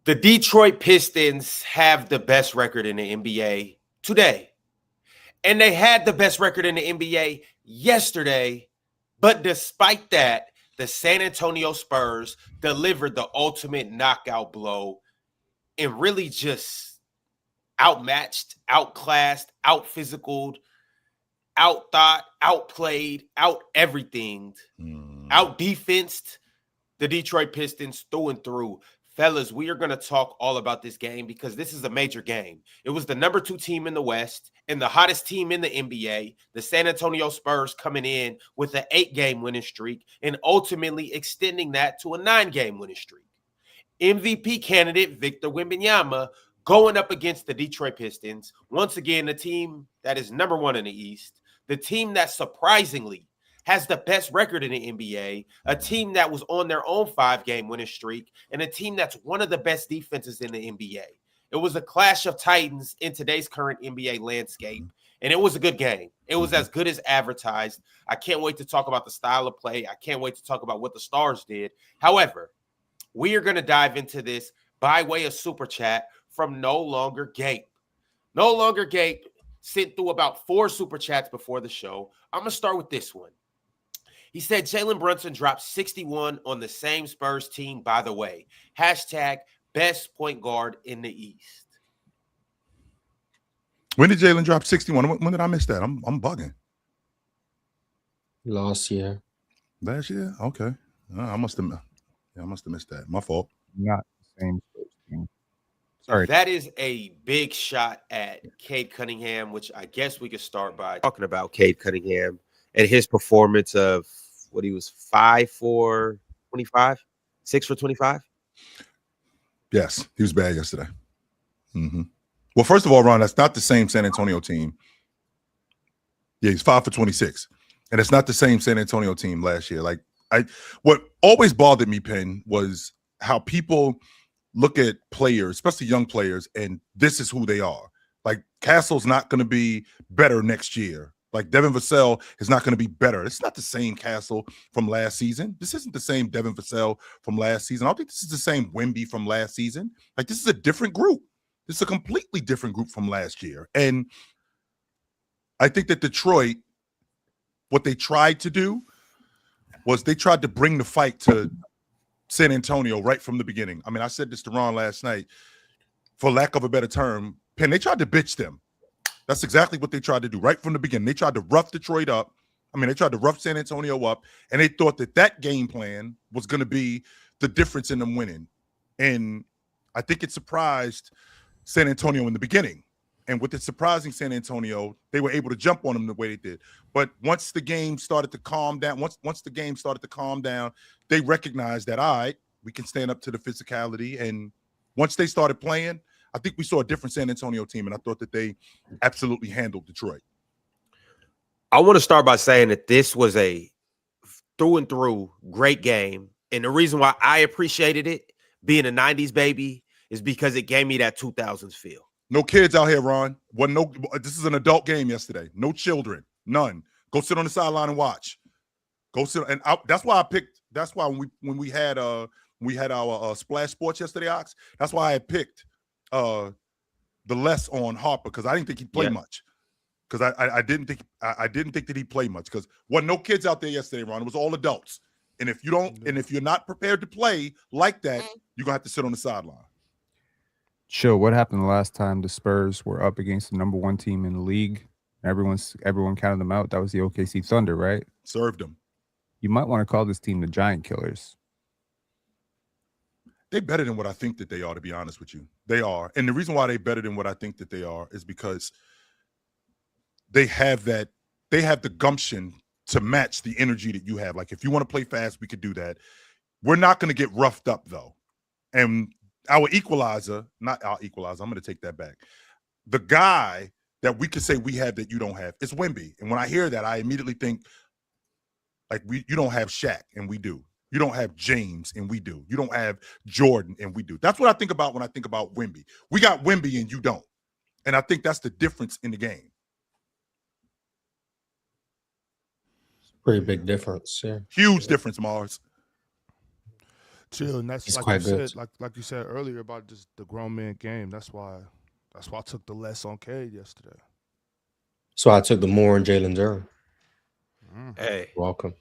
The Detroit Pistons have the best record in the NBA today. And they had the best record in the NBA yesterday. But despite that, the San Antonio Spurs delivered the ultimate knockout blow and really just outmatched, outclassed, out-physicaled, out-thought, outplayed, out-everything, out-defensed the Detroit Pistons through and through. Fellas, we are going to talk all about this game because this is a major game. It was the number 2 team in the West and the hottest team in the NBA, the San Antonio Spurs, coming in with an 8-game winning streak and ultimately extending that to a 9-game winning streak. MVP candidate Victor Wembanyama going up against the Detroit Pistons. Once again, the team that is number 1 in the East, the team that surprisingly has the best record in the NBA, a team that was on their own 5-game winning streak, and a team that's one of the best defenses in the NBA. It was a clash of titans in today's current NBA landscape, and it was a good game. It was as good as advertised. I can't wait to talk about the style of play. I can't wait to talk about what the Stars did. However, we are going to dive into this by way of Super Chat from No Longer Gape. No Longer Gape sent through about 4 Super Chats before the show. I'm going to start with this one. He said Jalen Brunson dropped 61 on the same Spurs team, by the way. Hashtag best point guard in the East. When did Jalen drop 61? When did I miss that? I'm bugging. Last year. Last year? Okay. I must have missed that. My fault. Not the same Spurs team. Sorry. That is a big shot at Cade Cunningham, which I guess we could start by talking about Cade Cunningham and his performance of what he was 5 for 25, 6 for 25. Yes, he was bad yesterday. Well, first of all, Ron, that's not the same San Antonio team. Yeah, he's 5 for 26, and it's not the same San Antonio team last year. What always bothered me, Penn, was how people look at players, especially young players, and this is who they are. Like Castle's not going to be better next year. Like Devin Vassell is not going to be better. It's not the same Castle from last season. This isn't the same Devin Vassell from last season. I don't think this is the same Wemby from last season. Like this is a different group. This is a completely different group from last year. And I think that Detroit, what they tried to do was they tried to bring the fight to San Antonio right from the beginning. I mean, I said this to Ron last night, for lack of a better term, Penn, they tried to bitch them. That's exactly what they tried to do right from the beginning. They tried to rough Detroit up. I mean, they tried to rough San Antonio up, and they thought that game plan was going to be the difference in them winning. And I think it surprised San Antonio in the beginning. And with it surprising San Antonio, they were able to jump on them the way they did. But once the game started to calm down, they recognized that, all right, we can stand up to the physicality. And once they started playing, I think we saw a different San Antonio team, and I thought that they absolutely handled Detroit. I want to start by saying that this was a through and through great game. And the reason why I appreciated it, being a 90s baby, is because it gave me that 2000s feel. No kids out here, Ron. This is an adult game yesterday. No children. None. Go sit on the sideline and watch. Go sit. And that's why I picked. That's why when we had our Splash Sports yesterday, Ox. That's why I picked the less on Harper, because I didn't think he'd play much. Because I didn't think that he'd play much, because wasn't no kids out there yesterday, Ron. It was all adults. And if you don't, and if you're not prepared to play like that, you're gonna have to sit on the sideline. Chill. What happened the last time the Spurs were up against the number 1 team in the league? Everyone counted them out. That was the OKC Thunder, right? Served them. You might want to call this team the Giant Killers. They're better than what I think that they are, to be honest with you. They are. And the reason why they're better than what I think that they are is because they have the gumption to match the energy that you have. Like, if you want to play fast, we could do that. We're not going to get roughed up, though. And our equalizer, not our equalizer, I'm going to take that back. The guy that we could say we have that you don't have, it's Wemby. And when I hear that, I immediately think, like, you don't have Shaq, and we do. You don't have James, and we do. You don't have Jordan, and we do. That's what I think about when I think about Wemby. We got Wemby, and you don't. And I think that's the difference in the game. Pretty big difference, yeah. Huge difference, Mars. Chill, and that's He's like quite you good. said, like you said earlier about just the grown man game. That's why I took the less on Cade yesterday. So I took the more on Jalen Duren. Hey, Welcome.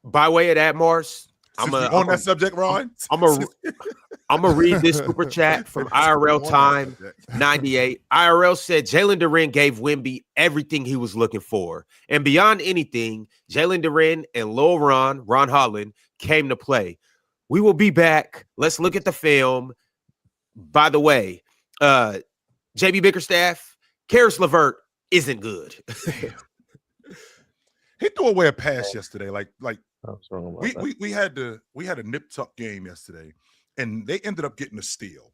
by way of that, Morris, Since we on that subject, Ron. I'm gonna read this super chat from IRL On that Time subject. 98. IRL said Jalen Duren gave Wemby everything he was looking for, and beyond anything, Jalen Duren and Lil Ron Holland came to play. We will be back. Let's look at the film. By the way, JB Bickerstaff, Karis LeVert isn't good. He threw away a pass yesterday. Like What's wrong about that? we had a nip tuck game yesterday, and they ended up getting a steal.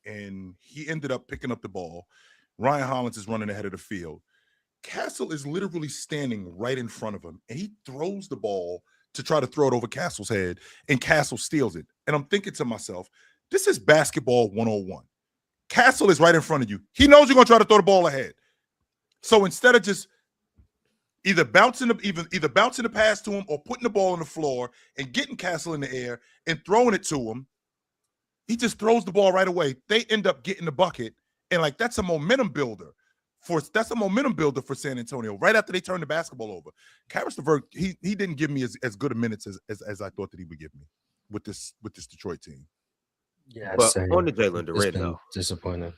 And he ended up picking up the ball. Ryan Hollins is running ahead of the field. Castle is literally standing right in front of him, and he throws the ball to try to throw it over Castle's head, and Castle steals it. And I'm thinking to myself, this is basketball 101. Castle is right in front of you. He knows you're going to try to throw the ball ahead. So instead of just either bouncing the pass to him or putting the ball on the floor and getting Castle in the air and throwing it to him, he just throws the ball right away. They end up getting the bucket, and like that's a momentum builder for San Antonio. Right after they turn the basketball over, Karis LeVert, he didn't give me as good a minutes as I thought that he would give me with this Detroit team. Yeah, But same. on the Jalen It's Duren, been though, disappointing.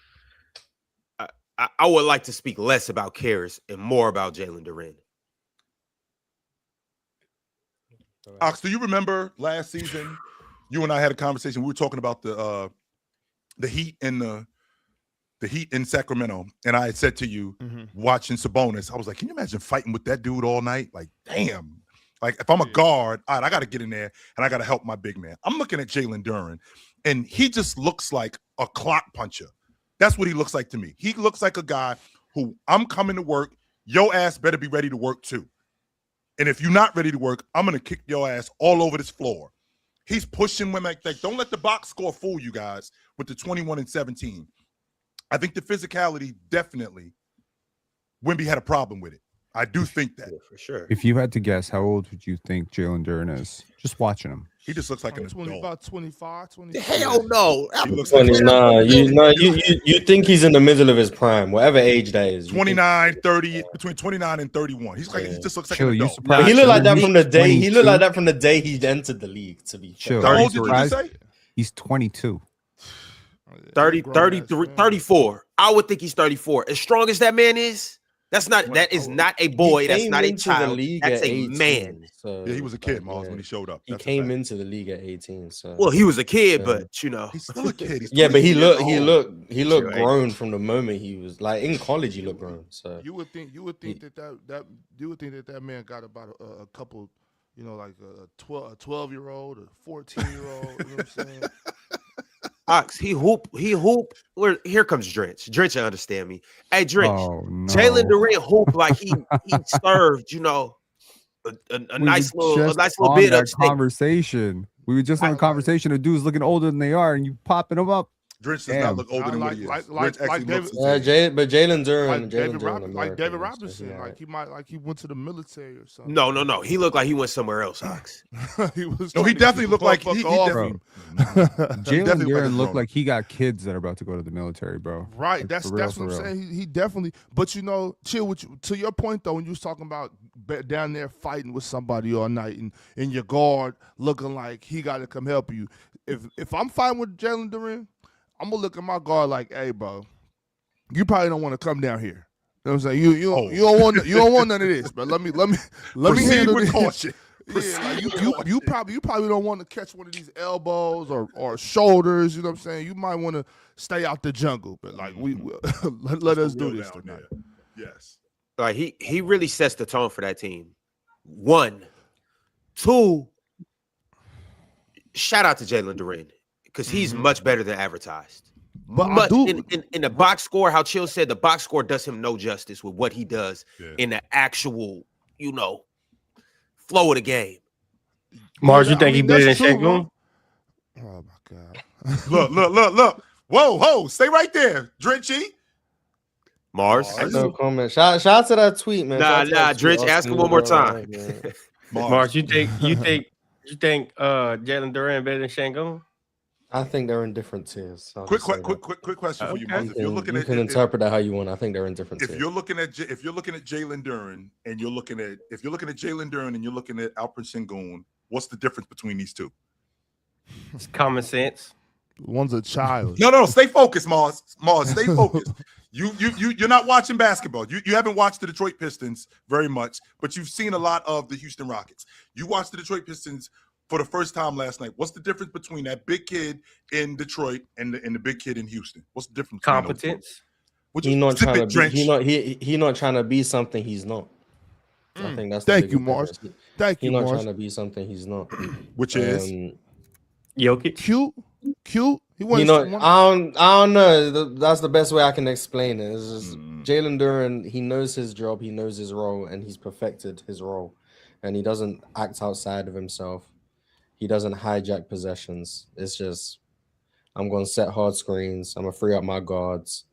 I would like to speak less about Karis and more about Jalen Duren. Ox, do you remember last season? You and I had a conversation. We were talking about the Heat and the Heat in Sacramento, and I had said to you, watching Sabonis, I was like, "Can you imagine fighting with that dude all night? Like, damn! Like, if I'm a guard, all right, I got to get in there and I got to help my big man." I'm looking at Jalen Duren, and he just looks like a clock puncher. That's what he looks like to me. He looks like a guy who I'm coming to work. Your ass better be ready to work too. And if you're not ready to work, I'm gonna kick your ass all over this floor. He's pushing women like don't let the box score fool you guys with the 21 and 17. I think the physicality definitely, Wemby had a problem with it. I do think that. Yeah, for sure. If you had to guess, how old would you think Jalen Duren is? Just watching him. He just looks like an adult. About 25, 26. Hell no. He looks like 20, you think he's in the middle of his prime, whatever age that is. 29, 30, between 29 and 31. He just looks like Chill, an you adult. surprised? He looked like that from the day. He 22? looked like that from the day he entered the league. To be Chill. fair. How old did you just Surprised? say? He's 22. 30, 33, 34. I would think he's 34. As strong as that man is, that is not a boy. That's not a child. That's a 18, man. So, Yeah, he was a kid, Miles, when he showed up. He That's a came fact. into the league at 18. So Well, he was a kid, but you know. He's still a kid. He's yeah, but he 22 looked years old. looked grown from the moment he was like in college. He looked grown. So You would think that man got about a couple, like a 12-year-old, a 14-year-old. You know what I'm saying? Ox, he hoop. Here comes Drench. Drench, understand me. Hey, Drench. Oh, no. Jalen Duren hoop like he served, a nice little bit of steak. conversation. We were just on a conversation of dudes looking older than they are, and you popping them up. Drench does not look older than what he is. Drench actually looks the same. but Jalen Duren, Like Jalen David, Duren, like David American, Robinson, so, like he went to the military or something. No. He looked like he went somewhere else, Ox. he was. No, he trying to definitely keep looked the like fuck he off definitely- him. Jalen definitely like a Duren looked grown. like he got kids that are about to go to the military, bro. Right, Like, that's for real, what I'm for real. saying. He definitely, but chill with you. To your point though, when you was talking about down there fighting with somebody all night and your guard looking like he got to come help you. If I'm fighting with Jalen Duren, I'm gonna look at my guard like, hey, bro, you probably don't want to come down here. You know what I'm saying? You don't want none of this, but let me Proceed handle with this. caution. Yeah, like you probably don't want to catch one of these elbows or shoulders. You know what I'm saying? You might want to stay out the jungle, but like we let us do this tonight. Yes. Like he really sets the tone for that team. 1, 2. Shout out to Jalen Duren because he's much better than advertised. But I But do in the box score, how Chill said, the box score does him no justice with what he does in the actual, flow of the game. Mars, you think he better than that's true, Shaq Moon? Oh my god! Look. Whoa, stay right there, Drenchy. Mars. No comment. Shout out to that tweet, man. Nah, Shout out to that tweet. Drench, ask him one more time. Mars, you think You think Jalen Duren better than Şengün? I think they're in different tiers. I'll Quick just say that. question for you, Okay. Mars. If you're looking You at can interpret that how you want. I think they're in different if tiers. you're looking at Jalen Duren and you're looking at Jalen Duren and you're looking at Alperen Şengün, what's the difference between these two? It's common sense. One's a child. No, stay focused, Mars. Stay focused. You're not watching basketball. You haven't watched the Detroit Pistons very much, but you've seen a lot of the Houston Rockets. You watched the Detroit Pistons for the first time last night. What's the difference between that big kid in Detroit and the big kid in Houston? What's the difference? Competence. He's not trying to be, he not trying to be something he's not. I think that's Thank you, Mars. Thank you, He's not Mars. trying to be something he's not. Which is Jokic. Cute. He I don't know. That's the best way I can explain it. It's just Jalen Duren. He knows his job. He knows his role, and he's perfected his role. And he doesn't act outside of himself. He doesn't hijack possessions. It's just, I'm going to set hard screens. I'm going to free up my guards.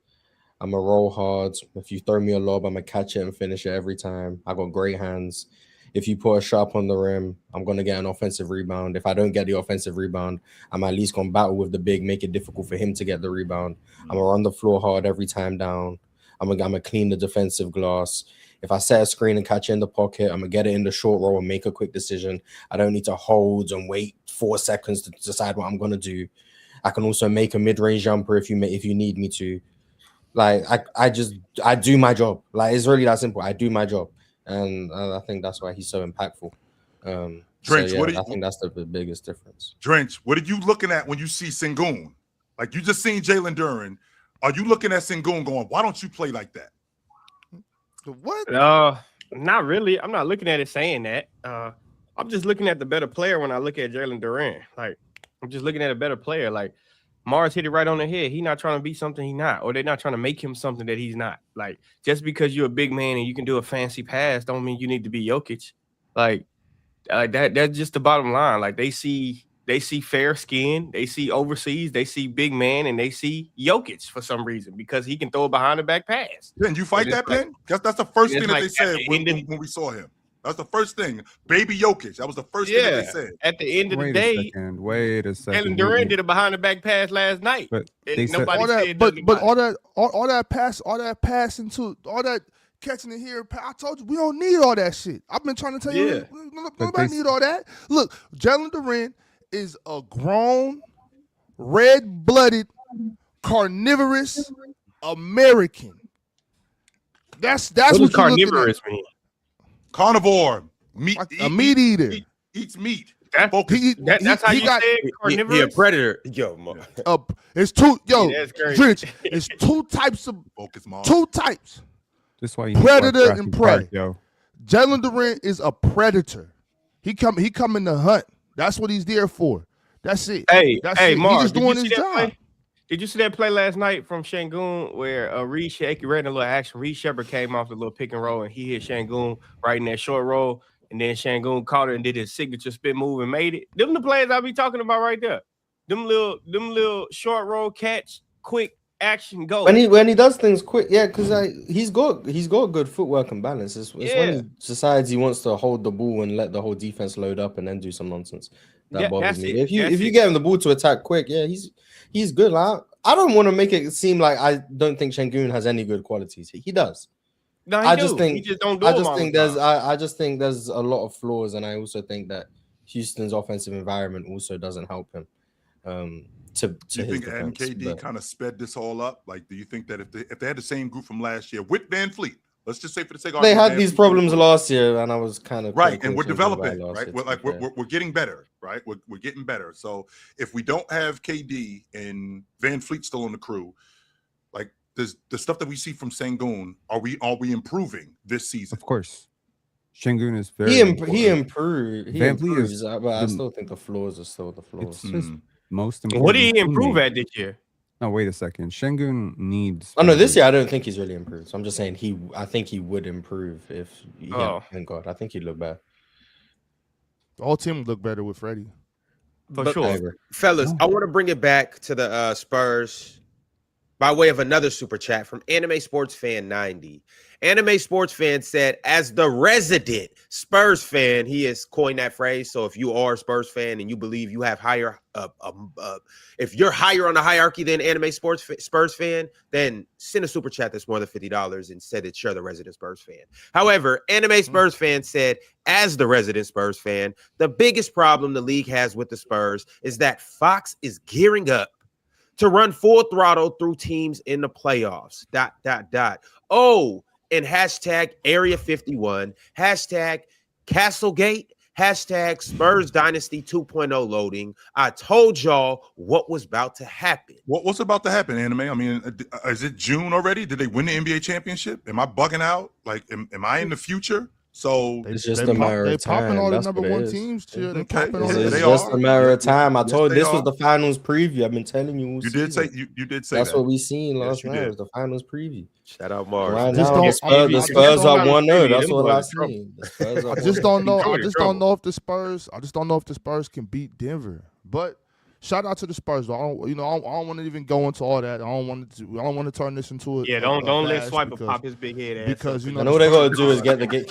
I'm going to roll hard. If you throw me a lob, I'm going to catch it and finish it every time. I got great hands. If you put a shot on the rim, I'm going to get an offensive rebound. If I don't get the offensive rebound, I'm at least going to battle with the big, make it difficult for him to get the rebound. I'm going to run the floor hard every time down. I'm going to clean the defensive glass. If I set a screen and catch it in the pocket, I'm going to get it in the short roll and make a quick decision. I don't need to hold and wait 4 seconds to decide what I'm going to do. I can also make a mid-range jumper if you need me to. Like, I do my job. Like, it's really that simple. I do my job. And I think that's why he's so impactful. Drench, I think that's the biggest difference. Drench, what are you looking at when you see Şengün? Like, you just seen Jalen Duren. Are you looking at Şengün going, why don't you play like that? What? Not really. I'm not looking at it saying that. I'm just looking at the better player when I look at Jalen Duren. Like, I'm just looking at a better player. Like, Mars hit it right on the head. He's not trying to be something he's not, or they're not trying to make him something that he's not. Like, just because you're a big man and you can do a fancy pass don't mean you need to be Jokic. Like that's just the bottom line. Like, they see fair skin, they see overseas, they see big man, and they see Jokic for some reason because he can throw a behind the back pass. Didn't you fight that, Pen? That's the first thing that they said when we saw him. That's the first thing. Baby Jokic. That was the first thing that they said. At the end of the day, wait a second. Jalen Duren did a behind the back pass last night. But all that passing to all that catching it here. I told you we don't need all that shit. I've been trying to tell you. Nobody need all that. Look, Jalen Duren is a grown, red-blooded, carnivorous American. That's what carnivorous mean. Carnivore, meat, a meat eater. Eats meat. That's how you say carnivorous. He a predator. It's two. Rich. It's two types of focus. Two types. That's why predator and prey. Yo. Jalen Duren is a predator. He coming to hunt. That's what he's there for. That's it. Mark, he's just doing his job. Did you see that play last night from Şengün where Reed Shepard ran a little action? Reed Shepard came off the little pick and roll and he hit Şengün right in that short roll, and then Şengün caught it and did his signature spin move and made it. Them the plays I be talking about right there. Them little short roll catch, quick action go. When he does things quick, yeah, because he's got good footwork and balance. It's when he decides he wants to hold the ball and let the whole defense load up and then do some nonsense. That bothers me. If you get him the ball to attack quick, yeah, he's good. Like, I don't want to make it seem like I don't think Şengün has any good qualities. He does. No, I just think there's a lot of flaws, and I also think that Houston's offensive environment also doesn't help him. Do you think adding KD kind of sped this all up? Like, do you think that if they had the same group from last year with Van Fleet, let's just say for the sake of they had these problems last year, and I was kind of right, and we're developing, right? We're getting better, right? We're getting better. So if we don't have KD and Van Fleet still on the crew, like the stuff that we see from Şengün, are we improving this season? Of course. Şengün is very he improved. Van Fleet is, but I still think the flaws are still the flaws. Most important. What did he improve at this year? No, wait a second. Şengün needs. Oh no, this year I don't think he's really improved. So I'm just saying I think he would improve if. Thank God, I think he'd look better. The whole team would look better with Freddie. For sure, fellas. I want to bring it back to the Spurs by way of another super chat from Anime Sports Fan 90, Anime Sports Fan said, as the resident Spurs fan, he has coined that phrase. So if you are a Spurs fan and you believe you have if you're higher on the hierarchy than Anime Spurs fan, then send a super chat that's more than $50 and say that you're the resident Spurs fan. However, Anime Spurs Fan said, as the resident Spurs fan, the biggest problem the league has with the Spurs is that Fox is gearing up to run full throttle through teams in the playoffs. ... Oh, and hashtag Area 51, hashtag Castlegate, hashtag Spurs Dynasty 2.0 loading. I told y'all what was about to happen. What's about to happen, Anime? I mean, is it June already? Did they win the NBA championship? Am I bugging out? Like, am I in the future? So it's just a matter of time. They're popping all the That's number what it one is. teams. They're Okay. popping all They It's the- just are. a matter of time. I Yes, told they this are. was the finals preview. I've been telling you. All You did season. say you did say That's that. what we seen Yes, last you night. did. It was the finals preview. Shout out Mars. Right Just now, don't- the Spurs I just are don't- 1-0. That's Them what boys I in trouble. seen. The Spurs are I just 1-0. don't know. Trouble I to just trouble. don't know if the Spurs. I just don't know if the Spurs can beat Denver. But shout out to the Spurs. Though. I don't want to even go into all that. I don't want to turn this into a Yeah, don't let bash Swiper because- pop his big head ass. because, you know, And all they got to do is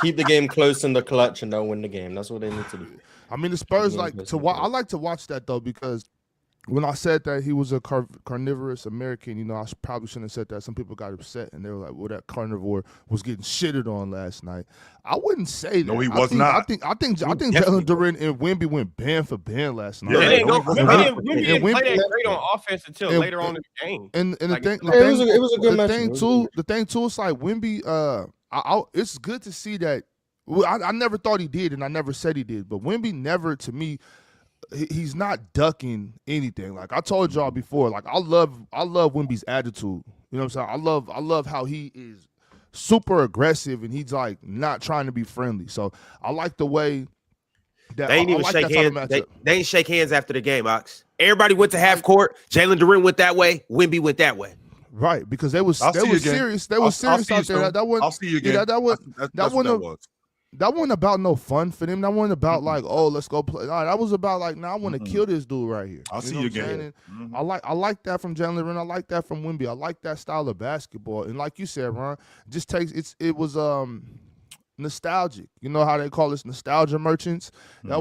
keep the game close in the clutch, and they'll win the game. That's what they need to do. I mean, the Spurs Yeah, like that's to okay. watch. I like to watch that though because when I said that he was a carnivorous American, you know, I probably shouldn't have said that. Some people got upset and they were like, "Well, that carnivore was getting shitted on last night." I wouldn't say that. No, he I was think, not. I think definitely Jalen Duren and Wemby went band for band last night. Yeah, They didn't go. Wemby- Wemby didn't play Wemby- that great on offense until and- later on in the game. And the Like, thing, it was a good match. The thing too, it's like Wemby. It's good to see that. Well, I never thought he did, and I never said he did. But Wemby never, to me, he's not ducking anything. Like I told y'all before, like I love Wemby's attitude. You know what I'm saying? I love how he is super aggressive and he's like not trying to be friendly. So I like the way that They ain't I even like shake that type of hands. matchup. They ain't shake hands after the game, Ox. Everybody went to half court. Jalen Duren went that way. Wemby went that way. Right, because they was I'll see you again. serious. They I'll- was I'll serious see you out there. soon. That wasn't. I'll see you again. Yeah, that was. That's that what that wasn't. was. That wasn't about no fun for them. That wasn't about like, oh, let's go play. No, that was about like, I want to kill this dude right here. I'll see know you what I'm again. saying? Mhm. And I like that from Jalen Duren. I like that from Wemby. I like that style of basketball. And like you said, Ron, just takes it was nostalgic. You know how they call us nostalgia merchants. That's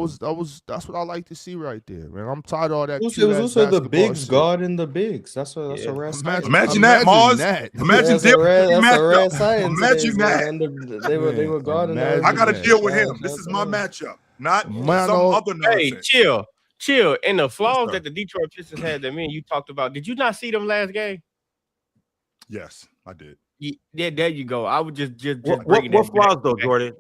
what I like to see right there, man. I'm tired of all that. It was cute-ass also the basketball bigs shit. guarding the bigs. That's a Yeah. rare sight. Imagine that, Mars. that. Imagine That's dealing a with rare matchup. sight. in Imagine today's that. world, and they were guarding. Imagine I got to that. deal with him. This is my matchup, not Man, some no. other Hey, nonsense. chill. And the flaws sir. that the Detroit Pistons had that me and you talked about. Did you not see them last game? Yes, I did. Yeah, there you go. I would just What bringing that flaws back. though, Jordan?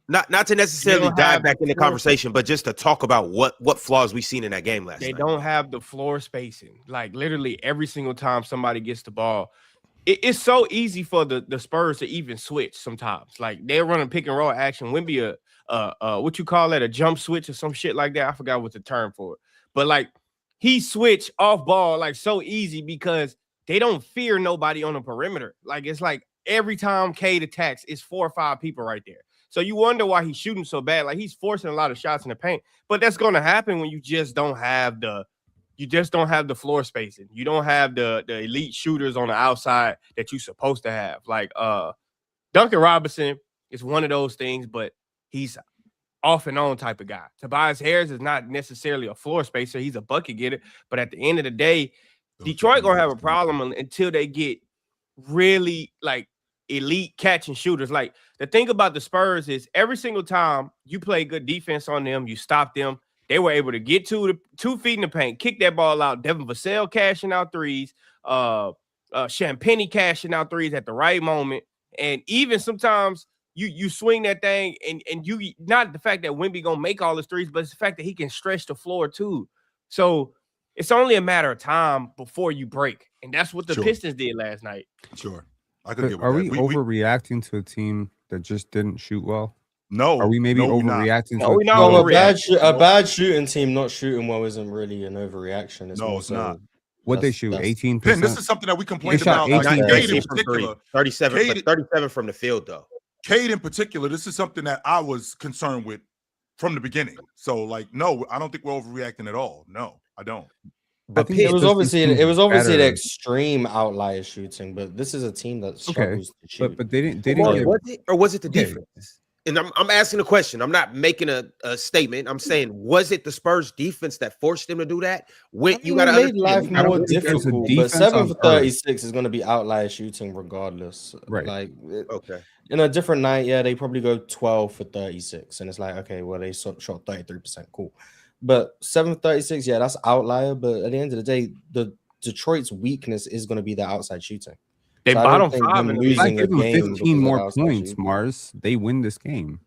Not to necessarily don't dive have back the in the floor conversation, but just to talk about what flaws we seen in that game last They night. don't have the floor spacing. Like literally every single time somebody gets the ball, it's so easy for the Spurs to even switch sometimes. Like they're running pick and roll action. Wemby what you call that, a jump switch or some shit like that. I forgot what the term for it. But like he switched off ball like so easy because they don't fear nobody on the perimeter. Like it's like every time Cade attacks, it's 4 or 5 people right there. So you wonder why he's shooting so bad. Like he's forcing a lot of shots in the paint, but that's going to happen when you just don't have the floor spacing. You don't have the elite shooters on the outside that you're supposed to have. Like Duncan Robinson is one of those things, but he's off and on type of guy. Tobias Harris is not necessarily a floor spacer. He's a bucket getter, but at the end of the day, Detroit gonna have a problem until they get really like elite catch and shooters. Like the thing about the Spurs is every single time you play good defense on them, you stop them. They were able to get 2 feet in the paint, kick that ball out. Devin Vassell cashing out threes, Champagnie cashing out threes at the right moment. And even sometimes you swing that thing and you not the fact that Wemby gonna make all his threes, but it's the fact that he can stretch the floor too. So it's only a matter of time before you break. And that's what the Sure. Pistons did last night. Sure, I could get with Are that. we overreacting to a team that just didn't shoot well? No. Are we maybe no, we're not. overreacting No, to we're a not team? No, overreacting. a bad shooting team not shooting well isn't really an overreaction. It's No, more it's so not. What they that's- shoot? that's- 18%. Pin, this is something that we complained shot about. 18 Like, Cade in 19 from three, particular, 37, Cade- but 37 from the field though. Cade in particular, this is something that I was concerned with from the beginning. So, like, no, I don't think we're overreacting at all. No, I don't. But think It was Pistons obviously team's the better. extreme outlier shooting, but this is a team that struggles to shoot. But they didn't Well, get was it or was it the Okay. defense? And I'm asking a question. I'm not making a statement. I'm saying, was it the Spurs defense that forced them to do that? When you got to made life understand, I don't more think there's a difficult, but defense 7 on for earth. 36 is going to be outlier shooting regardless. Right. Like okay. in a different night, yeah, they probably go 12 for 36, and it's like, okay, well, they shot 33%, cool. But 7 for 36, yeah, that's outlier. But at the end of the day, the Detroit's weakness is going to be their outside shooting. They So I don't bottom think 5 them in the If I losing a give them game 15 because of more outside points, shooting. Mars, they win this game.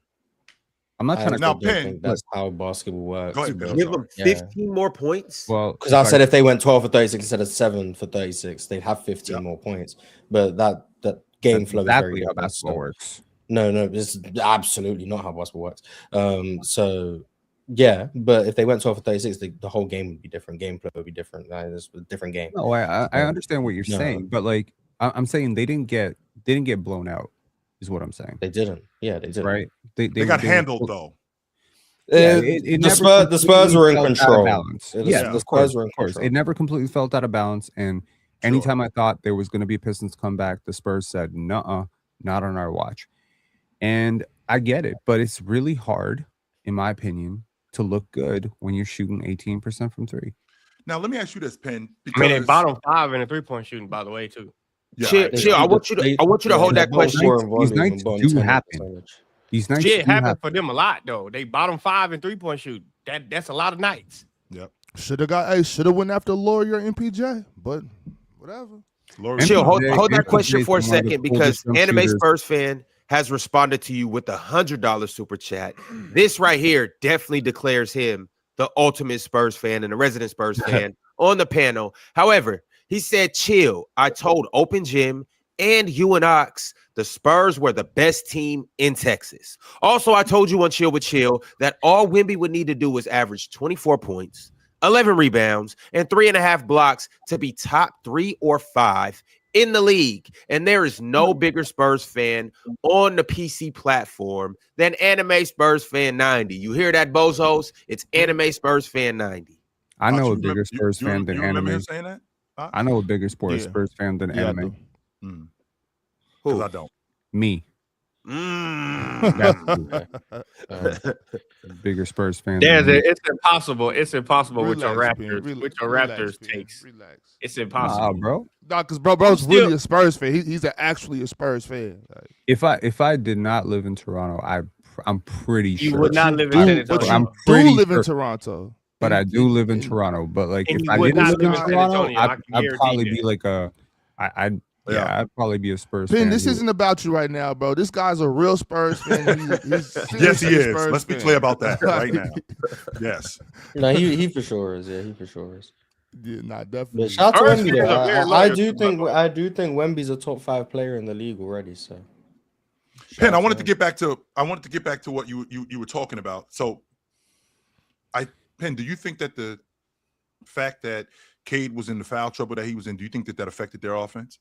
I'm not trying to. Now, don't Penn, think that's how basketball works. Go ahead, but- Bill. Give them Yeah. 15 more points. Well, Because I said if they went 12 for 36 instead of 7 for 36, they'd have 15 Yeah. more points. But that game that's flow exactly is how very different. basketball So, works. no, it's absolutely not how basketball works. So yeah, but if they went 12 for 36, the whole game would be different. Game flow would be different. It's a different game. No, I So, understand what you're no. saying, but like I'm saying, they didn't get blown out, is what I'm saying. They didn't. Yeah, they didn't. Right? They got handled though. Yeah, The never Spurs were in completely felt out of control. balance. The Yeah, of Spurs were in course. control. It never completely felt out of balance. And anytime I thought there was going to be a Pistons comeback, the Spurs said, "Nuh-uh, not on our watch." And I get it, but it's really hard, in my opinion, to look good when you're shooting 18% from three. Now let me ask you this, Penn. I mean, they Because bottom 5 in the 3-point shooting, by the way, too. Chill. I want you to hold that question. These nights do happen. These nights Shit do happened happen. for them a lot, though. They bottom 5 in 3-point shoot. That's a lot of nights. Yep. Should have went after Laurie or MPJ, but whatever. Laurie, Chill. Hold MPJ that question for a is one of the second because coldest jump Anime shooters. Spurs fan has responded to you with a $100 super chat. This right here definitely declares him the ultimate Spurs fan and a resident Spurs fan on the panel. However, he said, chill. I told Open Gym and you and Ox the Spurs were the best team in Texas. Also, I told you on Chill with Chill that all Wemby would need to do was average 24 points, 11 rebounds, and 3.5 blocks to be top 3 or 5 in the league. And there is no bigger Spurs fan on the PC platform than Anime Spurs Fan 90. You hear that, bozos? It's Anime Spurs Fan 90. I know you a bigger remember- Spurs you fan than remember him anime. saying that? I know a bigger Spurs fan than Yeah, I anime. do. Because I don't. Me. Mm. That's bigger Spurs fan. There's than me. it's impossible. It's impossible with your Relax, Penn. Raptors. With your Relax, Raptors Penn. takes. Relax. It's impossible. bro. Nah, because bro's still- really a Spurs fan. He's actually a Spurs fan. Like, If I did not live in Toronto, I'm pretty You sure. would not live in Dude, San but Antonio. you I'm do pretty live in sure. Toronto. But I do live in And- Toronto. But like, And if you I would didn't not live in live in San Toronto, Antonio, I I'd can guarantee probably that. be like I'd probably be a Spurs Penn, fan. this who- isn't about you right now, bro. This guy's a real Spurs fan. He's Yes, he seriously a is. Spurs Let's be fan. clear about that right now. Yes. No, he for sure is. Yeah, he for sure is. Yeah, nah, definitely. But shout out to Spurs Wemby. fans Though. are very I loyal do to think Buffalo. Wemby's a top 5 player in the league already. So, Penn, I Shout wanted out to him. get back to what you were talking about. So, Penn, do you think that the fact that Cade was in the foul trouble that he was in, do you think that affected their offense?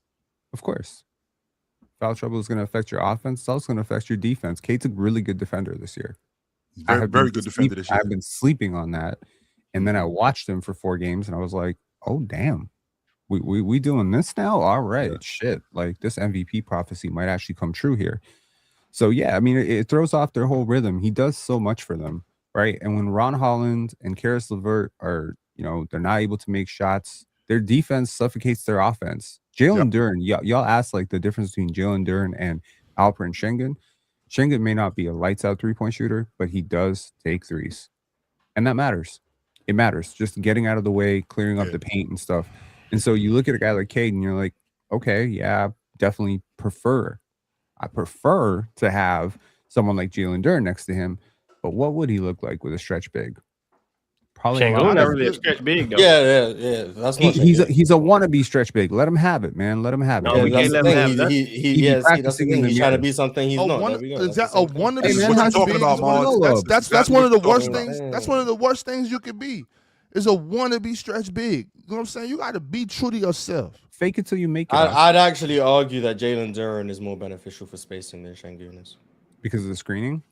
Of course. Foul trouble is going to affect your offense. It's also going to affect your defense. Cade's a really good defender this year. He's I very, have very been good defender this year. I've been sleeping on that. And then I watched him for 4 games and I was like, oh, damn. We doing this now? All right. Yeah. Shit. Like this MVP prophecy might actually come true here. So, yeah, I mean, it throws off their whole rhythm. He does so much for them, right? And when Ron Holland and Karis LeVert are, they're not able to make shots, their defense suffocates their offense. Jalen Duren, y'all asked like the difference between Jalen Duren and Alperen Şengün. Şengün may not be a lights out 3-point shooter, but he does take threes. And that matters. It matters. Just getting out of the way, clearing up the paint and stuff. And so you look at a guy like Cade and you're like, okay, yeah, definitely I prefer to have someone like Jalen Duren next to him. But what would he look like with a stretch big? Probably a lot Şengün's not better. really a stretch big though. Yeah. That's not. He's a wannabe stretch big. Let him have it, man. Let him have it. No, we that's can't the let him have thing. that. Yes, that's the practicing in thing. the He's trying to mirror. be something he's not. There we go. Is That's that a the same one of Hey, the man, what you're stretch talking bigs? about, Mars. That's one of the worst talking things. about. That's one of the worst things you could be. Is a wannabe stretch big. You know what I'm saying? You got to be true to yourself. Fake it till you make it. I'd actually argue that Jalen Duren is more beneficial for spacing than Şengün is. Because of the screening.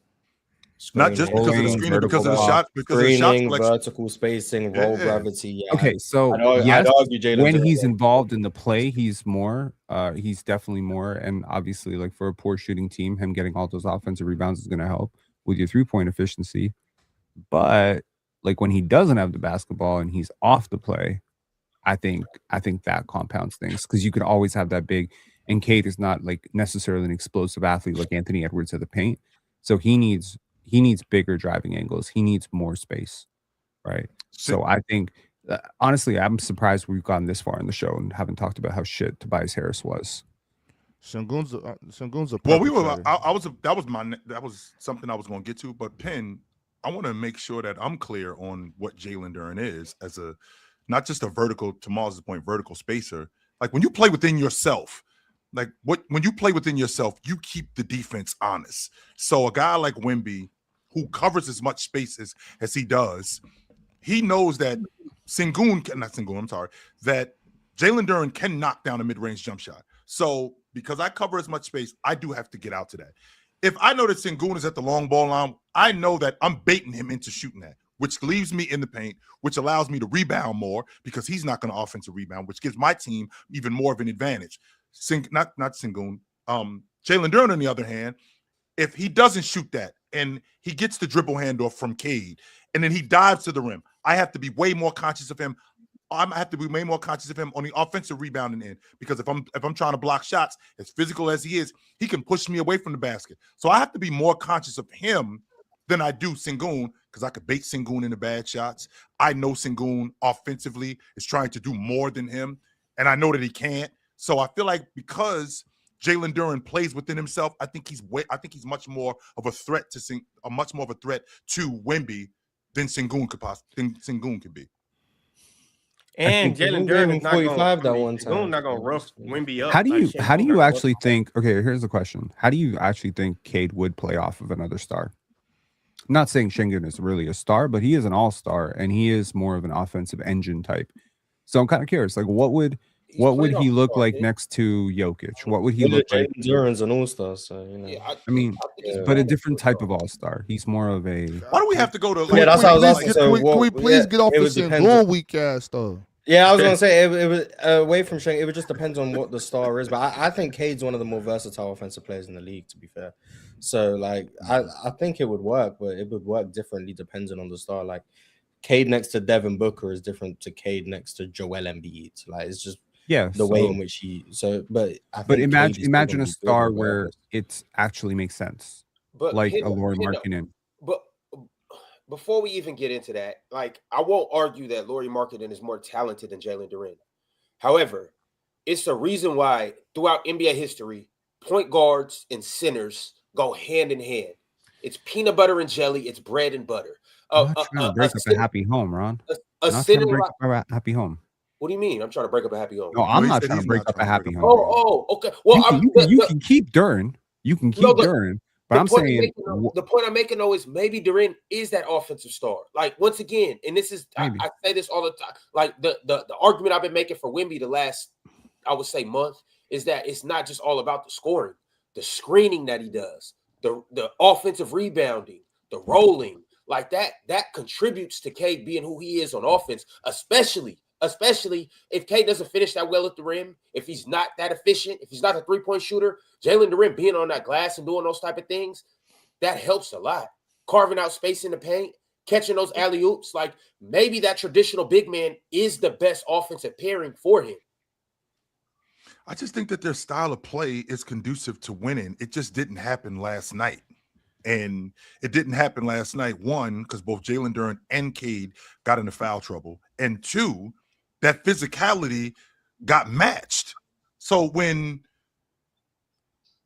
Not just because of the Screening, screening, because of the vertical shot, because of the shot Screening, selection. vertical spacing, roll Yeah. gravity. Yeah, Okay, so I'd yes, argue Jalen when Duren he's is- involved in the play, he's definitely more. And obviously, like for a poor shooting team, him getting all those offensive rebounds is going to help with your 3-point efficiency. But like when he doesn't have the basketball and he's off the play, I think that compounds things because you can always have that big. And Cade is not like necessarily an explosive athlete like Anthony Edwards at the paint, so he needs bigger driving angles. He needs more space, right? So I think honestly, I'm surprised we've gotten this far in the show and haven't talked about how shit Tobias Harris was. Sengun's a Well, we were. perpetrator. That was something I was going to get to. But Penn, I want to make sure that I'm clear on what Jalen Duren is as a not just a vertical, to Mars' point, vertical spacer. Like when you play within yourself, when you play within yourself, you keep the defense honest. So a guy like Wemby, who covers as much space as he does, he knows that that Jalen Duren can knock down a mid-range jump shot. So because I cover as much space, I do have to get out to that. If I know that Sengun is at the long ball line, I know that I'm baiting him into shooting that, which leaves me in the paint, which allows me to rebound more because he's not going to offensive rebound, which gives my team even more of an advantage. Not Sengun. Jalen Duren, on the other hand, if he doesn't shoot that and he gets the dribble handoff from Cade and then he dives to the rim, I have to be way more conscious of him. I have to be way more conscious of him on the offensive rebounding end because if I'm trying to block shots, as physical as he is, he can push me away from the basket. So I have to be more conscious of him than I do Sengun because I could bait Sengun into bad shots. I know Sengun offensively is trying to do more than him, and I know that he can't. So I feel like because Jalen Duren plays within himself, I think he's much more of a threat to Wemby than Sengun could be. And Jalen Duren is not 45 that going. one time. Not going to rough Wemby up. How do you Sengun not actually gonna think? Okay, here's the question: how do you actually think Cade would play off of another star? I'm not saying Schengen is really a star, but he is an all-star and he is more of an offensive engine type. So I'm kind of curious, like what would he look like next to Jokic? What would he look like? Duren's an all-star, so you know. Yeah, I mean, but a different type of all-star. He's more of a. Why do we have to go to? Yeah, that's what I was asking. So Can we please get off it the would depend Sengun weak ass stuff? Yeah, I was gonna say it was away from Shane. It would just depends on what the star is, but I think Cade's one of the more versatile offensive players in the league. To be fair, so like I think it would work, but it would work differently depending on the star. Like Cade next to Devin Booker is different to Cade next to Joel Embiid. Like it's just the way in which he. So, but imagine a star where it actually makes sense, but like a Lauri Markkanen. But before we even get into that, like I won't argue that Lauri Markkanen is more talented than Jalen Duren. However, it's the reason why throughout NBA history, point guards and centers go hand in hand. It's peanut butter and jelly. It's bread and butter. I'm not trying to break up a happy home, Ron. A center. Break up a happy home. What do you mean? I'm trying to break up a happy home. No, I'm not trying to break up a happy home. Oh, okay. Well, you can keep Duren. You can keep Duren. But I'm saying the point I'm making though is maybe Durant is that offensive star. Like once again, and this is I say this all the time. Like the argument I've been making for Wemby the last, I would say, month is that it's not just all about the scoring, the screening that he does, the offensive rebounding, the rolling, like that contributes to Cade being who he is on offense, especially if Cade doesn't finish that well at the rim, if he's not that efficient, if he's not a three-point shooter, Jalen Duren being on that glass and doing those type of things, that helps a lot. Carving out space in the paint, catching those alley-oops, like maybe that traditional big man is the best offensive pairing for him. I just think that their style of play is conducive to winning. It just didn't happen last night. And it didn't happen last night, one, because both Jalen Duren and Cade got into foul trouble, and two, that physicality got matched. So when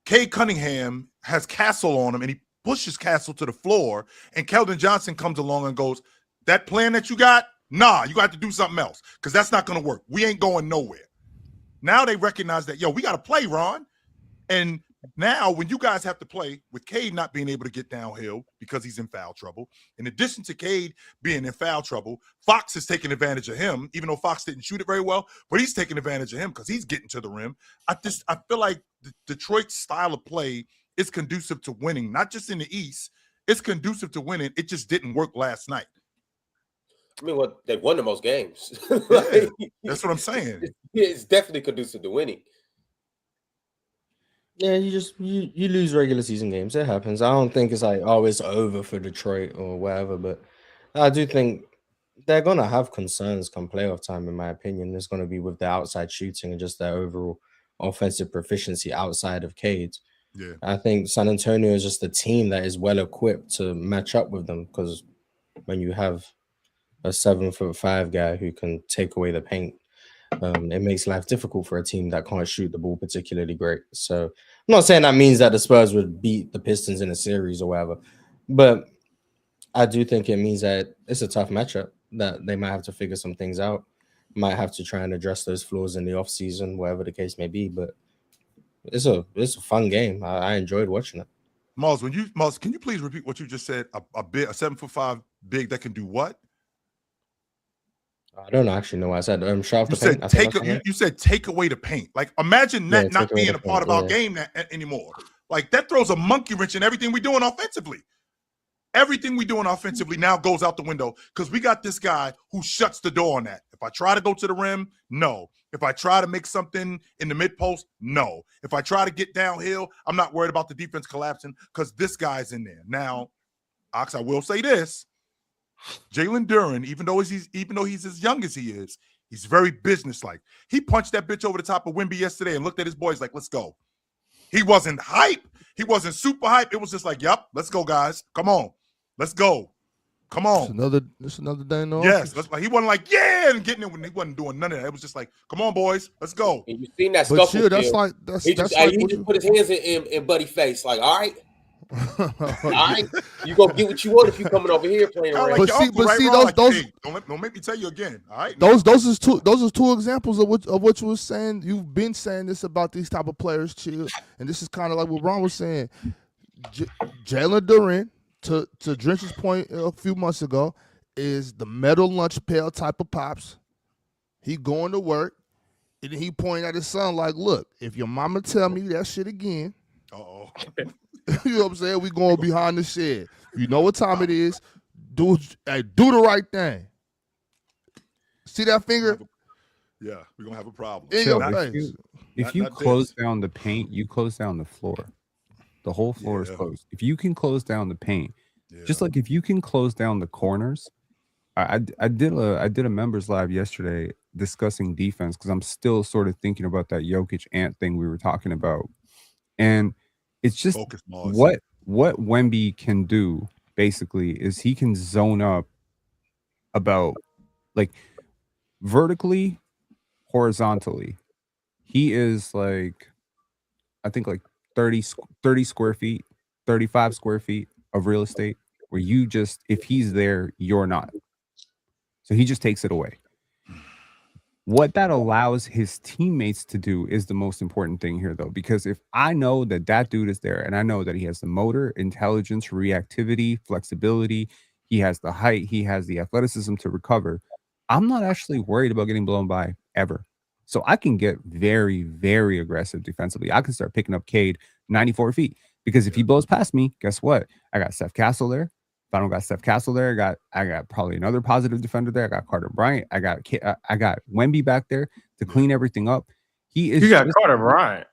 Cade Cunningham has Castle on him and he pushes Castle to the floor and Keldon Johnson comes along and goes, that plan that you got, nah, you got to do something else because that's not going to work. We ain't going nowhere. Now they recognize that, we got to play, Ron. And now when you guys have to play with Cade not being able to get downhill because he's in foul trouble, in addition to Cade being in foul trouble, Fox is taking advantage of him, even though Fox didn't shoot it very well, but he's taking advantage of him because he's getting to the rim. I feel like Detroit's style of play is conducive to winning, not just in the East, It's conducive to winning. It just didn't work last night. I mean, they won the most games. Yeah, that's what I'm saying. It's definitely conducive to winning. Yeah, you lose regular season games. It happens. I don't think it's like, oh, it's over for Detroit or whatever, but I do think they're gonna have concerns come playoff time, in my opinion. It's gonna be with the outside shooting and just their overall offensive proficiency outside of Cade. Yeah. I think San Antonio is just a team that is well equipped to match up with them, because when you have a 7'5" guy who can take away the paint, it makes life difficult for a team that can't shoot the ball particularly great. So I'm not saying that means that the Spurs would beat the Pistons in a series or whatever, but I do think it means that it's a tough matchup that they might have to figure some things out, might have to try and address those flaws in the offseason, whatever the case may be. But it's a fun game. I enjoyed watching it. Miles, can you please repeat what you just said? A 7'5" big that can do what? I don't actually know what I said. Shut off You the paint. you said take away the paint. Like, imagine that not being a part of our game anymore. Like, that throws a monkey wrench in everything we're doing offensively. Everything we're doing offensively now goes out the window because we got this guy who shuts the door on that. If I try to go to the rim, no. If I try to make something in the mid post, no. If I try to get downhill, I'm not worried about the defense collapsing because this guy's in there. Now, Ox, I will say this. Jalen Duren, even though he's as young as he is, he's very businesslike. He punched that bitch over the top of Wemby yesterday and looked at his boys like, let's go. He wasn't hype. He wasn't super hype. It was just like, yep, let's go, guys. Come on. Let's go. Come on. It's another day no. Yes. He wasn't like, yeah, and getting it when he wasn't doing none of that. It was just like, come on, boys. Let's go. And you seen that But scuffle. he just put his hands in Buddy's face. Like, all right. All right, you gonna get what you want if you coming over here playing around. But see, those hey, don't make me tell you again. All right, those are two examples of what you were saying. You've been saying this about these type of players, Chill, and this is kind of like what Ron was saying. Jalen Duren, to Drench's point a few months ago, is the metal lunch pail type of pops. He going to work, and he pointing at his son like, "Look, if your mama tell me that shit again." You know what I'm saying? We going behind the shed. You know what time it is. Do the right thing. See that finger? Yeah, we're gonna have a problem. In your face. If you close down the paint, you close down the floor. The whole floor is closed. If you can close down the paint, just like if you can close down the corners. I did a members live yesterday discussing defense because I'm still sort of thinking about that Jokic Ant thing we were talking about, and it's just what Wemby can do basically is he can zone up about like vertically, horizontally. He is like, I think like 30 square feet, 35 square feet of real estate where you just, if he's there, you're not. So he just takes it away. What that allows his teammates to do is the most important thing here, though, because if I know that dude is there and I know that he has the motor, intelligence, reactivity, flexibility, he has the height, he has the athleticism to recover, I'm not actually worried about getting blown by ever. So I can get very, very aggressive defensively. I can start picking up Cade 94 feet because if he blows past me, guess what? I got Steph Castle there. If I don't got Steph Castle there, I got probably another positive defender there. I got Carter Bryant. I got Wemby back there to clean everything up. You got Carter Bryant.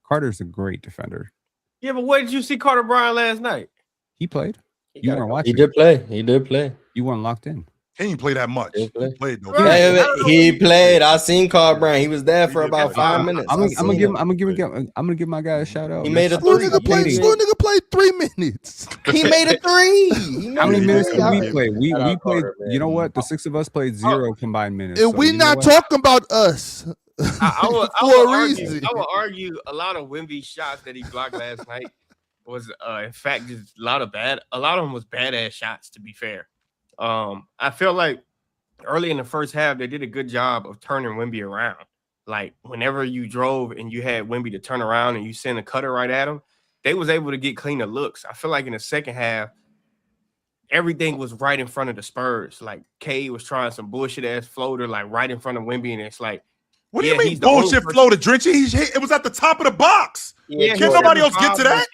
Carter's a great defender. Yeah, but what did you see Carter Bryant last night? He played. You weren't watching. He did play. You weren't locked in. He didn't play that much. He played. He played. I seen Carter Bryant. He was there for about 5 minutes. I'm gonna give my guy a shout out. He made a three. Nigga played 3 minutes. He made a 3. How many minutes did we play? We played. You know what? The 6 of us played 0 combined minutes. And we not talking about us. I would argue a lot of Wemby shots that he blocked last night was in fact just a lot of them was badass shots, to be fair. I feel like early in the first half they did a good job of turning Wemby around. Like whenever you drove and you had Wemby to turn around and you send a cutter right at him, they was able to get cleaner looks. I feel like in the second half, everything was right in front of the Spurs. Like Cade was trying some bullshit ass floater like right in front of Wemby, and it's like, what do you mean bullshit floater, Drenchy? It was at the top of the box. Yeah, can't nobody else get to that?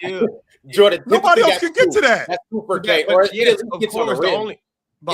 Jordan, Nobody else typically can get to that. That's super Yeah, K. but Or yes, it of gets on the course, the rim. only. It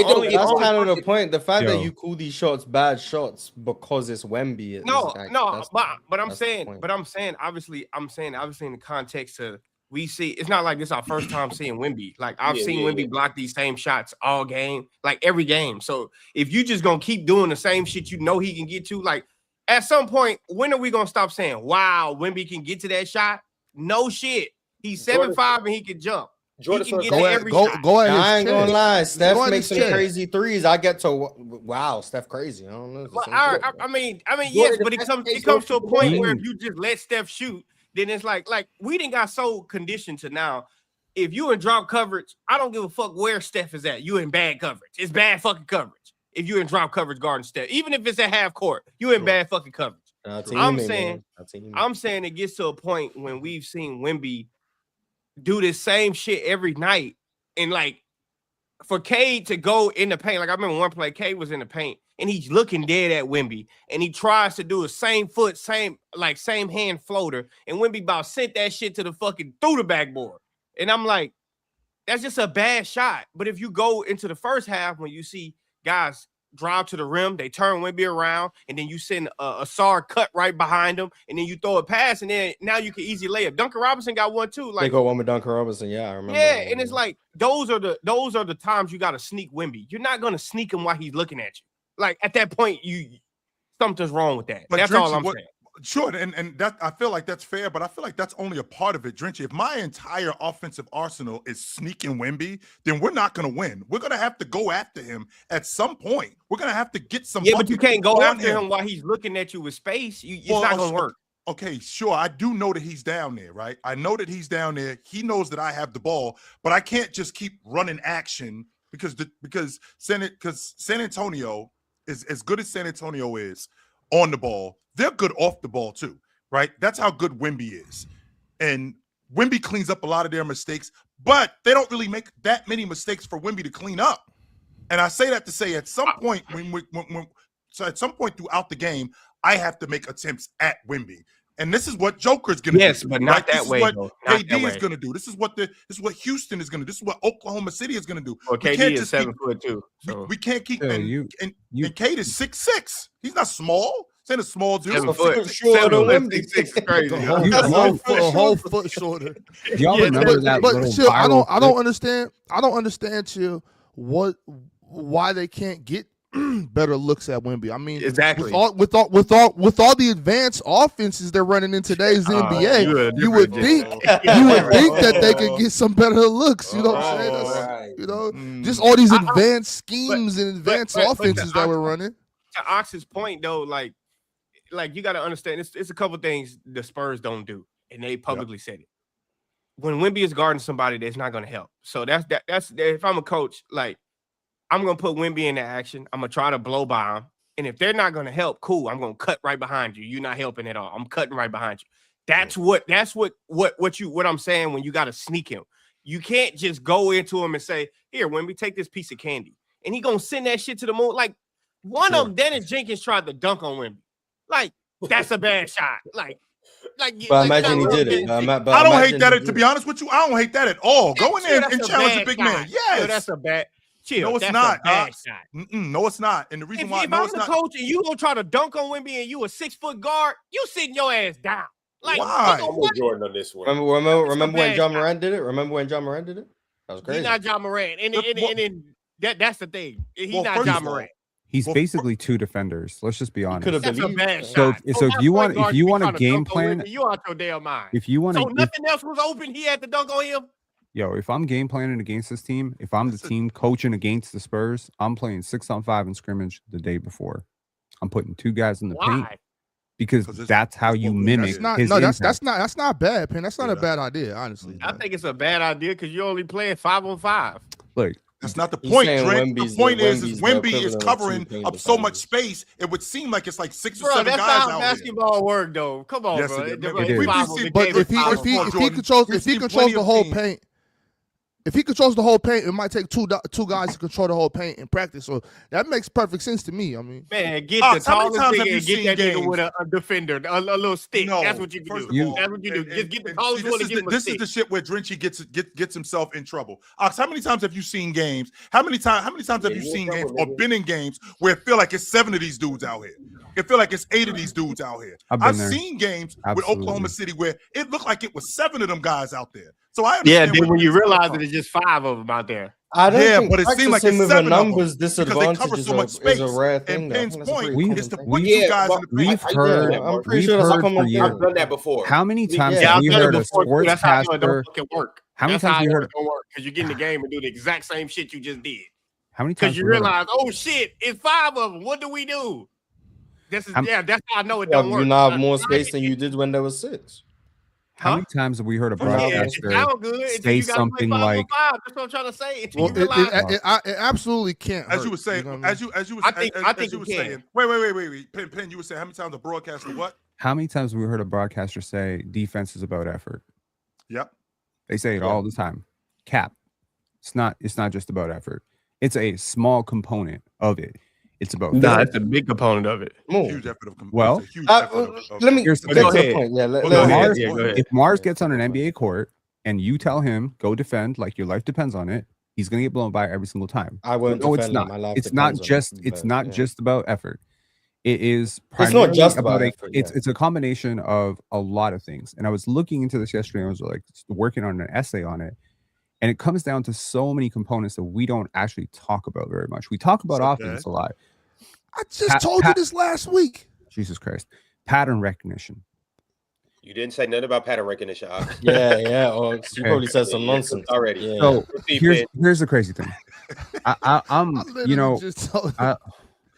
don't Only, get That's on kind of the the point. The fact that Yo. you call these shots bad shots because it's Wemby. Is no, like, no, that's- but I'm that's the saying, point. obviously in the context of we see, it's not like this our first time seeing Wemby. Like I've seen Wemby block these same shots all game, like every game. So if you just gonna keep doing the same shit, you know he can get to. Like at some point, when are we gonna stop saying, "Wow, Wemby can get to that shot"? No shit. He's 7'5" and he can jump. Jordan, He can get Go to at every go shot. go at his I ain't gonna chest. lie. Go Steph at makes his some chest. crazy threes. I get to wow, Steph crazy. I don't know. It's the Well, same I thing. mean, Jordan, yes, the but it best comes case to a goes point to where the if you just let Steph shoot, then it's like we didn't got so conditioned to now. If you in drop coverage, I don't give a fuck where Steph is at. You in bad coverage. It's bad fucking coverage. If you in drop coverage guarding Steph, even if it's at half court, you in bad fucking coverage. I'm saying it gets to a point when we've seen Wemby do this same shit every night, and like for Cade to go in the paint, like I remember one play, Cade was in the paint and he's looking dead at Wemby, and he tries to do a same foot, same hand floater, and Wemby about sent that shit to the fucking through the backboard, and I'm like, that's just a bad shot. But if you go into the first half when you see guys drive to the rim, they turn Wemby around, and then you send a SAR cut right behind him, and then you throw a pass, and then now you can easily lay it. Duncan Robinson got one too. They got one with Duncan Robinson. Yeah, I remember. Yeah, and it's like those are the times you got to sneak Wemby. You're not gonna sneak him while he's looking at you. Like at that point, something's wrong with that. But That's Drenchie, all I'm saying. Sure, and that I feel like that's fair, but I feel like that's only a part of it, Drenchie. If my entire offensive arsenal is sneaking Wemby, then we're not going to win. We're going to have to go after him at some point. We're going to have to get some. Yeah, but you can't go on after him while he's looking at you with space. It's not going to work. Okay, sure. I do know that he's down there, right? I know that he's down there. He knows that I have the ball, but I can't just keep running action because San Antonio is as good as San Antonio is on the ball. They're good off the ball too, right? That's how good Wemby is. And Wemby cleans up a lot of their mistakes, but they don't really make that many mistakes for Wemby to clean up. And I say that to say at some point at some point throughout the game, I have to make attempts at Wemby. And this is what Joker's going to do. Yes, but not that way. This is what KD is going to do. This is what Houston is going to do. This is what Oklahoma City is going to do. Well, KD is 7'2". So we can't keep Yeah, and Cade is 6'6". He's not small. He's in a small dude. 7 foot. shorter than 6 crazy. A whole foot shorter. Y'all remember that But little Chill, viral I don't understand. I don't understand, Chill, why they can't get better looks at Wemby. I mean, Exactly. with all the advanced offenses they're running in today's NBA, you would think that they could get some better looks. You know what I'm saying? Right. You know, just all these advanced schemes and advanced offenses that we're running. To Ox's point, though, like you got to understand, it's a couple things the Spurs don't do, and they publicly said it. When Wemby is guarding somebody, that's not going to help. So that's if I'm a coach, like I'm going to put Wemby into action. I'm going to try to blow by him, and if they're not going to help, cool. I'm going to cut right behind you. You're not helping at all. I'm cutting right behind you. That's what I'm saying when you got to sneak him. You can't just go into him and say, "Here, Wemby, take this piece of candy," and he gonna send that shit to the moon. Like one of them, Dennis Jenkins tried to dunk on Wemby. Like that's a bad shot. But imagine he did it. I don't hate that. To be honest with you, I don't hate that at all. Go in there and challenge a big man. Yes, that's a bad. No, it's not. No, it's not. And the reason why if I'm the coach and you gonna try to dunk on Wemby and you a 6-foot guard, you sitting your ass down. Like why? I'm with Jordan on this one. Remember when John Morant did it? That was crazy. He's not John Morant, and that's the thing. He's not John Morant. He's basically two defenders. Let's just be honest. That's a bad So shot. if you want a game plan, you out your damn mind. if you want So to, nothing else was open. He had to dunk on him. if I'm game planning against this team, if I'm the team coaching against the Spurs, I'm playing 6-on-5 in scrimmage the day before. I'm putting two guys in the paint because that's how you mimic his impact. That's not bad, Penn. That's not a bad idea, honestly. I think it's a bad idea because you're only playing 5-on-5. Look, that's not the point, Trent. The point is Wemby is equivalent covering to up so much space. It would seem like it's like 6 or Bro, 7 that's guys not out how there. basketball work, though. Come on, Yes, bro. it is. They're It playing is. five on the But game if with five on he five. controls the whole paint, if he controls the whole paint, it might take two guys to control the whole paint in practice. So that makes perfect sense to me. I mean, Man, get how the many tallest times have nigga you and get seen that nigga games? with a defender, a little stick. No, That's what you can first do. of all, That's what you do. Just get the tallest see, one and give him a this stick. is the shit where Drenchie gets himself in trouble. Ox, how many times have you seen games? How many times have you seen games or been in games where it feel like it's 7 of these dudes out here? It feel like it's 8 of these dudes out here. I've seen games with Oklahoma City where it looked like it was 7 of them guys out there. So I understand. Yeah, then when you realize that it's just 5 of them out there. I don't think but it seemed like it's with 7 a numbers of them because they disadvantage cover so much space. is a rare thing. And Penn's point We- is to put we- 2 guys in the paint. We've heard. I'm pretty We've sure that's heard common for thing. years. I've done that before. How many times Yeah, have I've we done heard it a before, too. That's how I know it sportscaster? don't fucking work. How many That's times how I we know heard? it don't work? Because you get in the game and do the exact same shit you just did. How many times Because you we heard realize, oh shit, it's 5 of them. What do we do? That's how I know it don't work. You now have more space than you did when there was 6. How many times have we heard a Yeah, it broadcaster sounds good until say you gotta something play 5 like, on 5. That's what I'm trying to say. Until well, you realize, it absolutely can't. As hurt, you were saying, know what I mean? as you I think you were it can. saying, wait, Penn, you were saying how many times a broadcaster what? how many times have we heard a broadcaster say defense is about effort? Yep. They say it all the time. Cap. It's not just about effort. It's a small component of it. It's about it's a big component of it. Huge effort of Well, it's a huge effort of let me here's get the to thing. the point. Yeah, Go let ahead. Mars, Yeah, go ahead. if Mars gets on an NBA court and you tell him go defend like your life depends on it, he's gonna get blown by every single time. I won't No, it's defend not. my life. It's not depends on just. it, It's but, not yeah. just about effort. It is It's not primarily just about a, effort, It's yeah. it's a combination of a lot of things. And I was looking into this yesterday. I was like working on an essay on it, and it comes down to so many components that we don't actually talk about very much. We talk about Okay. offense a lot. I just told you this last week. Jesus Christ, pattern recognition. You didn't say nothing about pattern recognition. Yeah. Or you probably said some Yeah, nonsense already. Yeah. So Proceed, here's the crazy thing. I'm literally you know just told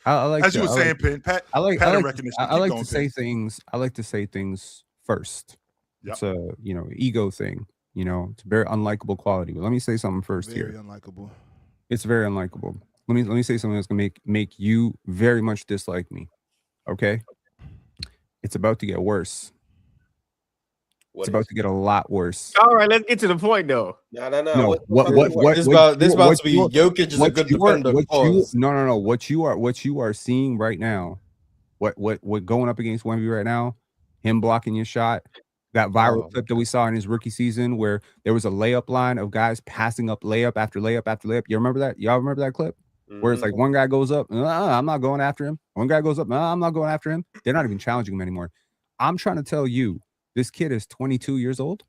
I like as to, you were I saying, like, Penn, I like pattern I like, recognition. I Keep like going, to say Penn. things. I like to say things first. Yep. It's a ego thing. It's a very unlikable quality. But let me say something first very here. unlikable. It's very unlikable. Let me say something that's gonna make you very much dislike me. Okay. It's about to get worse. What It's is about it? to get a lot worse. All right, let's get to the point though. No. No, This about to be Jokic is a good defender. Pause. No. What you are seeing right now, what going up against Wemby right now, him blocking your shot, that viral clip that we saw in his rookie season where there was a layup line of guys passing up layup after layup after layup. You remember that? Y'all remember that clip? Where it's like one guy goes up, I'm not going after him. One guy goes up, I'm not going after him. They're not even challenging him anymore. I'm trying to tell you, this kid is 22 years old.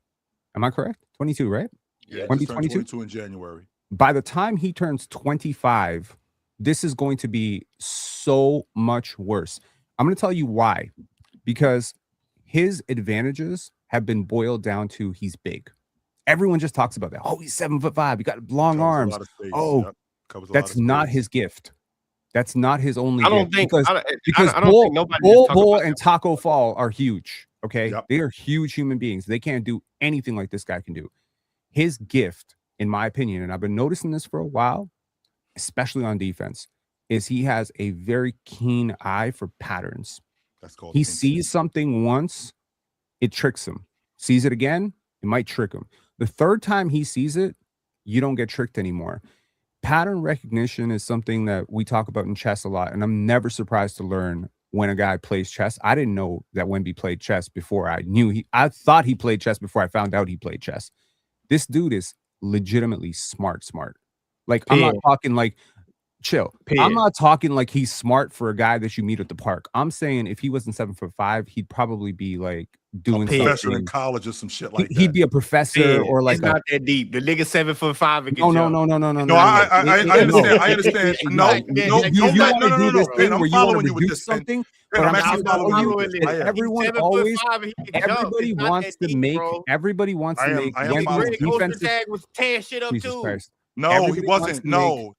Am I correct? 22, right? Yeah, When just be turned 22? 22 in January. By the time he turns 25, this is going to be so much worse. I'm going to tell you why. Because his advantages have been boiled down to he's big. Everyone just talks about that. Oh, he's 7'5". He got long Covers a arms. lot of space. Oh, Yep. Covers a lot that's of not space. his gift. That's not his only I don't gift. think because I don't Bull, think nobody Bull, just talk Bull about and that. Taco Fall are huge. Okay. Yep. They are huge human beings. They can't do anything like this guy can do. His gift, in my opinion, and I've been noticing this for a while, especially on defense, is he has a very keen eye for patterns. That's called He instinct. sees something once, it tricks him. Sees it again, it might trick him. The third time he sees it, you don't get tricked anymore. Pattern recognition is something that we talk about in chess a lot, and I'm never surprised to learn when a guy plays chess. I didn't know that Wemby played chess before I thought he played chess before I found out he played chess. This dude is legitimately smart. Like, I'm not talking like chill. I'm not talking like he's smart for a guy that you meet at the park. I'm saying if he wasn't 7'5", he'd probably be like doing professor something in college or some shit like that. He'd be a professor or like it's not that deep. The nigga 7'5" and no. No, I understand. I understand. No. You want to do this thing where you want to reduce something, but I'm actually telling following you, you with this. I am. everyone always, everybody wants to make Wemby's defensive. was tearing shit up Jesus too. Christ. No, Everybody he wants wasn't. to No.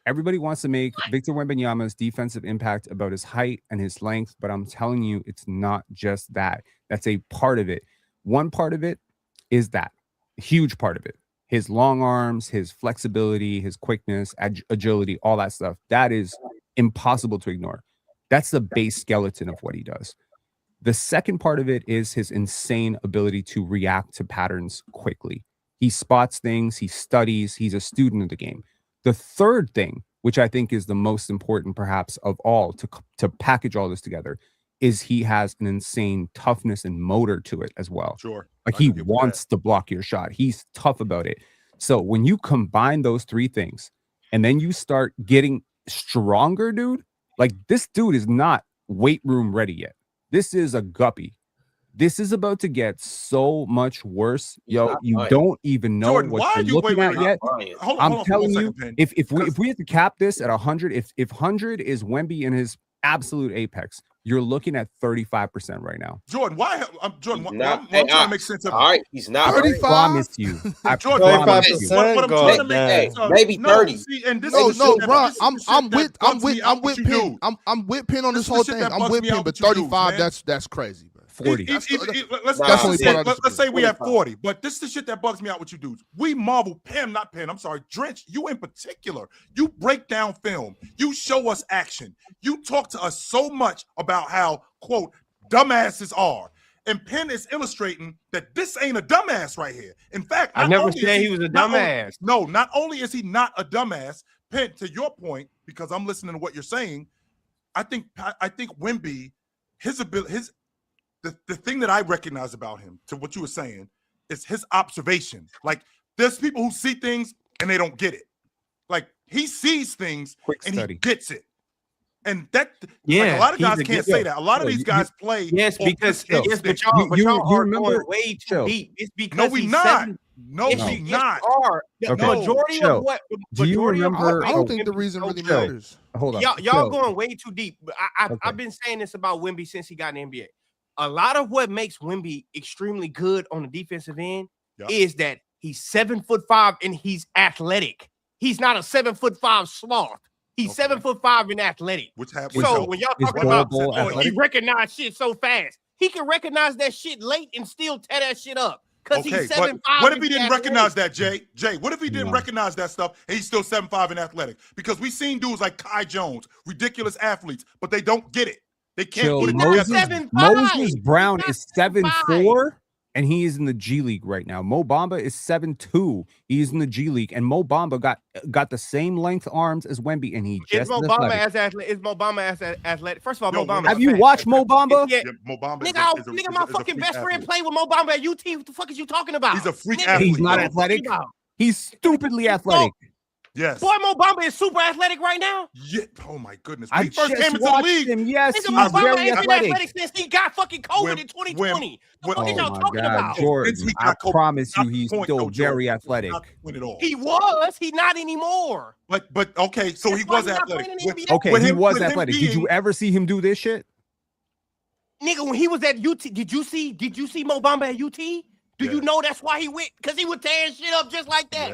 Everybody wants to make Victor Wembanyama's defensive impact about his height and his length, but I'm telling you, it's not just that. That's a part of it. One part of it is that. A huge part of it. His long arms, his flexibility, his quickness, agility, all that stuff. That is impossible to ignore. That's the base skeleton of what he does. The second part of it is his insane ability to react to patterns quickly. He spots things, he studies, he's a student of the game. The third thing, which I think is the most important perhaps of all to package all this together, is he has an insane toughness and motor to it as well. Sure. Like he wants to block your shot. He's tough about it. So when you combine those three things and then you start getting stronger, dude, like this dude is not weight room ready yet. This is a guppy. This is about to get so much worse. Yo, you don't even know Jordan, what you're looking at yet. I'm telling you, if we have to cap this at 100, if 100 is Wemby in his absolute apex, you're looking at 35% right now. Jordan, why? Jordan, He's I'm not- trying to make sense of it. All right, he's not. I 35? promise you. I Jordan, promise you. 35%? what I'm trying to make Hey, sense of. maybe 30. See, and this No, is the no, shit that- Ron. this is the I'm shit that with bugs me out what you Penn. do. I'm with Penn on This this is the whole shit thing. that I'm bugs with me Penn, out but what you do, 35, man. that's crazy, bro. 40. Let's That's only part I let's say we have 45. 40, but this is the shit that bugs me out with you dudes. We marvel, I'm sorry, Drench, you in particular. You break down film. You show us action. You talk to us so much about how, quote, dumbasses are. And Penn is illustrating that this ain't a dumbass right here. In fact, I not never only is said he was a dumbass. not only is he not a dumbass, Penn, to your point, because I'm listening to what you're saying, I think Wemby, the thing that I recognize about him, to what you were saying, is his observation. Like, there's people who see things and they don't get it. Like, he sees things Quick and study. he gets it. And that, Yeah, like, a lot of he's guys a can't good- say that. A lot of Yo, these you- guys play. Yes, off because this yes, but instinct. y'all, You are remember- going way too Chill. deep. It's because No, we he's not. seven- No, Yes, we you- yes, not. you are. The Okay. majority Chill. of what? Do you majority of remember- what I don't makes think the Wemby reason so really chill. matters. Hold on. Y'all Chill. going way too deep. Okay. I've been saying this about Wemby since he got in the NBA. A lot of what makes Wemby extremely good on the defensive end Yep. is that he's 7'5" and he's athletic. He's not a 7'5" sloth. He's Okay. 7'5" and athletic. Which happens. So when y'all is talking about Bol he athletic? recognized shit so fast, he can recognize that shit late and still tear that shit up. Because okay, he's but 7'5". what if he didn't recognize that, Jay? What if he didn't No. recognize that stuff and he's still 7'5" and athletic? Because we've seen dudes like Kai Jones, ridiculous athletes, but they don't get it. They can't Chill. put it Moses- together. 7'5". Moses Brown He's is not 7'4", and he is in the G League right now. Mo Bamba is 7'2". He's in the G League, and Mo Bamba got the same length arms as Wemby, and he Is just Mo as Bamba athletic. as athletic? Is Mo Bamba as athletic? First of all, Yo, Mo Bamba. have is you fat. watched Mo Bamba? Yeah. Yeah, Mo Bamba Nigga, is a my freak fucking best friend athlete. played with Mo Bamba at UT. What the fuck is you talking about? He's a freak Nigga, athlete. He's not What are you athletic. talking about? He's stupidly athletic. Yes. Boy, Mo Bamba is super athletic right now. Yeah. Oh my goodness. I When he first just came into the watched league, him. Yes, Nigga, he's Mo Bamba very ain't been athletic. athletic since he got fucking COVID When- in 2020. The when- fuck is Oh y'all my talking God, about? Jordan! Since he I got COVID, promise you, not the he's point, still though, very Jordan. athletic. Not the point at all. He was. He's not anymore. But okay, so That's he why was he's not athletic. playing in the With- NBA. Okay, with he him- was with him athletic. Did you being- ever see him do this shit? Nigga, when he was at UT, did you see Mo Bamba at UT? Do you Yes. know that's why he went? Because he was tearing shit up just like that.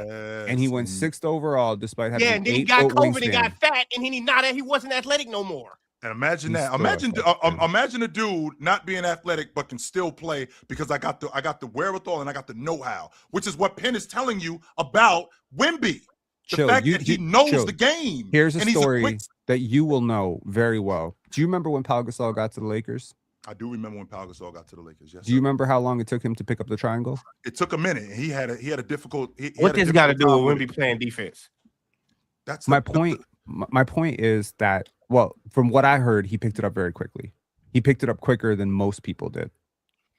And he Yes. went 6th overall, despite having Yeah, an and then he 8 got foot COVID and wingspan. got fat, and then he wasn't athletic no more. And imagine He's that. still Imagine, athletic, man. imagine a dude not being athletic but can still play because I got the wherewithal and I got the know-how, which is what Penn is telling you about Wemby. The Chill, fact you- that he you- knows chill. the game. Here's a and he's story quick- that you will know very well. Do you remember when Pau Gasol got to the Lakers? I do remember when Pau Gasol got to the Lakers. Yes. Do you sir. remember how long it took him to pick up the triangle? It took a minute. He had a difficult. He What had a this got to difficult do time with with Wemby it. playing defense? That's My point. My point is that, well, from what I heard, he picked it up very quickly. He picked it up quicker than most people did,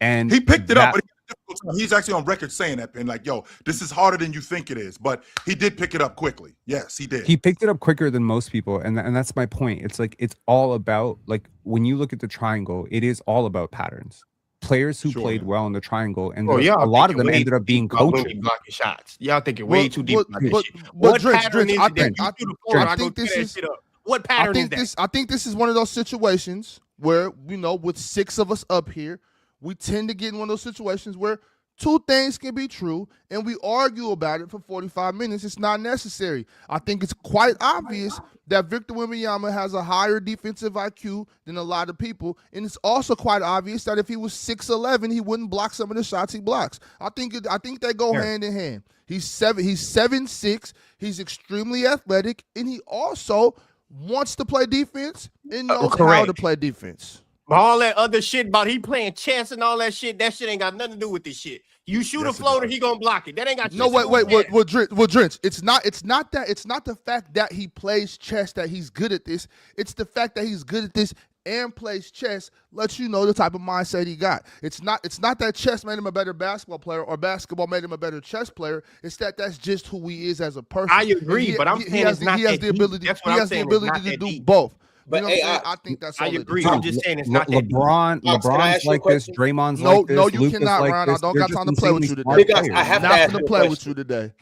and He picked it up, that- but he had a difficult time. He's actually on record saying that, and like, yo, this is harder than you think it is. But he did pick it up quickly. Yes, he did. He picked it up quicker than most people, and that's my point. It's like it's all about, like, when you look at the triangle, it is all about patterns. Players who Sure. played well in the triangle, and Oh, y'all a lot of thinking them way ended up too being deep about coaches. Wemby blocking shots. Y'all thinking way Well, too deep about this but- shit. but What Drench, pattern is I it that think- you I- do the floor and I I go think tear this that is- shit up? What I pattern is think that? this. I think this is one of those situations where, with 6 of us up here, we tend to get in one of those situations where two things can be true, and we argue about it for 45 minutes. It's not necessary. I think it's quite obvious that Victor Wembanyama has a higher defensive IQ than a lot of people, and it's also quite obvious that if he was 6'11", he wouldn't block some of the shots he blocks. I think they go Sure. hand in hand. He's 7'6". He's extremely athletic, and he also wants to play defense and knows how to Correct. play defense. All that other shit about he playing chess and all that shit ain't got nothing to do with this shit. You shoot a floater, he gonna block it. That ain't got No, shit to do with that. Drench. It's not the fact that he plays chess that he's good at this. It's the fact that he's good at this and plays chess lets you know the type of mindset he got. It's not that chess made him a better basketball player or basketball made him a better chess player. It's that's just who he is as a person. I agree, but I'm saying he has the ability to do both. But you know what I'm saying? I think that's all I it agree. is. I'm just saying it's not that deep. LeBron's like this. Draymond's like this. No, you Luka's cannot, like Ron. this. I don't They're got time just to play with you insanely today. smart Big Ox, I players. have to Not ask gonna you a play with question. you today.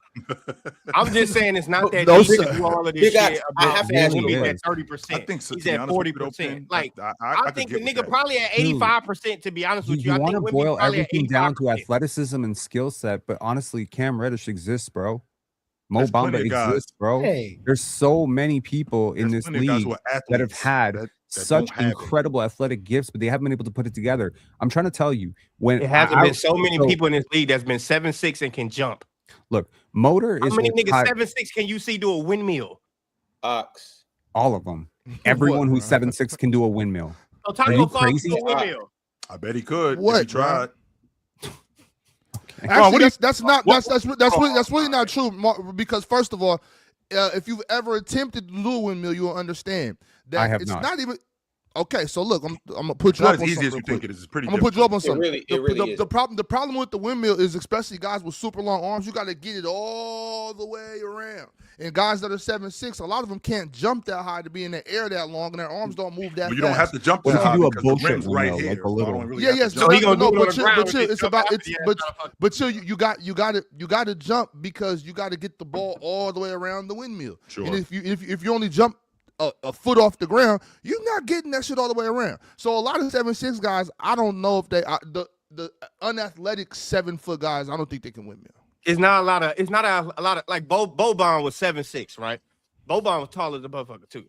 I'm just saying it's not that No, deep sir. to do all of this Big Ox, shit. I have to ask you a He's question. at 30%. I think so, He's to be at honest with you, though, 40%. Ken, Like I I could think get the with nigga that. probably at 85%. To be honest with you, I want think to Wemby boil probably at everything down to 85%. athleticism and skill set, but honestly, Cam Reddish exists, bro. Mo There's plenty Bamba of guys. exists, bro. Hey. There's so many people in There's this plenty of guys league who are that have athletes had that such don't have it. incredible athletic gifts, but they haven't been able to put it together. I'm trying to tell you, when It hasn't been so many people in this league that's been 7'6" and can jump. Look, Motor How is many what niggas Ty- 7'6" can you see do a windmill? Ox. all of them. Everyone who's What, 7'6" can do a windmill. So Are Taco you Fall crazy? can do a windmill. I bet he could if What, he tried. Actually, that's really not true. Because first of all, if you've ever attempted to do a windmill, you will understand that I have it's not. not even. Okay, so look, I'm gonna put It's you not up as on easy something. as you real think quick. it is. It's pretty I'm gonna put you up on something. It really is. The problem with the windmill is, especially guys with super long arms, you got to get it all the way around. And guys that are 7'6", a lot of them can't jump that high to be in the air that long, and their arms don't move that But you fast. don't have to jump What that if you high do a because the bullshit rim's right windmill, here. like a So I little- don't really Yeah, have to yes. jump. So he gonna do it on the ground but and chill, get it's jumped about after it's he has but time to fuck- but chill, you got to jump because you got to get the ball all the way around the windmill. Sure. And if you only jump a foot off the ground, you're not getting that shit all the way around. So a lot of 7'6" guys, I don't know if they the unathletic 7-foot guys, I don't think they can windmill. It's not a lot of like Boban was 7'6", right? Boban was taller than motherfucker too.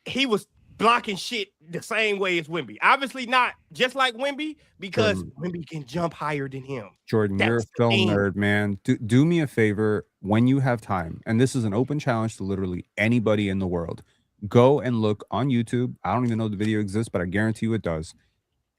He was blocking shit the same way as Wemby. Obviously not just like Wemby, because Wemby can jump higher than him. Jordan, you're a That's the film thing. nerd, man. Do me a favor when you have time, and this is an open challenge to literally anybody in the world. Go and look on YouTube. I don't even know the video exists, but I guarantee you it does.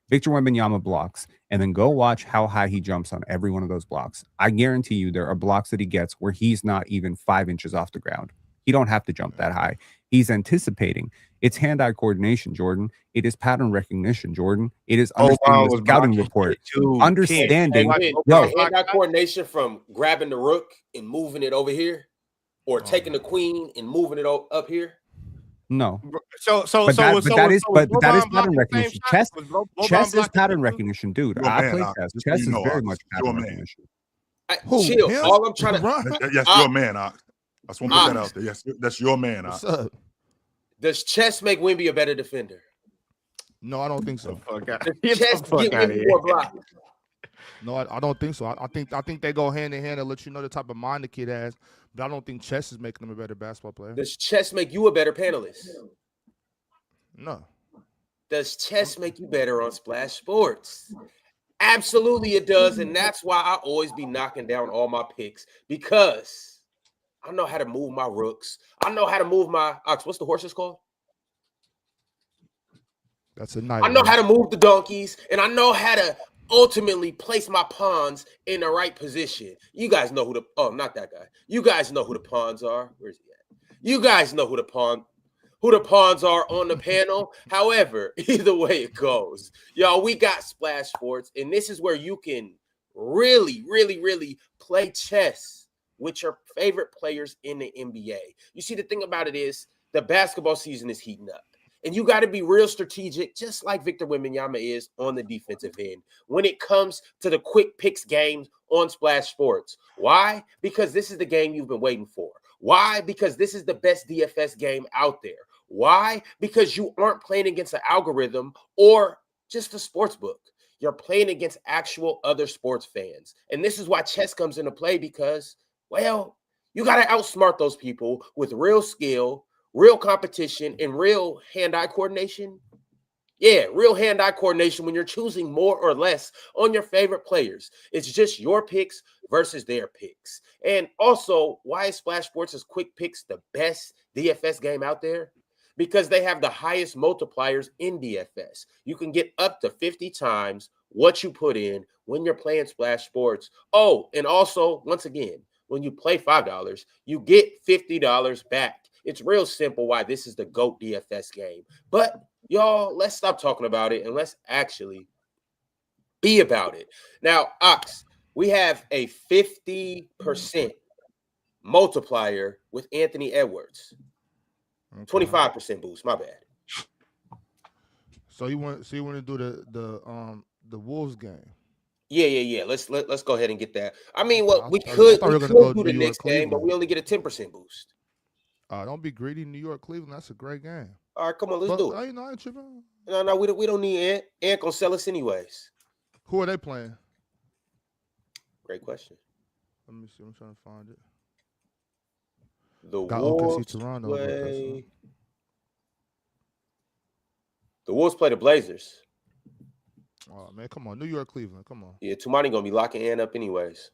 Victor Wembanyama blocks, and then go watch how high he jumps on every one of those blocks. I guarantee you there are blocks that he gets where he's not even 5 inches off the ground. He don't have to jump that high. He's anticipating. It's hand-eye coordination, Jordan. It is pattern recognition, Jordan. It is understanding the scouting report. Understanding. Hand-eye coordination from grabbing the rook and moving it over here, or taking the queen and moving it up here. No. But that is pattern recognition. Chess is pattern recognition, dude. I play chess. Chess is very much pattern recognition. Chill. Him? All I'm trying to. Yes, your man, Ox. I just want to put that out there. Yes, that's your man, Ox. What's up? Does chess make Wemby a better defender? No, I don't think so. Does chess get Wemby more blocks? No, I don't think so. I think they go hand in hand and let you know the type of mind the kid has. But I don't think chess is making him a better basketball player. Does chess make you a better panelist? No. Does chess make you better on Splash Sports? Absolutely it does, and that's why I always be knocking down all my picks, because I know how to move my rooks. I know how to move my ox. What's the horses called? That's a night. I know how to move the donkeys, and I know how to ultimately place my pawns in the right position. You guys know not that guy. You guys know who the pawns are. Where's he at? You guys know who the pawns are on the panel. However, either way it goes, y'all, we got Splash Sports, and this is where you can really, really, really play chess with your favorite players in the NBA. You see, the thing about it is the basketball season is heating up, and you got to be real strategic, just like Victor Wembanyama is on the defensive end when it comes to the quick picks games on Splash Sports. Why? Because this is the game you've been waiting for. Why? Because this is the best DFS game out there. Why? Because you aren't playing against an algorithm or just a sports book. You're playing against actual other sports fans. And this is why chess comes into play, because, well, you got to outsmart those people with real skill, real competition, and real hand-eye coordination. Yeah, real hand-eye coordination when you're choosing more or less on your favorite players. It's just your picks versus their picks. And also, why is Splash Sports' quick picks the best DFS game out there? because they have the highest multipliers in DFS. You can get up to 50 times what you put in when you're playing Splash Sports. Oh, and also, once again, when you play $5, you get $50 back. It's real simple why this is the GOAT DFS game. But y'all, let's stop talking about it and let's actually be about it. Now, Ox, we have a 50% multiplier with Anthony Edwards. 25% boost. My bad. So you want to do the Wolves game? Yeah. Let's go ahead and get that. I mean, well, I we thought could we were gonna do go the New York, next game, but Cleveland. we only get a 10% boost. Don't be greedy. New York, Cleveland. That's a great game. All right, come on, let's do it. I ain't tripping. No, we don't need Ant. Ant gonna sell us anyways. Who are they playing? Great question. Let me see. I'm trying to find it. The Got Wolves OKC Toronto. play. The Wolves play the Blazers. Oh man, come on, New York, Cleveland. Come on. Yeah, Tumani gonna be locking Ant up anyways.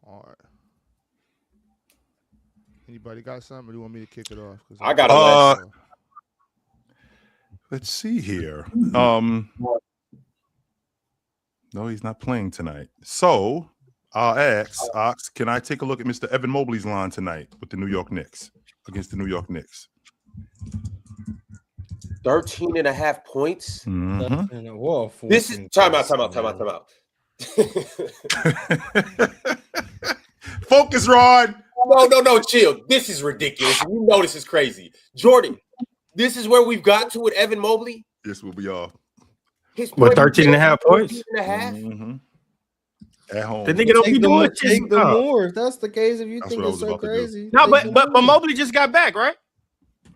All right. Anybody got something, or do you want me to kick it off? I got a Let's see here. No, he's not playing tonight. So I'll ask, Ox, can I take a look at Mr. Evan Mobley's line tonight with the New York Knicks against the New York Knicks? 13.5 points. Mm-hmm. Whoa, This is time out. Focus, Rod. No, chill. This is ridiculous. You know this is crazy. Jordan, this is where we've got to with Evan Mobley. This will be off. His With 13.5 points? 13.5? Mm-hmm. At home. The nigga don't be doing Take shit. the No, more. If that's the case, if you That's think what I it's was so about to do. crazy. no, take the but more. Mobley just got back, right?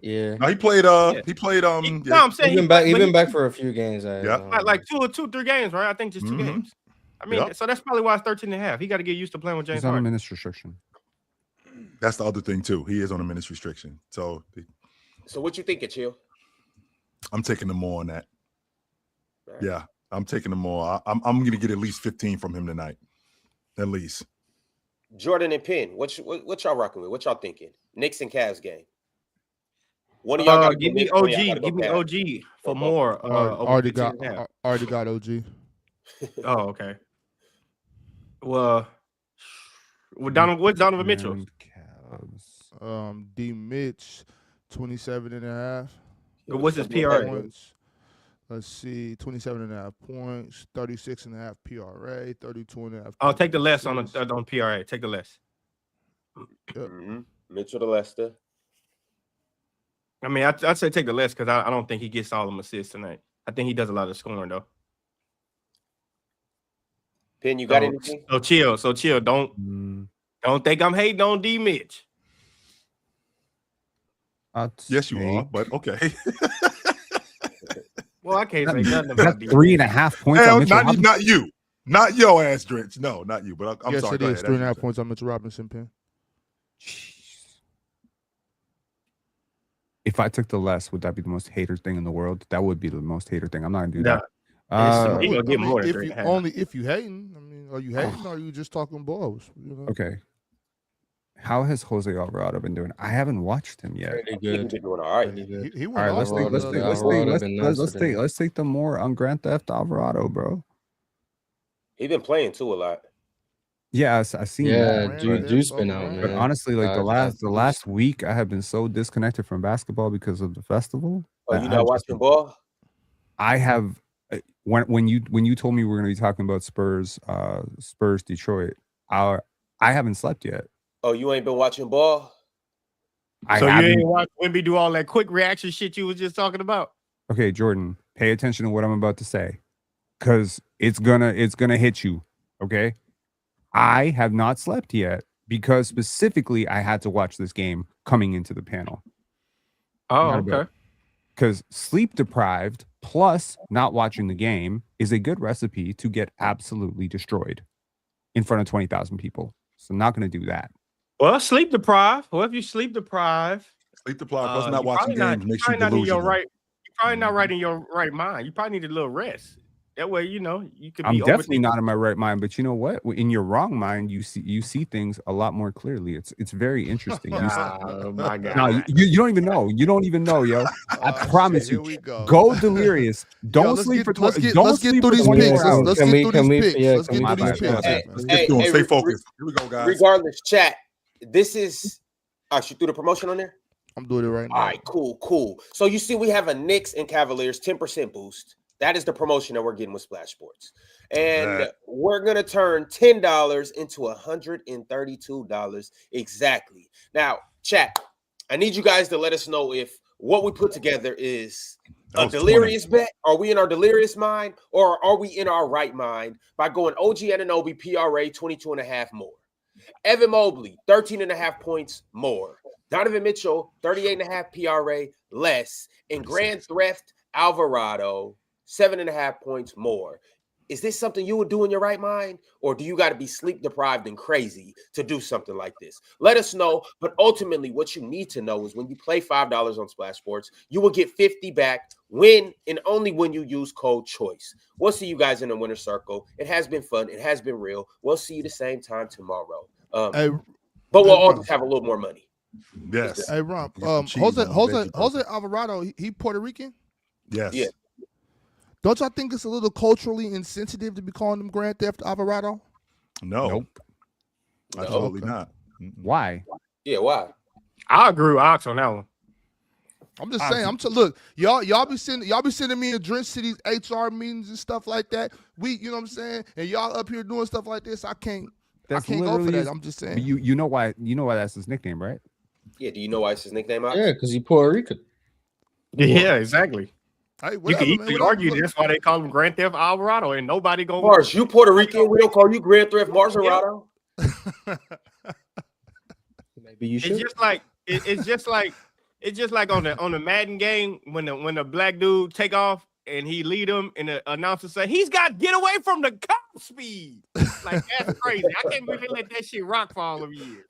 Yeah. No, he played. Yeah. He played. No, Yeah. I'm saying He's been back for a few games. Yeah. like 3 games, right? I think just 2 Mhm. games. I mean, Yep. so that's probably why it's 13.5. He got to get used to playing with James He's on a Harden. minutes restriction. That's the other thing too. He is on a minutes restriction, so So what you thinking, Chill? I'm taking the more on that. Right. Yeah, I'm taking the more. I'm going to get at least 15 from him tonight, at least. Jordan and Penn, what y'all rocking with? What y'all thinking? Knicks and Cavs game. One of y'all got to Give me OG. Give me OG for more. Already got 15.5. OG. Oh, okay. Well, what's Donovan Mitchell? And Cavs. D Mitch, 27.5. What's his PRA? points. Let's see, 27.5 points, 36.5 PRA, 32.5. I'll take the less on PRA. Take the less. Mitchell to Leicester. I mean, I'd say take the less because I don't think he gets all them assists tonight. I think he does a lot of scoring though. Penn, you got anything? So chill. Don't think I'm hating on D Mitch. Yes, you are. But okay. Well, I can't say nothing about D. 3.5 points. Hell, on Mitchell not you. Not your ass, Drench. No, not you. But I'm yes, sorry. it Go is. ahead. 3.5 points on Mitchell Robinson, Penn. If I took the less, would that be the most hater thing in the world? That would be the most hater thing. I'm not gonna do Nah. that. He gonna get more than if 3.5. only if you hating. I mean, are you hating or are you just talking balls? You know? Okay. How has Jose Alvarado been doing? I haven't watched him yet. Pretty He's good. been doing all right. Pretty good. He All went right, off let's take the other day. let's take the more on Grand Theft Alvarado, bro. He's been playing too a lot. Yeah, I seen Yeah, that. Juice been out, man. But honestly, like the Guys, last week, I have been so disconnected from basketball because of the festival. Oh, that you I've not just watching ball? I have when you told me we were going to be talking about Spurs Detroit, I haven't slept yet. Oh, you ain't been watching ball? So you ain't watch Wemby do all that quick reaction shit you was just talking about? Okay, Jordan, pay attention to what I'm about to say, because it's gonna hit you. Okay, I have not slept yet because specifically I had to watch this game coming into the panel. Oh, okay. Because sleep deprived plus not watching the game is a good recipe to get absolutely destroyed in front of 20,000 people. So I'm not going to do that. Well, sleep deprived. Well, if you sleep deprived, Sleep deprived plus not you're watching probably games makes you probably not in your delusional. right. You're probably not right in your right mind. You probably need a little rest. That way, you know, you could I'm be definitely overthinking. not in my right mind, but you know what? In your wrong mind, you see things a lot more clearly. It's very interesting. Oh my No, God. you don't even know. You don't even know, yo. I Oh, promise shit, you. here we go. Go delirious. Don't let's sleep get- for let's get- don't let's get sleep through for these 24 picks. hours. Let's Can get we- through can these we- picks. yeah, Let's can get we- through these My bad. picks. Hey, Let's get through them. Stay focused. Here we go, guys. regardless, chat. This is. You threw the promotion on there. I'm doing it right now. All right, cool. So you see, we have a Knicks and Cavaliers 10% boost. That is the promotion that we're getting with Splash Sports. And That. we're going to turn $10 into $132 exactly. Now, chat, I need you guys to let us know if what we put together is That a was delirious bet. Are we in our delirious mind, or are we in our right mind by going OG Anunoby PRA 22.5 more? Evan Mobley, 13.5 points more. Donovan Mitchell, 38.5 PRA less. And Grand Theft Alvarado, 7.5 points more. Is this something you would do in your right mind? Or do you got to be sleep deprived and crazy to do something like this? Let us know. But ultimately, what you need to know is when you play $5 on Splash Sports, you will get 50 back when and only when you use code CHOICE. We'll see you guys in the winner's circle. It has been fun. It has been real. We'll see you the same time tomorrow. Hey, But we'll hey, all Ron. just have a little more money. Yes. Hey, Ron. Get some cheese on the veggie Jose burger. Alvarado. He Puerto Rican. Yes. Yeah. Don't y'all think it's a little culturally insensitive to be calling him Grand Theft Alvarado? No. Nope. Absolutely Okay. not. Why? Yeah, why? I agree with Ox on that one. I'm just saying. Look, y'all be sending me to Drink City's HR meetings and stuff like that. You know what I'm saying? And y'all up here doing stuff like this. I can't go for literally that. I'm just saying. But you know why that's his nickname, right? Yeah, do you know why it's his nickname? Ox? Yeah, because he Puerto Rican. Yeah, exactly. Hey, You whatever, can man, easily whatever. argue Look, that's why they call him Grand Theft Alvarado, and nobody gonna. Mars, you Puerto Rican. We don't call you Grand Theft Maserati. Maybe you It's should. just like it's just like on the Madden game when the black dude take off and he lead him and the announcer say he's got get away from the cop speed. Like that's crazy. I can't believe they let that shit rock for all of years.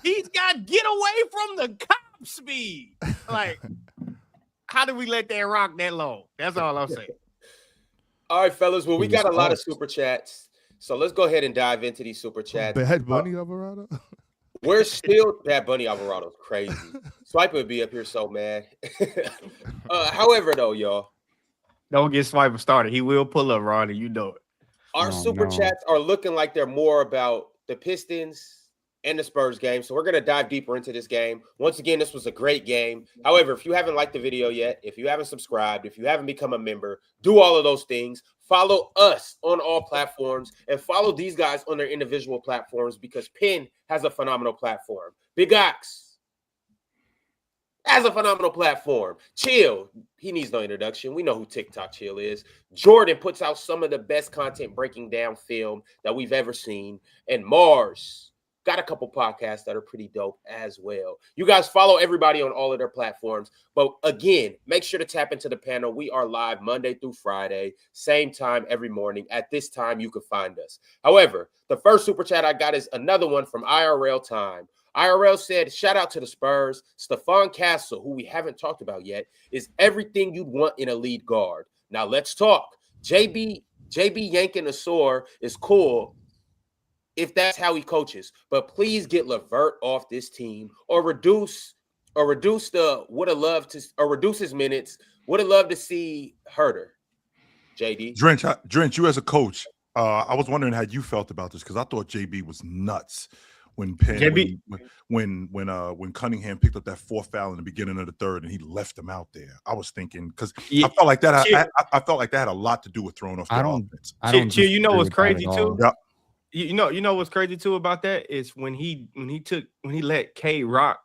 He's got get away from the cop speed. Like, how did we let that rock that long? That's all I'm saying. All right, fellas. Well, we He was got a lot of close. super chats. So let's go ahead and dive into these super chats. Bad Bunny Alvarado. We're still Bad Bunny Alvarado's crazy. Swiper would be up here so mad. However, though, y'all, Don't get Swiper started. He will pull up, Ronnie. You know it. our Oh, super no. chats are looking like they're more about the Pistons and the Spurs game. So we're going to dive deeper into this game. Once again, this was a great game. However, if you haven't liked the video yet, if you haven't subscribed, if you haven't become a member, do all of those things. Follow us on all platforms and follow these guys on their individual platforms because Penn has a phenomenal platform. Big Ox has a phenomenal platform. Chill, he needs no introduction. We know who TikTok Chill is. Jordan puts out some of the best content breaking down film that we've ever seen. And Mars got a couple podcasts that are pretty dope as well. You guys follow everybody on all of their platforms. But again, make sure to tap into the panel. We are live Monday through Friday, same time every morning. At this time, you can find us. However, the first super chat I got is another one from IRL Time. IRL said, shout out to the Spurs. Stephon Castle, who we haven't talked about yet, is everything you'd want in a lead guard. Now let's talk. JB yanking a sore is cool if that's how he coaches, but please get LeVert off this team or reduce the would have loved to or reduce his minutes. Would have loved to see Herter. JD. Drench, you as a coach, I was wondering how you felt about this because I thought JB was nuts when when Cunningham picked up that fourth foul in the beginning of the third and he left him out there. I was thinking because I felt like that. I felt like that had a lot to do with throwing off the offense. Chill, you know what's crazy too? Yep. You know what's crazy too about that is when he let K rock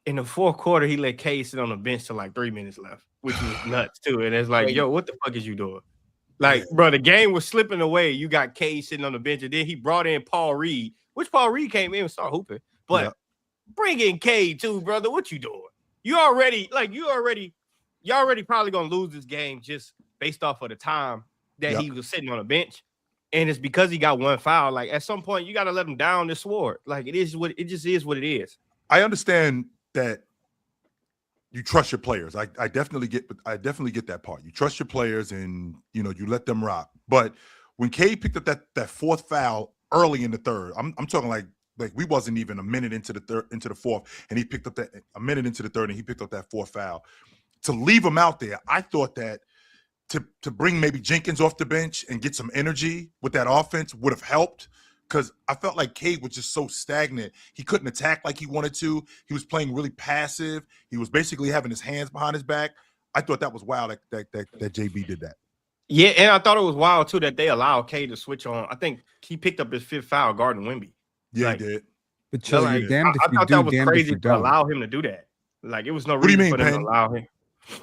in the fourth quarter, he let K sit on the bench till like 3 minutes left, which was nuts too. And it's like, yo, what the fuck is you doing? Like, bro, the game was slipping away. You got K sitting on the bench, and then he brought in Paul Reed, which Paul Reed came in and started hooping. But bring in K too, brother. What you doing? You're already probably gonna lose this game just based off of the time that he was sitting on the bench. And it's because he got one foul. Like at some point, you got to let him down the sword. Like it just is what it is. I understand that you trust your players. I definitely get that part. You trust your players and you let them rock. But when Cade picked up that fourth foul early in the third, I'm talking like we wasn't even a minute into the fourth, and he picked up a minute into the third, and he picked up that fourth foul. To leave him out there, I thought that to bring maybe Jenkins off the bench and get some energy with that offense would have helped, because I felt like Cade was just so stagnant. He couldn't attack like he wanted to. He was playing really passive. He was basically having his hands behind his back. I thought that was wild that JB did that. Yeah, and I thought it was wild too that they allowed Cade to switch on. I think he picked up his fifth foul guarding Wemby. Yeah, like, he did. But chill, like, you're damned I if you thought do, that was damned if crazy you to don't. allow him to do that. Like, it was no What do you reason mean, for them Penn? to allow him.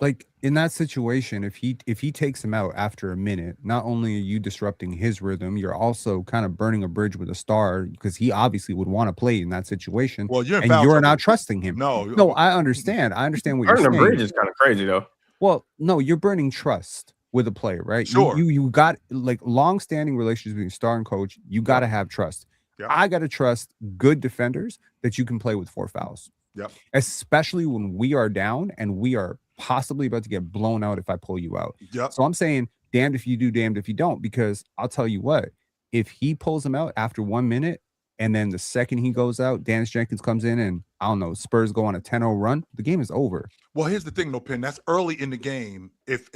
Like in that situation, if he takes him out after a minute, not only are you disrupting his rhythm, you're also kind of burning a bridge with a star, because he obviously would want to play in that situation. Well, you're in and foul you're trouble. not trusting him. No, I understand. I understand what you're Burning the saying. bridge is kind of crazy though. Well, no, you're burning trust with a player, right? Sure. You got like long-standing relationships between star and coach. You got to have trust. Yep. I got to trust good defenders that you can play with 4 fouls. Yep. Especially when we are down and we are possibly about to get blown out if I pull you out. Yep. So I'm saying damned if you do, damned if you don't, because I'll tell you what, if he pulls him out after 1 minute and then the second he goes out, Dennis Jenkins comes in and I don't know, Spurs go on a 10-0 run, the game is over. Well, here's the thing, though, Penn. That's early in the game. If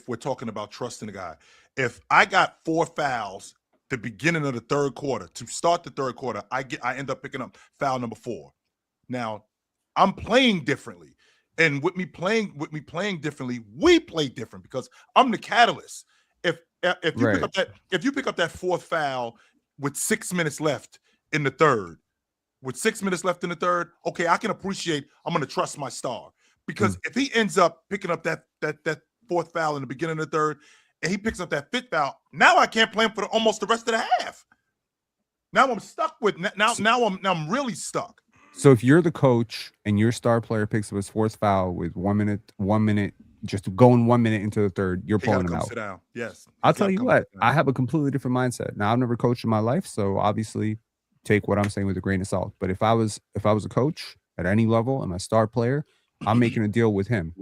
we're talking about trusting the guy, if I got 4 fouls the beginning of the third quarter to start the third quarter, I end up picking up foul number 4. Now, I'm playing differently, and with me playing differently, we play different because I'm the catalyst. If you Right. pick up that 4th foul with 6 minutes left in the third. With 6 minutes left in the third, okay, I can appreciate. I'm going to trust my star, because if he ends up picking up that 4th foul in the beginning of the third, and he picks up that 5th foul, now I can't play him for almost the rest of the half. Now I'm stuck with now I'm really stuck. So if you're the coach and your star player picks up his 4th foul with 1 minute, just going 1 minute into the third, you're He gotta pulling him come out. sit down. Yes, I'll He's tell gotta you come what, sit down. I have a completely different mindset. Now, I've never coached in my life, so obviously take what I'm saying with a grain of salt. But if I was a coach at any level and a star player, I'm making a deal with him.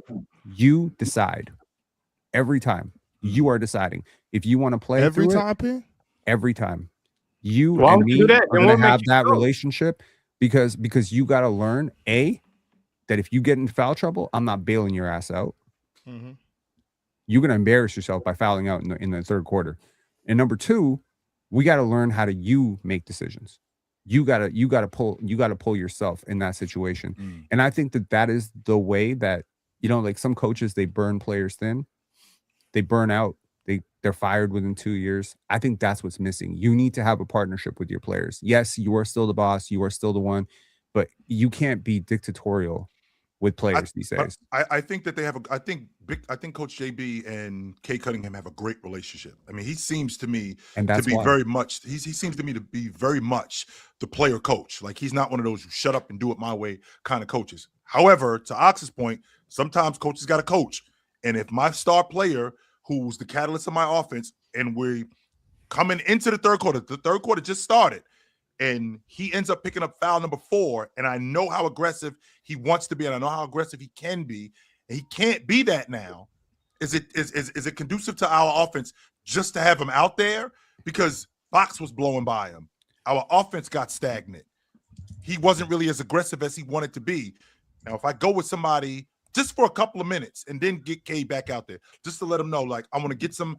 You decide every time. You are deciding if you want to play Every through it, time, Penn? every time. You Why and would you me do that? are Then going what to have makes you that go? relationship because you got to learn that if you get in foul trouble, I'm not bailing your ass out. Mm-hmm. You're going to embarrass yourself by fouling out in the third quarter. And number 2, we got to learn how to make decisions. You got to pull yourself in that situation. And I think that is the way that, like some coaches, they burn players thin. They burn out. They're fired within 2 years. I think that's what's missing. You need to have a partnership with your players. Yes, you are still the boss. You are still the one, but you can't be dictatorial with players these days. I think that they have I think Coach JB and Kay Cunningham have a great relationship. I mean, he seems to me to be very much he seems to me to be very much the player coach. Like, he's not one of those who shut up and do it my way kind of coaches. However, to Ox's point, sometimes coaches got to coach. And if my star player, who's the catalyst of my offense, and we're coming into the third quarter just started, and he ends up picking up foul number 4, and I know how aggressive he wants to be, and I know how aggressive he can be, and he can't be that now. Is it conducive to our offense just to have him out there? Because Fox was blowing by him. Our offense got stagnant. He wasn't really as aggressive as he wanted to be. Now, if I go with somebody just for a couple of minutes and then get K back out there, just to let him know, like, I'm going to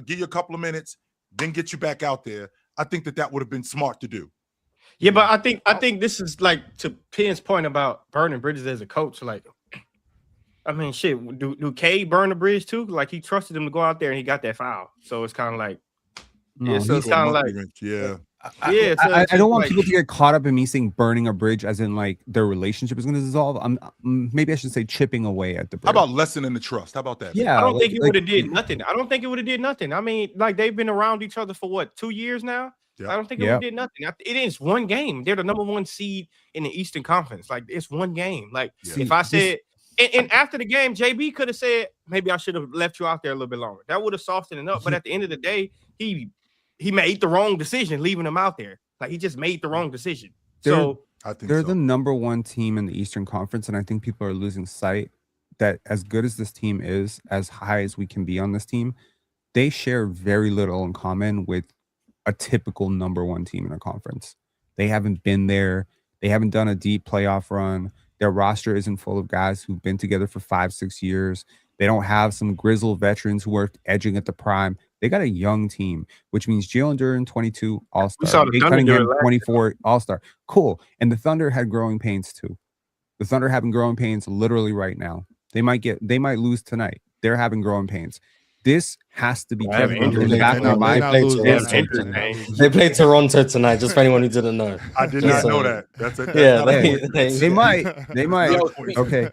give you a couple of minutes, then get you back out there, I think that would have been smart to do. Yeah, but I think this is like to Penn's point about burning bridges as a coach. Like, I mean, shit, do K burn the bridge too? Like, he trusted him to go out there and he got that foul. So it's kind of like, No, yeah, so it's kind of like, yeah. yeah. So I don't want like, people to get caught up in me saying burning a bridge as in like their relationship is going to dissolve. Maybe I should say chipping away at the bridge. How about lessening the trust? How about that? Yeah, I don't think it would have did nothing. I don't think it would have did nothing. I mean, like, they've been around each other for what, 2 years now? Yeah. I don't think it would have did nothing. It is one game. They're the number 1 seed in the Eastern Conference. Like, it's one game. Like, if I said, and after the game, JB could have said, maybe I should have left you out there a little bit longer. That would have softened it up. But at the end of the day, he made the wrong decision leaving him out there. Like, he just made the wrong decision. So I think They're so. the number one team in the Eastern Conference, and I think people are losing sight that as good as this team is, as high as we can be on this team, they share very little in common with a typical number one team in a conference. They haven't been there. They haven't done a deep playoff run. Their roster isn't full of guys who've been together for 5-6 years. They don't have some grizzled veterans who are edging at the prime. They got a young team, which means Jalen Duren, 22, we all-star. saw the Nate Thunder do it Cunningham, last year. 24, all-star. Cool. And the Thunder had growing pains too. The Thunder having growing pains literally right now. They might lose tonight. They're having growing pains. This has to be Well, I have kept injury in the back of our They mind. play lose Toronto last Yeah, week. injury tonight. They play Toronto tonight, just for anyone who didn't know. I did Just not know saying. that. That's Yeah, not a they- coincidence. They might. They might. Yo, Okay.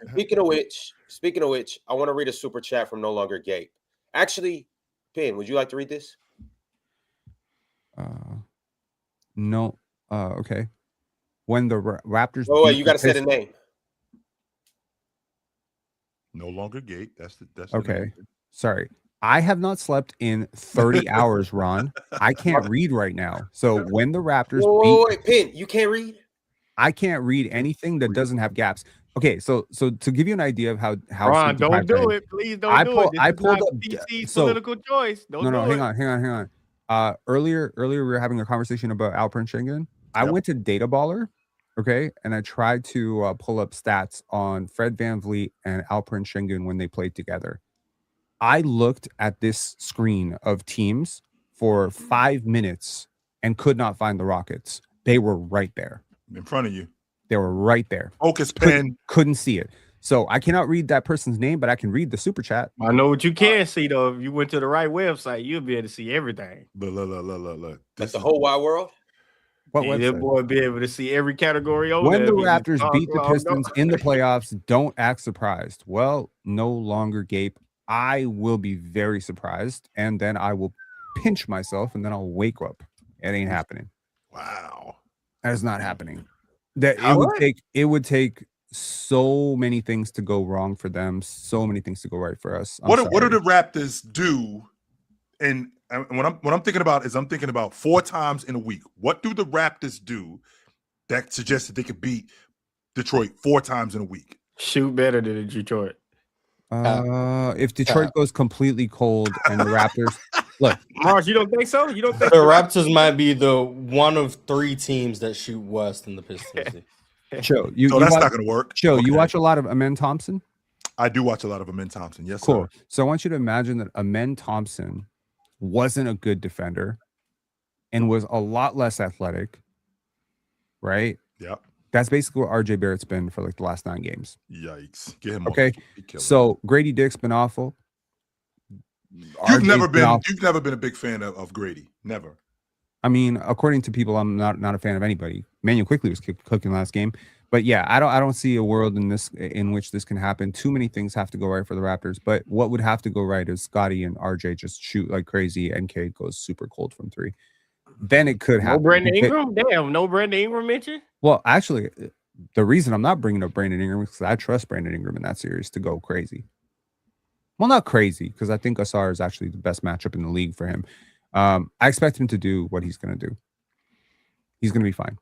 Speaking of which, I want to read a super chat from No Longer Gape. Actually, Pin, would you like to read this? No. Okay. When the Raptors. Oh, wait, beat you the got to say the Pistons- name. No longer gate. That's the Okay. name. Sorry. I have not slept in 30 hours, Ron. I can't read right now. So when the Raptors beat, Wait, Pin, you can't read? I can't read anything that doesn't have gaps. Okay, so to give you an idea of how Ron, sleep don't do deprived I am, it. Please don't I do pull- it. This I is pulled not up- PC's so- political choice. Don't No, do hang it. on. Earlier we were having a conversation about Alperen Sengun. I Yep. went to Data Baller, okay, and I tried to pull up stats on Fred VanVleet and Alperen Sengun when they played together. I looked at this screen of teams for 5 minutes and could not find the Rockets. They were right there. In front of you. They were right there. Focus pen. Couldn't see it. So I cannot read that person's name, but I can read the super chat. I know what you can see though. If you went to the right website, you'll be able to see everything. Look. That's the whole wide world? What Yeah, that website? boy be able to see every category over When there. the If he Raptors just beat the logged on. Pistons in the playoffs, don't act surprised. Well, no longer gape. I will be very surprised, and then I will pinch myself, and then I'll wake up. It ain't happening. Wow. That is not happening. That How- it would take so many things to go wrong for them, so many things to go right for us. I'm What do sorry. the Raptors do? And what I'm thinking about is I'm thinking about 4 times in a week. What do the Raptors do that suggests that they could beat Detroit 4 times in a week? Shoot better than the Detroit. If Detroit goes completely cold and the Raptors look, Mars, you don't think so? You don't think The Raptors might be the one of 3 teams that shoot worse than the Pistons. Joe, you So that's watch, not going to work. Joe, you Okay. watch a lot of Amen Thompson? I do watch a lot of Amen Thompson. Yes, Cool. sir. So I want you to imagine that Amen Thompson wasn't a good defender and was a lot less athletic, right? Yep. That's basically what RJ Barrett's been for like the last 9 games. Yikes. Get him Okay. off. He killed him. So Grady Dick's been awful. You've RJ's never been awful. a big fan of Grady. Never. I mean, according to people, I'm not a fan of anybody. Manuel Quickly was cooking last game, but yeah, I don't see a world in which this can happen. Too many things have to go right for the Raptors, but what would have to go right is Scotty and RJ just shoot like crazy, and Cade goes super cold from 3. Then it could No happen. Brandon Ingram? Damn, no Brandon Ingram mention? Well, actually, the reason I'm not bringing up Brandon Ingram is because I trust Brandon Ingram in that series to go crazy. Well, not crazy, because I think Asar is actually the best matchup in the league for him. I expect him to do what he's going to do. He's going to be fine.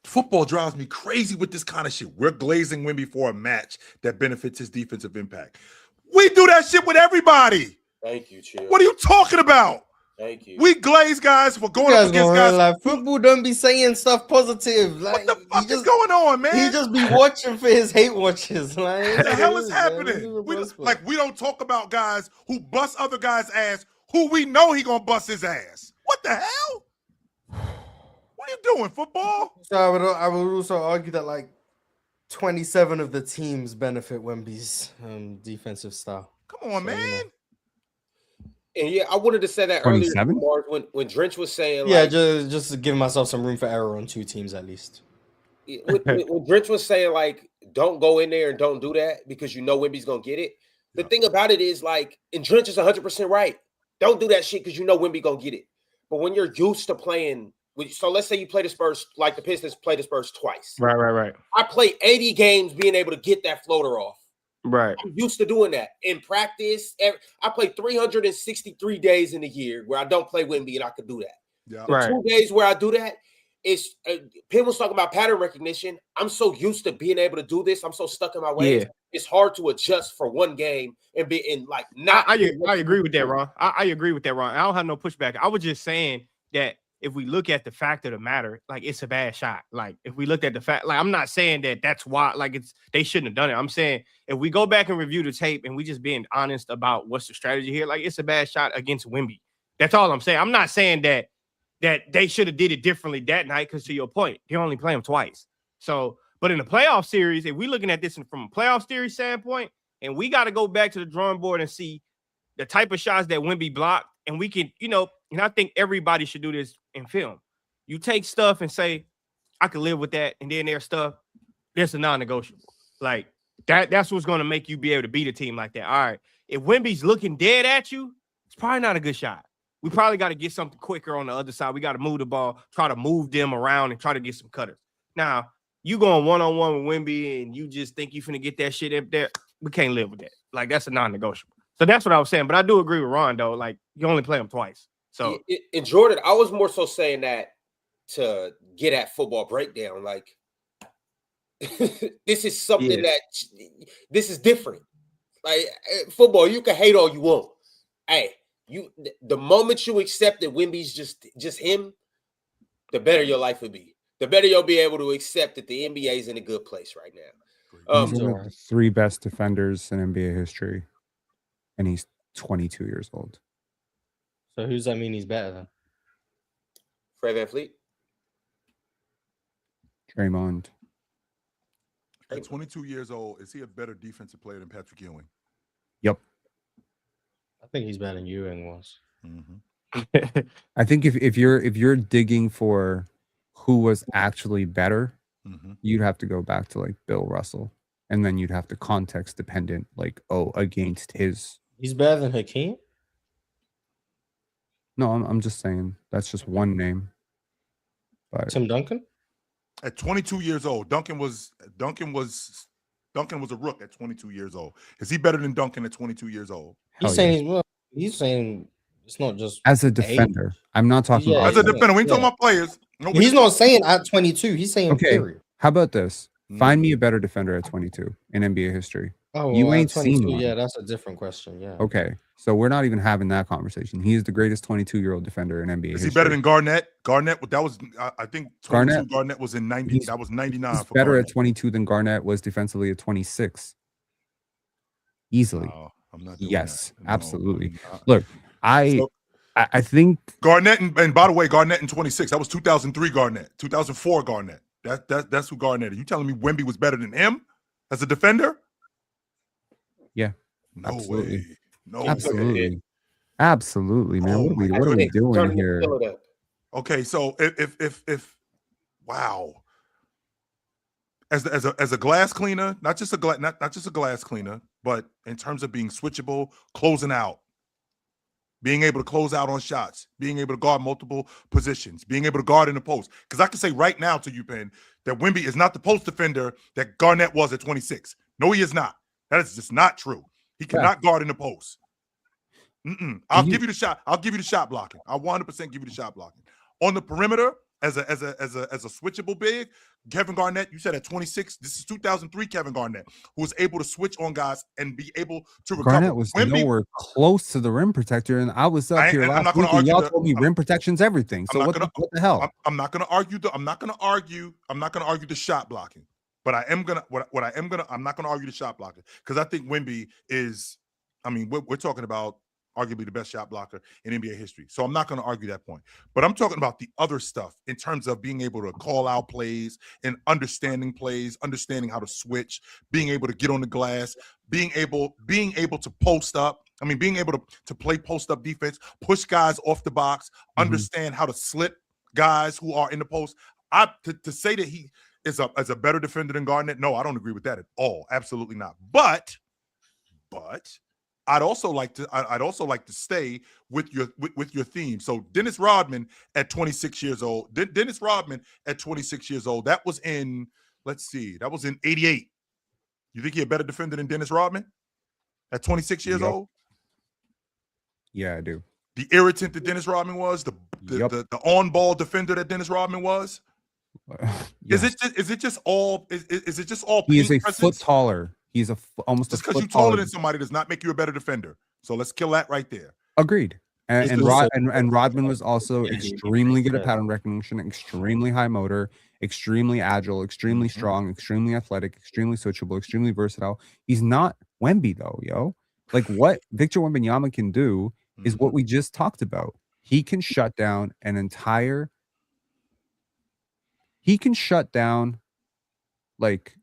Football drives me crazy with this kind of shit. We're glazing Wemby for a match that benefits his defensive impact. We do that shit with everybody. Thank you, Chill. What are you talking about? Thank you. We glaze guys for You going guys up against gonna guys. realize football don't be saying stuff positive. Like What the fuck he is just going on, man? he just be watching for his hate watches. Like What the hell is man. happening? We don't talk about guys who bust other guys' ass who we know he gonna bust his ass. What the hell? What are you doing, football? So I would also argue that like 27 of the teams benefit Wemby's defensive style. Come on, So, you man. know. And yeah, I wanted to say that 27? earlier, Mark, when Drench was saying, Yeah, like, just to give myself some room for error on 2 teams at least. when Drench was saying, like, don't go in there and don't do that because you know Wemby's gonna get it. The thing about it is, like, and Drench is 100% right. Don't do that shit because you know Wemby gonna get it. But when you're used to playing, so let's say you play the Spurs, like the Pistons play the Spurs twice. Right. I play 80 games being able to get that floater off. Right. I'm used to doing that in practice. I play 363 days in a year where I don't play Wemby, and I could do that. Yeah. The 2 days where I do that, it's Penn was talking about pattern recognition. I'm so used to being able to do this. I'm so stuck in my ways. Yeah. It's hard to adjust for one game and be in like not. I agree with that, Ron. I agree with that, Ron. I don't have no pushback. I was just saying that if we look at the fact of the matter, like it's a bad shot. Like if we looked at the fact, like I'm not saying that that's why, like they shouldn't have done it. I'm saying if we go back and review the tape and we just being honest about what's the strategy here, like it's a bad shot against Wemby. That's all I'm saying. I'm not saying that they should have did it differently that night, because to your point, they only play him twice. So, but in the playoff series, if we're looking at this from a playoff series standpoint, and we got to go back to the drawing board and see the type of shots that Wemby blocked, and we can, and I think everybody should do this in film. You take stuff and say, I can live with that, and then there's stuff, that's a non-negotiable. Like, that's what's going to make you be able to beat a team like that. All right, if Wemby's looking dead at you, it's probably not a good shot. We probably got to get something quicker on the other side. We got to move the ball, try to move them around, and try to get some cutters. Now, you going one-on-one with Wemby, and you just think you're finna get that shit up there, we can't live with that. Like, that's a non-negotiable. So that's what I was saying. But I do agree with Ron, though. Like, you only play him twice. So in Jordan, I was more so saying that to get at football breakdown. Like, this is something that this is different. Like football, you can hate all you want. Hey, the moment you accept that Wemby's just him, the better your life will be. The better you'll be able to accept that the NBA is in a good place right now. He's one of the 3 best defenders in NBA history, and he's 22 years old. So who's that mean he's better than? Fred VanVleet? Draymond. At 22 years old, is he a better defensive player than Patrick Ewing? Yep. I think he's better than Ewing was. Mm-hmm. I think if you're digging for who was actually better, you'd have to go back to like Bill Russell, and then you'd have to context dependent, like against his. He's better than Hakeem? No, I'm just saying that's just one name. But Tim Duncan? At 22 years old, Duncan was a rook at 22 years old. Is he better than Duncan at 22 years old? He's saying it's not just as a defender. age. I'm not talking about as a defender. We ain't talking about players. No, he's not saying at 22. He's saying period. How about this? Find me a better defender at 22 in NBA history. Oh, well, you ain't seen one. Yeah, that's a different question. Yeah. Okay, so we're not even having that conversation. He is the greatest 22-year-old defender in NBA history. Is he better than Garnett? Garnett, that was I think 22. Garnett was in 90. That was 99. He's better at 22 than Garnett was defensively at 26. Easily. I'm not doing yes, that. No, absolutely. Look, I think Garnett and by the way, Garnett in 26. That was 2003 Garnett, 2004 Garnett. That's who Garnett is. You telling me Wemby was better than him as a defender? Yeah. No absolutely. way. No absolutely. way. Absolutely, man. What are we doing here? Okay, so if wow. As a glass cleaner, not just a glass cleaner, but in terms of being switchable, closing out, being able to close out on shots, being able to guard multiple positions, being able to guard in the post. Because I can say right now to you, Penn, that Wemby is not the post defender that Garnett was at 26. No, he is not. That is just not true. He cannot guard in the post. I'll give you the shot. I'll give you the shot blocking. I'll 100% give you the shot blocking. On the perimeter, as a switchable big, Kevin Garnett, you said at 26, this is 2003 Kevin Garnett, who was able to switch on guys and be able to recover. Garnett was nowhere close to the rim protector, and I was up here last week, and y'all told me rim protection's everything. So what the hell? I'm not going to argue. I'm not going to argue the shot blocking, but I am gonna. I'm not going to argue the shot blocking because I think Wemby is. I mean, we're talking about arguably the best shot blocker in NBA history. So I'm not going to argue that point. But I'm talking about the other stuff in terms of being able to call out plays and understanding plays, understanding how to switch, being able to get on the glass, being able to post up. I mean, being able to play post-up defense, push guys off the box, understand how to slip guys who are in the post. To say that he is a better defender than Garnett, no, I don't agree with that at all. Absolutely not. But I'd also like to stay with your theme. So Dennis Rodman at 26 years old. Dennis Rodman at 26 years old. That was in, let's see, that was in 88. You think he's a better defender than Dennis Rodman at 26 years old? Yeah, I do. The irritant that Dennis Rodman was, the on-ball defender that Dennis Rodman was. Is it just all? Is it just all? He is a paint presence? foot taller. He's almost Just a because foot you're taller taller than somebody does not make you a better defender. So let's kill that right there. Agreed. And He's also- Rodman was also Yeah, extremely good at yeah. pattern recognition, extremely high motor, extremely agile, extremely strong, extremely athletic, extremely switchable, extremely versatile. He's not Wemby though, yo. Like what Victor Wembanyama can do is what we just talked about. He can shut down an entire. He can shut down like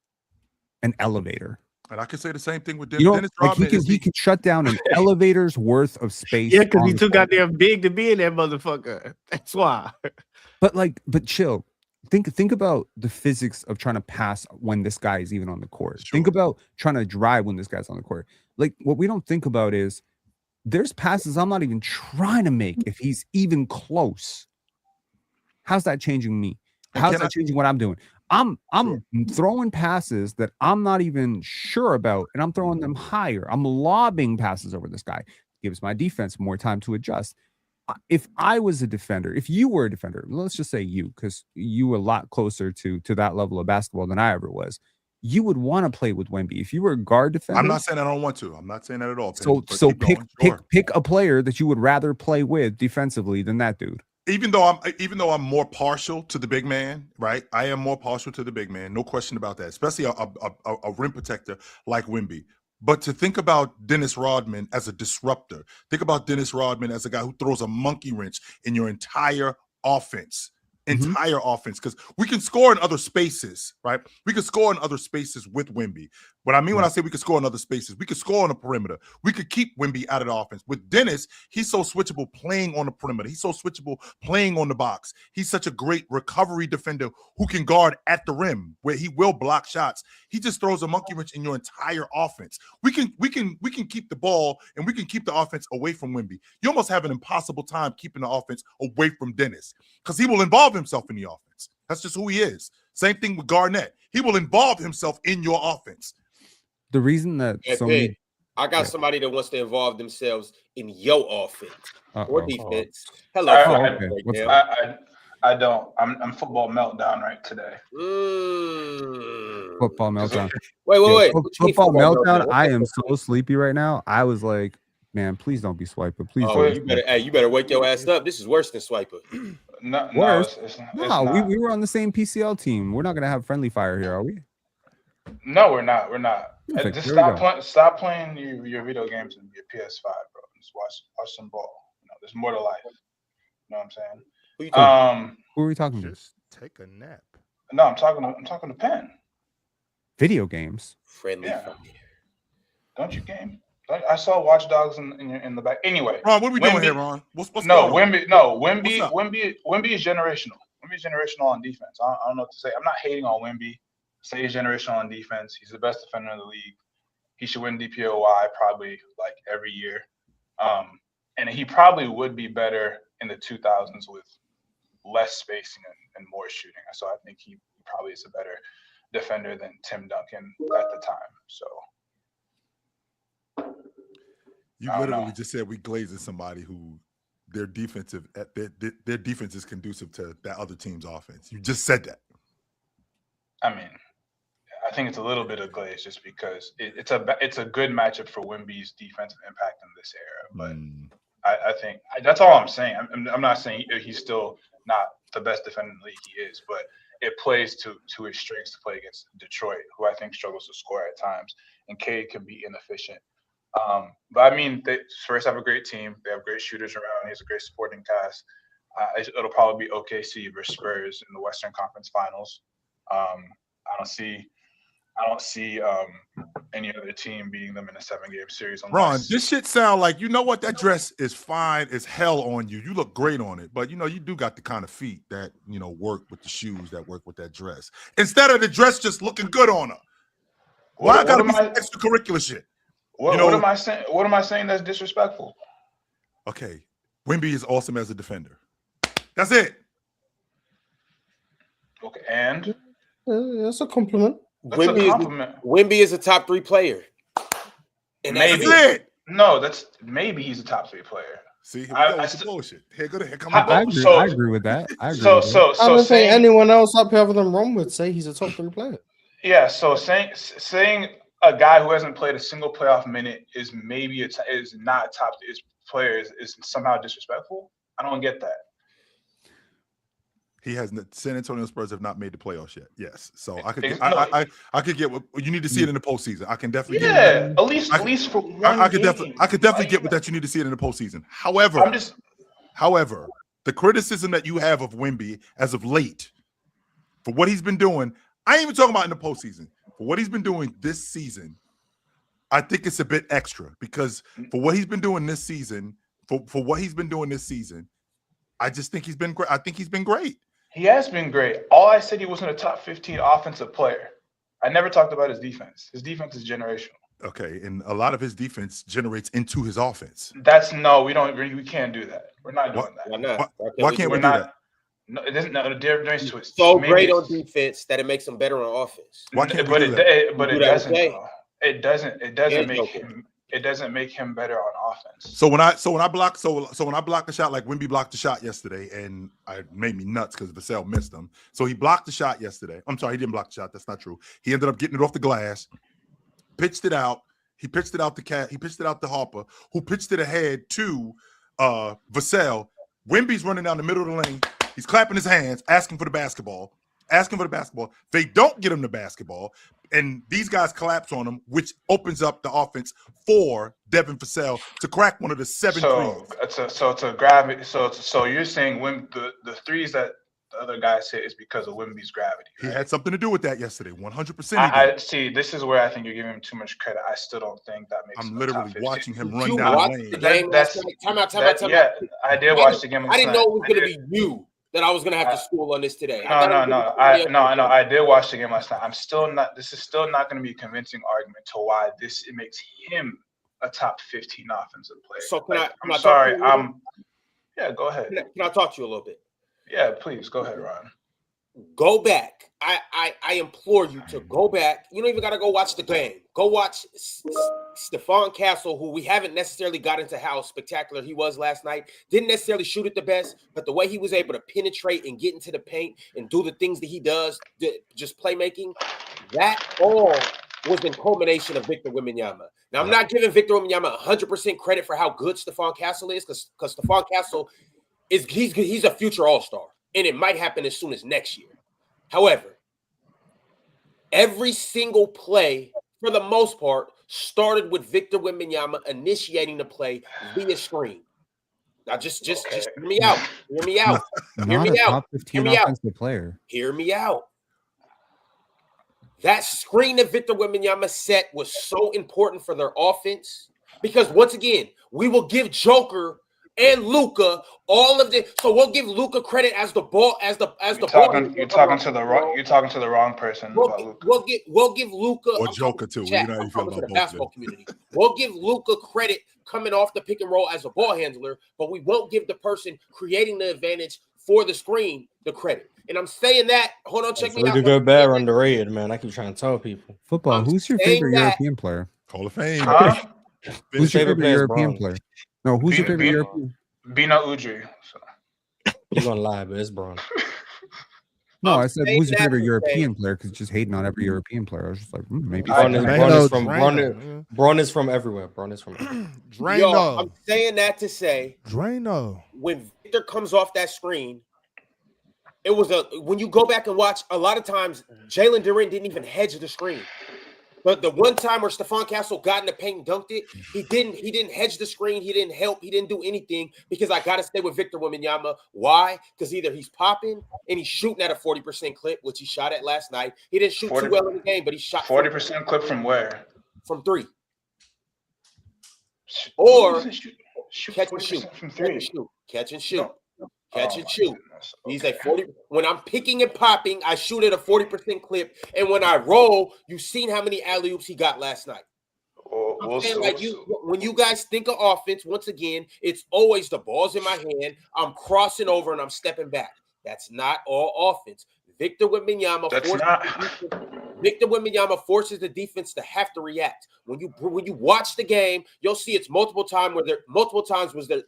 an elevator. And I can say the same thing with Dennis You know, like Rodman. he can shut down an elevator's worth of space. Yeah, because on he's the too court. goddamn big to be in that motherfucker. That's why. But chill. Think about the physics of trying to pass when this guy is even on the court. Sure. Think about trying to drive when this guy's on the court. Like what we don't think about is there's passes I'm not even trying to make if he's even close. How's that changing me? How's that changing what I'm doing? I'm throwing passes that I'm not even sure about, and I'm throwing them higher. I'm lobbing passes over this guy. Gives my defense more time to adjust. If I was a defender, if you were a defender, let's just say you, because you were a lot closer to that level of basketball than I ever was, you would want to play with Wemby. If you were a guard defender, I'm not saying I don't want to. I'm not saying that at all. So pick a player that you would rather play with defensively than that dude. Even though I'm more partial to the big man, right? I am more partial to the big man, no question about that. Especially a rim protector like Wemby. But to think about Dennis Rodman as a disruptor, think about Dennis Rodman as a guy who throws a monkey wrench in your entire offense. Because we can score in other spaces, right? We can score in other spaces with Wemby. What I mean when I say we can score in other spaces, we can score on the perimeter. We could keep Wemby out of the offense. With Dennis, he's so switchable playing on the perimeter. He's so switchable playing on the box. He's such a great recovery defender who can guard at the rim where he will block shots. He just throws a monkey wrench in your entire offense. We can keep the ball and we can keep the offense away from Wemby. You almost have an impossible time keeping the offense away from Dennis because he will involve himself in the offense. That's just who he is. Same thing with Garnett. He will involve himself in your offense. The reason that I got somebody that wants to involve themselves in your offense or defense. Hello, I don't. I'm football meltdown right today. Football meltdown. Wait. Football meltdown. I am so sleepy right now. I was like, man, please don't be swiping. Please. You better wake your ass up. This is worse than swiper. No, we were on the same PCL team. We're not gonna have friendly fire here, are we? No, we're not. Perfect. Just stop playing your video games and your PS5, bro. Just watch some ball. There's more to life. You know what I'm saying? Who are we talking to? Just take a nap. No, I'm talking to Penn. Video games. Friendly fire. Don't you game? I saw Watch Dogs in the back. Anyway, Ron, what are we doing here, Ron? What's Wemby is generational. Wemby is generational on defense. I don't know what to say. I'm not hating on Wemby. Say he's generational on defense. He's the best defender in the league. He should win DPOY probably like every year. And he probably would be better in the 2000s with less spacing and more shooting. So I think he probably is a better defender than Tim Duncan at the time. So you literally just said we glazing somebody who their defense is conducive to that other team's offense. You just said that. I mean, I think it's a little bit of glaze just because it's a good matchup for Wemby's defensive impact in this era. But I think that's all I'm saying. I'm not saying he's still not the best defender in the league. He is, but it plays to his strengths to play against Detroit, who I think struggles to score at times, and Cade can be inefficient. But I mean, Spurs have a great team. They have great shooters around. He has a great supporting cast. It'll probably be OKC versus Spurs in the Western Conference Finals. I don't see any other team beating them in a 7-game series. Ron, this shit sound like, you know what? That dress is fine as hell on you. You look great on it, but you do got the kind of feet that work with the shoes that work with that dress. Instead of the dress just looking good on her, why I gotta be extracurricular shit? What am I saying? What am I saying that's disrespectful? Okay, Wemby is awesome as a defender. That's it. Okay, and that's a compliment. Wemby is a top 3 player. And maybe that's it. No, maybe he's a top 3 player. See, here we go with the bullshit. Here come the I bullshit. agree with that. I agree. I don't think anyone else up here other than Ron would say he's a top 3 player. Yeah, so saying a guy who hasn't played a single playoff minute is maybe is not a top player is somehow disrespectful. I don't get that. San Antonio Spurs have not made the playoffs yet. Yes, so I could get what you need to see it in the postseason. I can definitely at least for one. I could definitely get with that. You need to see it in the postseason. However, the criticism that you have of Wemby as of late for what he's been doing, I ain't even talking about in the postseason. For what he's been doing this season, I think it's a bit extra because for what he's been doing this season, I just think he's been great. I think he's been great. He has been great. All I said he wasn't a top 15 offensive player. I never talked about his defense. His defense is generational. Okay, and a lot of his defense generates into his offense. We can't do that. We're not doing that. Why not? Why can't we do that? No, it doesn't. No, difference to it. So great on defense that it makes him better on offense. Why can't we do that? It doesn't. It doesn't make him better on offense. So when I block a shot like Wemby blocked the shot yesterday, and it made me nuts because Vassell missed him. So he blocked the shot yesterday. I'm sorry, he didn't block the shot. That's not true. He ended up getting it off the glass, pitched it out. He pitched it out to Harper, who pitched it ahead to Vassell. Wemby's running down the middle of the lane. He's clapping his hands, asking for the basketball. They don't get him the basketball, and these guys collapse on him, which opens up the offense for Devin Vassell to crack one of the 7 threes. So gravity. So you're saying when the threes that the other guys hit is because of Wemby's gravity. Right? He had something to do with that yesterday. 100%. I see. This is where I think you're giving him too much credit. I still don't think that makes. I'm literally watching him run down the lane. Time out. Yeah, I did watch the game. I didn't know it was going to be you that I was going to have to school on this today. No. I did watch the game last night. I'm still not. This is still not going to be a convincing argument to why it makes him a top 15 offensive player. So I'm sorry. Yeah, go ahead. Can I talk to you a little bit? Yeah, please go ahead, Ron. Go back. I implore you to go back. You don't even got to go watch the game. Go watch Stephon Castle, who we haven't necessarily got into how spectacular he was last night. Didn't necessarily shoot it the best, but the way he was able to penetrate and get into the paint and do the things that he does, just playmaking, that all was in culmination of Victor Wembanyama. Now, I'm not giving Victor Wembanyama 100% credit for how good Stephon Castle is, because Stephon Castle he's a future all-star, and it might happen as soon as next year. However, every single play, for the most part, started with Victor Wembanyama initiating the play via screen. Now, just hear me out. Hear me out. Hear me out. Top 15 offensive player. Hear me out. That screen that Victor Wembanyama set was so important for their offense because, once again, we will give Joker and Luka all of the. So we'll give Luka credit as the ball You're talking to the wrong person. We'll give Luka or Joker too. You know how you feel about the basketball community. We'll give Luka credit coming off the pick and roll as a ball handler, but we won't give the person creating the advantage for the screen the credit. And I'm saying that. Hold on, check me out. Rudy Gobert underrated, man. I keep trying to tell people. Football. Who's your favorite European player? Hall of Fame. Who's your favorite European player? No, who's your favorite European? Bina Udry. So. You're gonna lie, but it's Braun. No, I said who's your favorite European player? Because just hating on every European player. I was just like, maybe. Braun is from everywhere. Braun is from everywhere. Yo, I'm saying that to say, Drano. When Victor comes off that screen, it was when you go back and watch, a lot of times Jalen Duren didn't even hedge the screen. But the one time where Stephon Castle got in the paint and dunked it, he didn't hedge the screen, he didn't help, he didn't do anything because I gotta stay with Victor Wembanyama. Why? Because either he's popping and he's shooting at a 40% clip, which he shot at last night. He didn't shoot too well in the game, but he shot 40% clip from where? From 3. Or catch and shoot from 3. Catch and shoot. Catch and shoot. He's like 40. When I'm picking and popping, I shoot at a 40% clip. And when I roll, you've seen how many alley-oops he got last night. When you guys think of offense, once again, it's always the ball's in my hand. I'm crossing over and I'm stepping back. That's not all offense. Victor Wembanyama forces the defense to have to react. When you watch the game, you'll see it's multiple times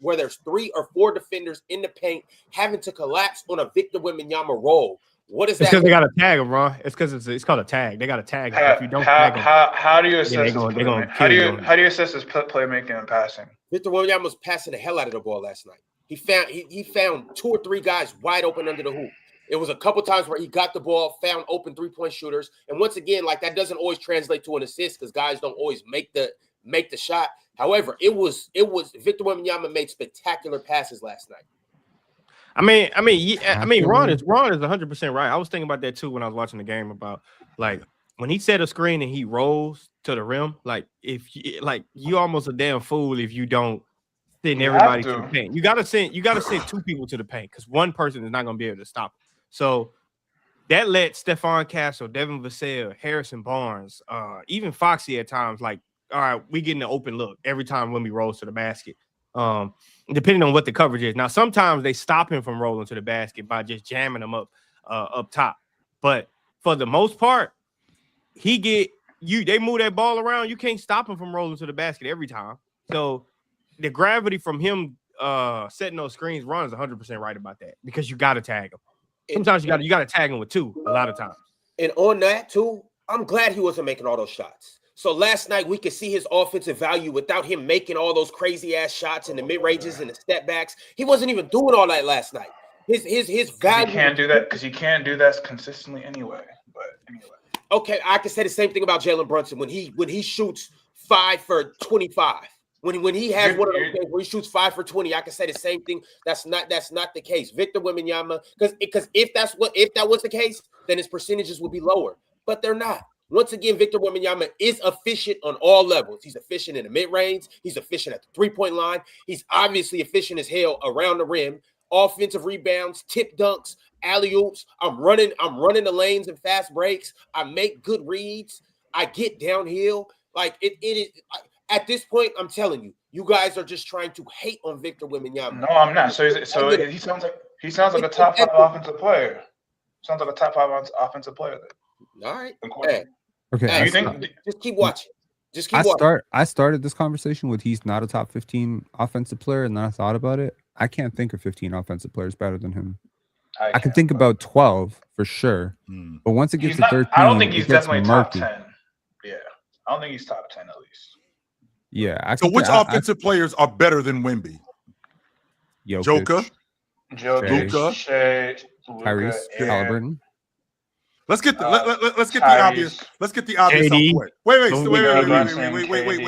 where there's 3 or 4 defenders in the paint having to collapse on a Victor Wembanyama roll. What is that? It's because they got to tag him, Ron. It's because it's called a tag. They got to tag him. If you don't tag him, how do you assess his playmaking? How do you assess his playmaking and passing? Victor Wembanyama was passing the hell out of the ball last night. He found 2 or 3 guys wide open under the hoop. It was a couple times where he got the ball, found open 3-point shooters, and once again, like that doesn't always translate to an assist because guys don't always make the shot. However, it was Victor Wembanyama made spectacular passes last night. I mean, Ron is 100% right. I was thinking about that too when I was watching the game about like when he set a screen and he rolls to the rim. Like you almost a damn fool if you don't send everybody to the paint. You gotta send 2 people to the paint because one person is not gonna be able to stop him. So that let Stephon Castle, Devin Vassell, Harrison Barnes, even Foxy at times like, all right, we getting an open look every time when we rolls to the basket. Depending on what the coverage is. Now, sometimes they stop him from rolling to the basket by just jamming him up top. But for the most part, they move that ball around. You can't stop him from rolling to the basket every time. So the gravity from him setting those screens, Ron is 100% right about that because you got to tag him. Sometimes you got to tag him with 2 a lot of times. And on that too, I'm glad he wasn't making all those shots. So last night we could see his offensive value without him making all those crazy ass shots in the mid ranges and the step backs. He wasn't even doing all that last night. His value. He can't do that because he can't do that consistently anyway. But anyway. Okay, I can say the same thing about Jalen Brunson when he shoots 5 for 25. When he has one of those games where he shoots 5 for 20, I can say the same thing. That's not the case. Victor Wembanyama, because if that was the case, then his percentages would be lower. But they're not. Once again, Victor Wembanyama is efficient on all levels. He's efficient in the mid-range. He's efficient at the 3-point line. He's obviously efficient as hell around the rim. Offensive rebounds, tip dunks, alley-oops. I'm running the lanes and fast breaks. I make good reads. I get downhill. Like it is at this point, I'm telling you, you guys are just trying to hate on Victor Wembanyama. No, I'm not. So he sounds like a top 5 offensive player. Sounds like a top 5 offensive player. All right. Okay. Hey, just keep watching. I started this conversation with he's not a top 15 offensive player, and then I thought about it. I can't think of 15 offensive players better than him. I can think about 12 for sure. But once it gets to 13, I don't think he's definitely top 10. Yeah. I don't think he's top 10 at least. Yeah. So which offensive players are better than Wemby? Joker, Luka, Tyrese Halliburton. Let's get the obvious. Let's get the obvious out the way.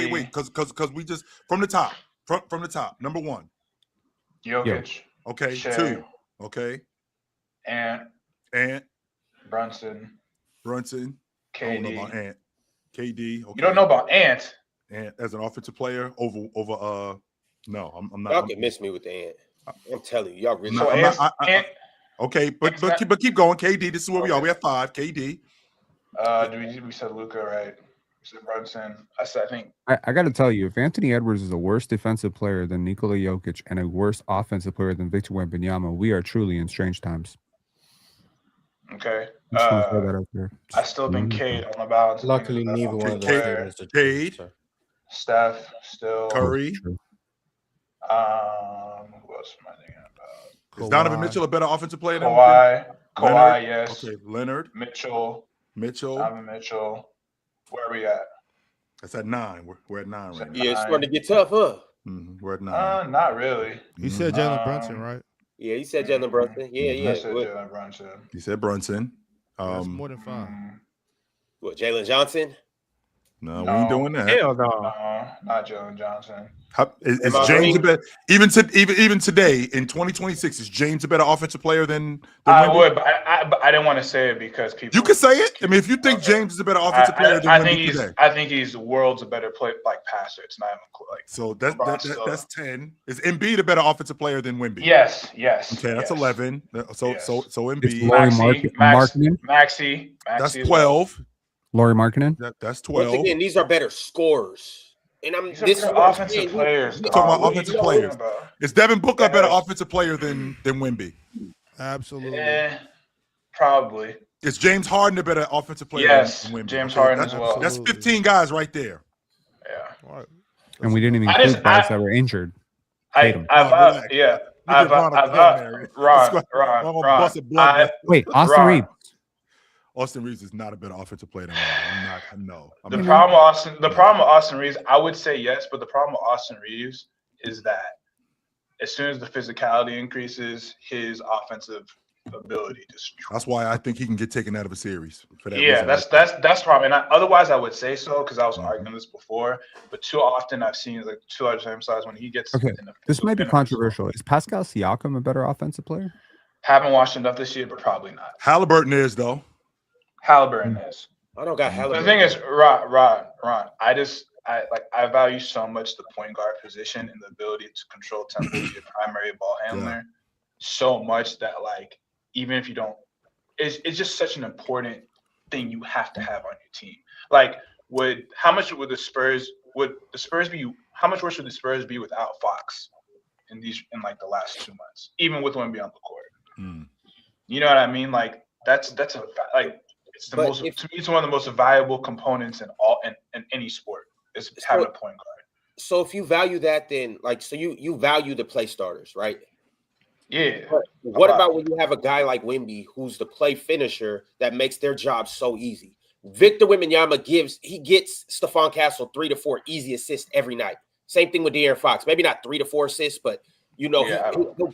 Wait. Because we just from the top. From the top. Number 1. Jokic. Okay. Shea, 2. Okay. Ant. Brunson. KD. I don't know about Ant. KD. Okay. You don't know about Ant? Ant as an offensive player over no, I'm not. Y'all can miss me with the Ant. I'm telling you, y'all really. Ant. Okay, but keep going. KD, this is where we are. We have 5. KD. We said Luka, right? We said Brunson. I think. I got to tell you, if Anthony Edwards is a worse defensive player than Nikola Jokic and a worse offensive player than Victor Wembanyama, we are truly in strange times. Okay. I still think Cade on the balance. Luckily, neither one of those. Cade, Steph, still Curry. Who else am I thinking about? Is Donovan Mitchell a better offensive player than Kawhi? Yes. Okay, Leonard. Mitchell. Donovan Mitchell. Where are we at? That's at 9. We're at 9 right now. Yeah, it's starting to get tough, huh? We're at 9. Not really. You said Jalen Brunson, right? Yeah, he said Jalen Brunson. Yeah. I said Jalen Brunson. He said Brunson. That's more than 5. What, Jalen Johnson? No, we ain't doing that. Hell no. Not Jalen Johnson. Is James a better? Even today in 2026, is James a better offensive player than I Wemby? would, but I didn't want to say it because people. You can say it. I mean, if you think James is a better offensive player than Wemby today, I think he's the world's a better passer. It's not even like. So that's 10. Is Embiid a better offensive player than Wemby? Yes. Okay, that's 11. So Embiid. Maxey. That's 12. Lauri Markkanen. That's 12. Once again, these are better scorers. And offensive players. We're talking about offensive players. Is Devin Booker a better offensive player than Wemby? Absolutely. Probably. Is James Harden a better offensive player Yes, than Wemby? James Okay, Harden that's, as well. That's Absolutely. 15 guys right there. Yeah. All right. And we didn't even I include just- guys I- that were injured. I, Tatum. I've, Ron, relax. yeah. You give Ron a Hail Mary. Ron, I'm gonna bust a blood vessel. Wait, Austin Ron. Reeves. Austin Reeves is not a better offensive player than Wemby. I'm not. The problem with Austin Reeves, I would say yes, but the problem with Austin Reeves is that as soon as the physicality increases, his offensive ability just. That's why I think he can get taken out of a series. For that Yeah, reason. that's the problem. And otherwise, I would say so because I was Mhm. arguing this before. But too often, I've seen like too large sample size when he gets. Okay, in the, this might be in the- controversial. Is Pascal Siakam a better offensive player? Haven't watched enough this year, but probably not. Halliburton is though. Halliburton is. I don't got The Halliburton. thing is, Ron. I value so much the point guard position and the ability to control tempo, be a primary ball handler, so much that like even if you don't, it's just such an important thing you have to have on your team. Like, how much would the Spurs be? How much worse would the Spurs be without Fox in like the last 2 months, even with Wemby on the court? Mm. You know what I mean? Like it's the But most to me. It's one of the most valuable components in any sport is having a point guard. So if you value that, then like so you value the play starters, right? Yeah. But what about when you have a guy like Wemby who's the play finisher that makes their job so easy? Victor Wembanyama gets Stephon Castle 3 to 4 easy assists every night. Same thing with De'Aaron Fox. Maybe not 3 to 4 assists, but he'll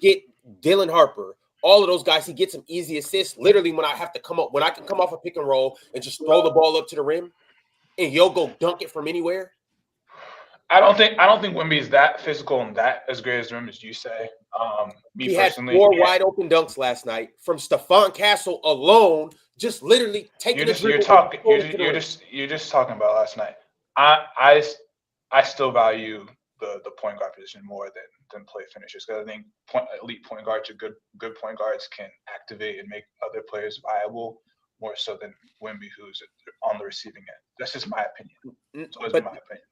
get Dylan Harper. All of those guys, he gets some easy assists. Literally, when I can come off a pick and roll and just throw the ball up to the rim, and you'll go dunk it from anywhere. I don't think Wemby is that physical and that as great as the rim as you say. He had 4 wide open dunks last night from Stephon Castle alone, just literally taking the dribble. You're just talking about last night. I still value the point guard position more than play finishers because I think elite point guards or good point guards can activate and make other players viable more so than Wemby, who's on the receiving end. That's just my opinion. It's always been my opinion.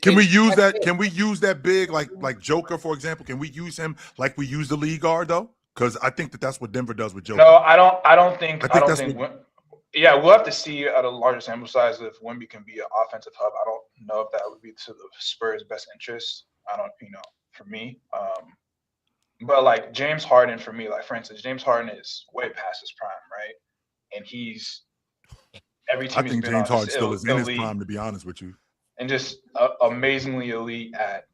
Can we use that? Can we use that big like Joker, for example? Can we use him like we use the lead guard though? Because I think that's what Denver does with Joker. No, I don't think. Yeah, we'll have to see at a larger sample size if Wemby can be an offensive hub. I don't know if that would be to the Spurs' best interest. I don't, for me. But like James Harden, for me, like for instance, James Harden is way past his prime, right? And he's every team. I think James Harden still is in his prime, to be honest with you. And just amazingly elite at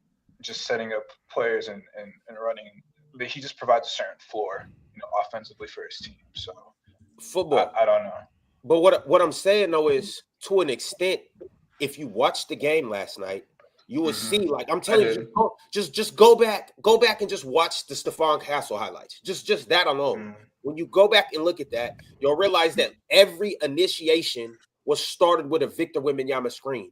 just setting up players and running. He just provides a certain floor, offensively for his team. So football, I don't know. But what I'm saying though is, to an extent, if you watched the game last night, you will see. Like I'm telling you, just go back and just watch the Stephon Castle highlights. Just that alone. When you go back and look at that, you'll realize that every initiation was started with a Victor Wembanyama screen.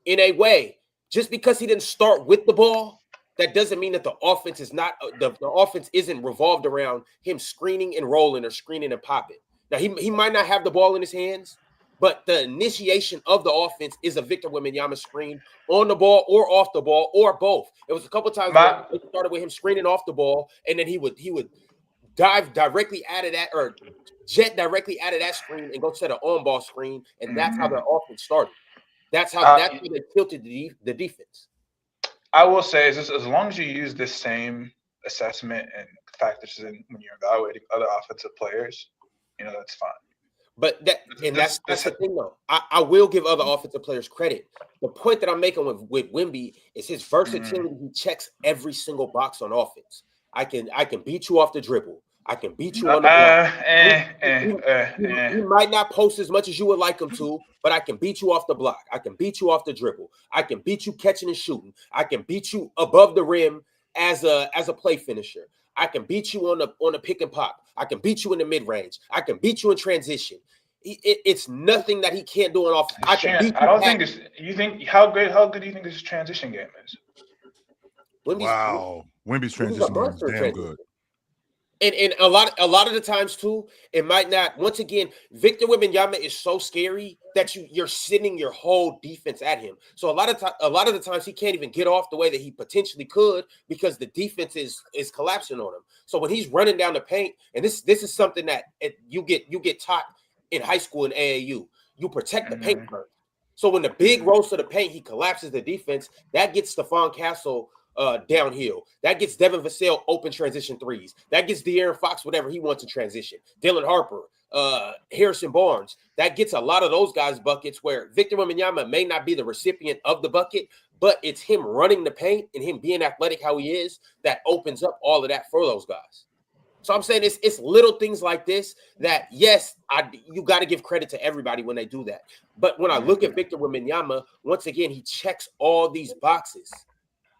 In a way, just because he didn't start with the ball, that doesn't mean that the offense is not the offense isn't revolved around him screening and rolling or screening and popping. Now he might not have the ball in his hands, but the initiation of the offense is a Victor Wembanyama screen on the ball or off the ball or both. It was a couple times where it started with him screening off the ball, and then he would dive directly out of that or jet directly out of that screen and go set an on-ball screen, and that's how the offense started. That's how they tilted the defense. I will say is this, as long as you use this same assessment and factors in when you're evaluating other offensive players, that's fine. But that's the thing though. I will give other offensive players credit. The point that I'm making with Wemby is his versatility. He checks every single box on offense. I can beat you off the dribble. I can beat you on the block. He might not post as much as you would like him to, but I can beat you off the block. I can beat you off the dribble. I can beat you catching and shooting. I can beat you above the rim as a play finisher. I can beat you on a pick and pop. I can beat you in the mid range. I can beat you in transition. It's nothing that he can't do on offense. You think how good do you think his transition game is? Wemby's transition game is damn good. And a lot of the times too, it might not. Once again, Victor Wembanyama is so scary that you're sending your whole defense at him. So a lot of the times he can't even get off the way that he potentially could because the defense is collapsing on him. So when he's running down the paint, and this is something that you get taught in high school and AAU, you protect the paint first. So when the big rolls to the paint, he collapses the defense. That gets Stephon Castle downhill. That gets Devin Vassell open transition threes. That gets De'Aaron Fox whatever he wants to transition. Dylan Harper, Harrison Barnes. That gets a lot of those guys buckets where Victor Wembanyama may not be the recipient of the bucket, but it's him running the paint and him being athletic how he is that opens up all of that for those guys. So I'm saying it's little things like this that, yes, you got to give credit to everybody when they do that. But when I look at Victor Wembanyama, once again, he checks all these boxes,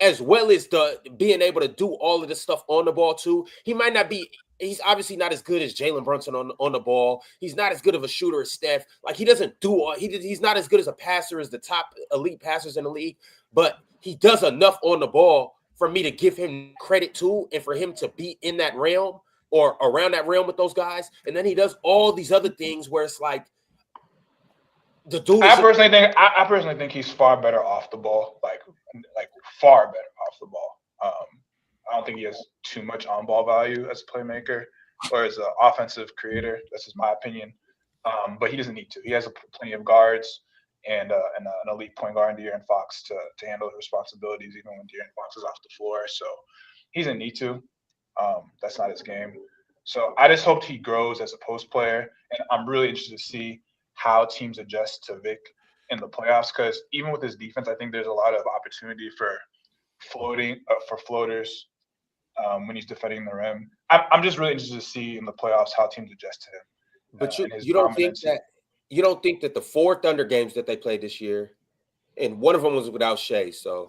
as well as being able to do all of this stuff on the ball too. He might not be, he's obviously not as good as Jalen Brunson on the ball. He's not as good of a shooter as Steph. Like he doesn't do, he's not as good as a passer as the top elite passers in the league, but he does enough on the ball for me to give him credit too, and for him to be in that realm or around that realm with those guys. And then he does all these other things where it's like the dude. I personally think he's far better off the ball, like far better off the ball. I don't think he has too much on-ball value as a playmaker or as an offensive creator. That's just my opinion. But he doesn't need to. He has plenty of guards and an elite point guard in De'Aaron Fox to handle the responsibilities, even when De'Aaron Fox is off the floor. So he doesn't need to. That's not his game. So I just hoped he grows as a post player, and I'm really interested to see how teams adjust to Vic in the playoffs, because even with his defense, I think there's a lot of opportunity for floaters when he's defending the rim. I'm just really interested to see in the playoffs how teams adjust to him. But you don't think that the 4 Thunder games that they played this year, and one of them was without Shea, so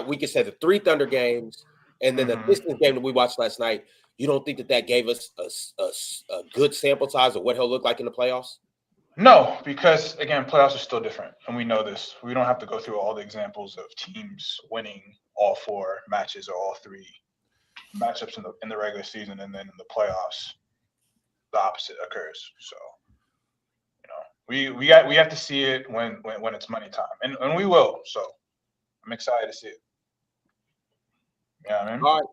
we could say the 3 Thunder games and then the Pistons game that we watched last night, you don't think that gave us a good sample size of what he'll look like in the playoffs? No, because again, playoffs are still different, and we know this. We don't have to go through all the examples of teams winning all 4 matches or all 3 matchups in the regular season, and then in the playoffs, the opposite occurs. So, we have to see it when it's money time, and we will. So, I'm excited to see it. Yeah, I mean? All right,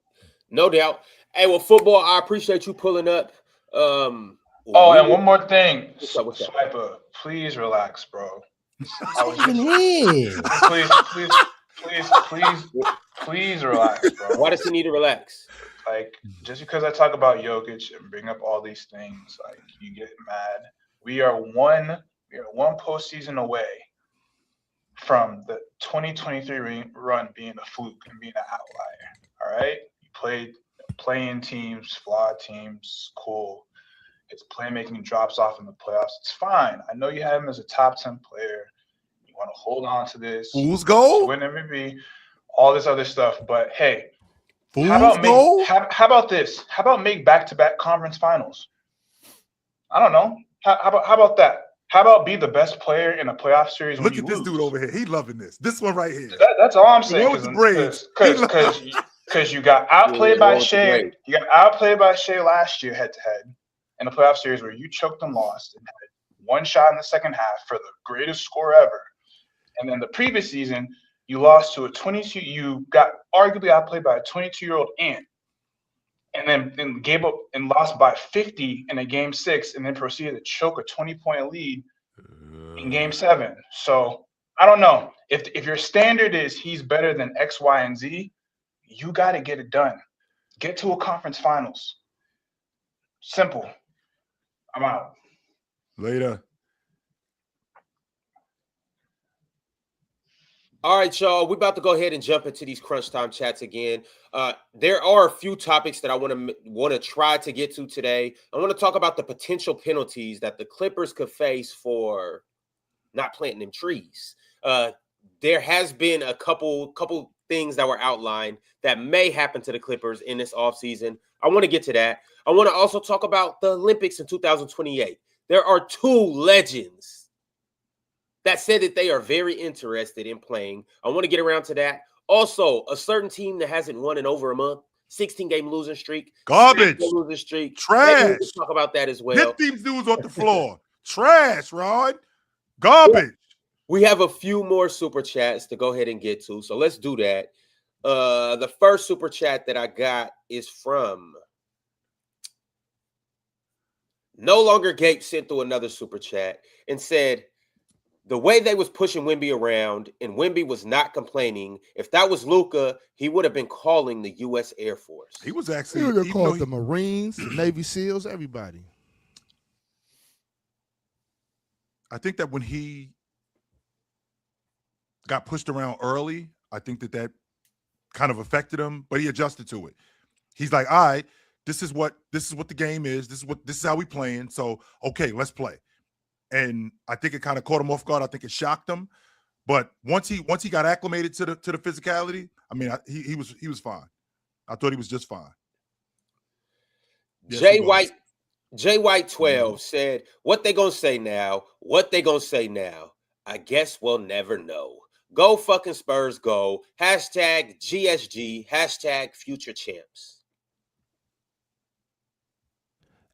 no doubt. Hey, well, football, I appreciate you pulling up. And one more thing, Swiper, please relax, bro. Please relax, bro. Why does he need to relax? Like, just because I talk about Jokic and bring up all these things, like, you get mad. We are one postseason away from the 2023 run being a fluke and being an outlier. All right, you played playing teams, flawed teams, cool. His playmaking drops off in the playoffs. It's fine. I know you have him as a top 10 player. You want to hold on to this. Fool's gold? Win MVP, all this other stuff. But hey, Fool's how gold? about this? How about make back-to-back conference finals? I don't know. How about that? How about be the best player in a playoff series? Look at this dude over here. He loving this. This one right here. That's all I'm saying. Because you got outplayed by Shea. You got outplayed by Shea last year head-to-head in a playoff series where you choked and lost and had one shot in the second half for the greatest score ever. And then the previous season, you lost to you got arguably outplayed by a 22-year-old Ant. And then gave up and lost by 50 in a game 6, and then proceeded to choke a 20-point lead in game 7. So I don't know. If your standard is he's better than X, Y, and Z, you got to get it done. Get to a conference finals. Simple. I'm out. Later. All right, y'all. We're about to go ahead and jump into these crunch time chats again. There are a few topics that I want to try to get to today. I want to talk about the potential penalties that the Clippers could face for not planting them trees. There has been a couple things that were outlined that may happen to the Clippers in this offseason. I want to get to that. I want to also talk about the Olympics in 2028. There are 2 legends that said that they are very interested in playing. I want to get around to that. Also, a certain team that hasn't won in over a month 16-game losing streak. Garbage. Losing streak. Trash. Maybe we can talk about that as well. Get these dudes off the floor. Trash, Rod. Garbage. We have a few more super chats to go ahead and get to, so let's do that. The first super chat that I got is from No Longer Gape sent through another super chat and said, the way they was pushing Wemby around and Wemby was not complaining, if that was Luka, he would have been calling the U.S. Air Force. He was He actually would have even called though the Marines, the Navy SEALs, everybody. I think that when he got pushed around early, I think that kind of affected him, but he adjusted to it. He's like, all right, this is what the game is. This is how we playing. So okay, let's play. And I think it kind of caught him off guard. I think it shocked him. But once he got acclimated to the physicality, I mean, he was fine. I thought he was just fine. Yes, Jay White 12 said, what they gonna say now? What they gonna say now? I guess we'll never know. Go fucking Spurs, go. Hashtag GSG. Hashtag future champs.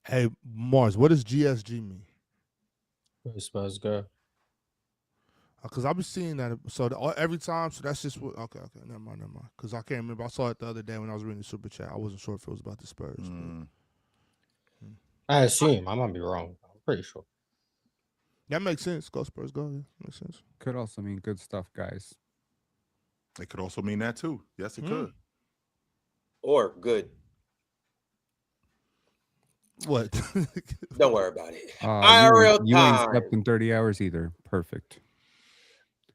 Hey, Mars, what does GSG mean? Spurs go. Because I've been seeing that. So every time, so that's just what. Okay, never mind. Because I can't remember. I saw it the other day when I was reading the super chat. I wasn't sure if it was about the Spurs. I assume. I might be wrong. I'm pretty sure. That makes sense. Go Spurs, go. Yeah, makes sense. Could also mean good stuff, guys. It could also mean that too. Yes, it could. Or good. What? Don't worry about it. You ain't slept in 30 hours either. Perfect.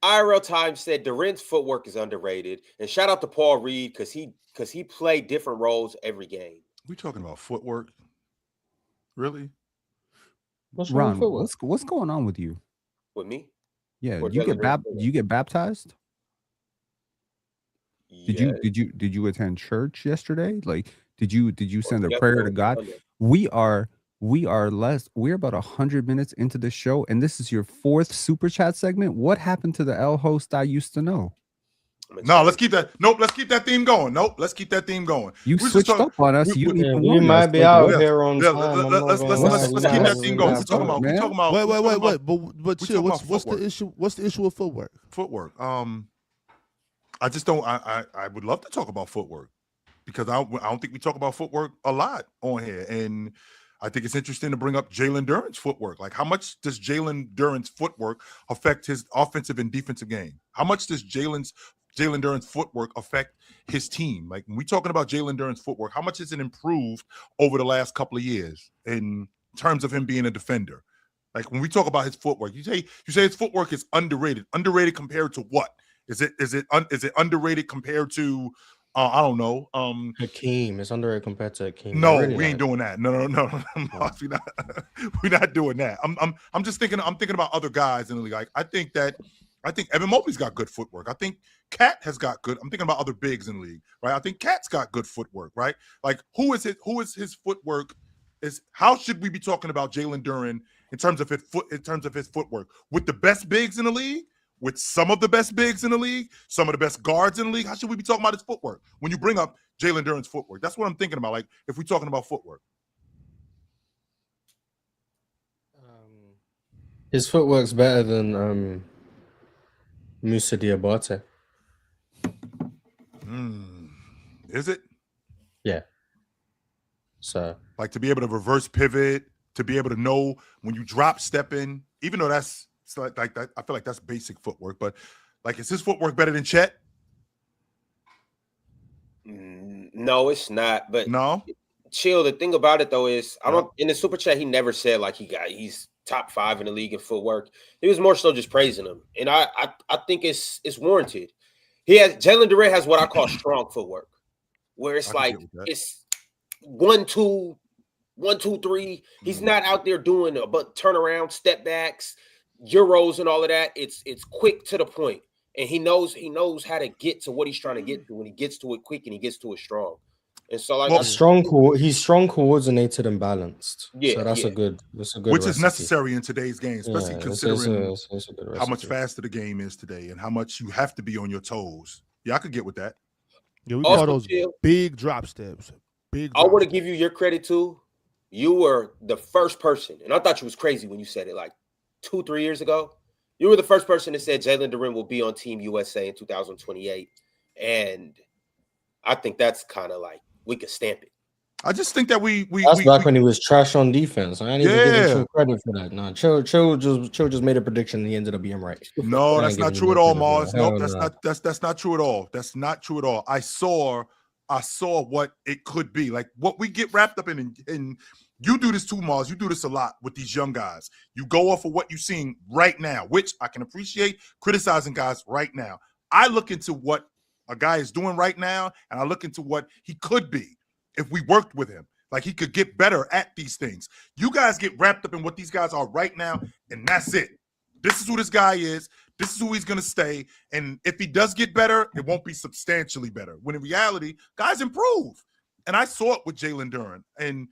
IRL Time said Durant's footwork is underrated. And shout out to Paul Reed because he played different roles every game. We talking about footwork? Really? What's Ron, what's going on with you? With me? Yeah, Or you get baptized? Yeah. Did you attend church yesterday? Like, did you send a prayer to God? Sunday. We're about 100 minutes into the show, and this is your 4th super chat segment. What happened to the L host I used to know? No, let's keep that. Nope, let's keep that theme going. Nope, let's keep that theme going. You switched up on us. We might be out here on time. Let's keep that theme going. We're talking about. Wait. But chill. What's the issue? What's the issue with footwork? Footwork. I just don't. I would love to talk about footwork because I don't think we talk about footwork a lot on here, and I think it's interesting to bring up Jalen Duren's footwork. Like, how much does Jalen Duren's footwork affect his offensive and defensive game? How much does Jalen Duren's footwork affect his team? Like, when we're talking about Jalen Duren's footwork, how much has it improved over the last couple of years in terms of him being a defender? Like, when we talk about his footwork, you say his footwork is underrated. Underrated compared to what? Is it underrated compared to I don't know. Hakeem. It's underrated compared to Hakeem. No, we ain't doing that. No. We're not doing that. I'm just thinking. I'm thinking about other guys in the league. Like, I think Evan Mobley's got good footwork. I think Cat has got good. I'm thinking about other bigs in the league, right? I think Cat's got good footwork, right? Like, who is his footwork? How should we be talking about Jalen Duren in terms of his footwork with the best bigs in the league? With some of the best bigs in the league, some of the best guards in the league, how should we be talking about his footwork when you bring up Jalen Duren's footwork? That's what I'm thinking about. Like, if we're talking about footwork, his footwork's better than Moussa Diabate. Is it? Yeah. So, like, to be able to reverse pivot, to be able to know when you drop step in, even though that's. So like that, I feel like that's basic footwork, but like, is his footwork better than Chet? No, it's not. But no, chill. The thing about it though is, I don't. In the super chat, he never said like he's top 5 in the league in footwork. He was more so just praising him, and I think it's warranted. Jalen Duren has what I call strong footwork, where it's like it's 1, 2, 1, 2, 3. He's not out there doing but turnaround, step backs, Euros and all of that. It's quick to the point, and he knows how to get to what he's trying to get to when he gets to it quick and he gets to it strong. And so, like, he's strong, coordinated, and balanced. Yeah, so that's a good which recipe. Is necessary in today's game, especially considering how much faster the game is today and how much you have to be on your toes. Yeah, I could get with that. Yeah, we Also, call those Chill, big drop steps. Big. I want to give you your credit too. You were the first person, and I thought you was crazy when you said it like 2-3 years ago. You were the first person that said Jalen Duren will be on Team USA in 2028. And I think that's kind of like we could stamp it. I just think that we That's back when he was trash on defense. I ain't even giving Yeah. Chill credit for that. No, Chill just made a prediction and he ended up being right. No, I that's ain't not giving true you at no all, credit for Mars. that. Nope, Hell that's not true at all. That's not true at all. I saw what it could be. Like what we get wrapped up in, and you do this too, Mars. You do this a lot with these young guys. You go off of what you're seeing right now, which I can appreciate criticizing guys right now. I look into what a guy is doing right now, and I look into what he could be if we worked with him. Like he could get better at these things. You guys get wrapped up in what these guys are right now, and that's it. This is who this guy is. This is who he's going to stay. And if he does get better, it won't be substantially better. When in reality, guys improve. And I saw it with Jalen Duren. And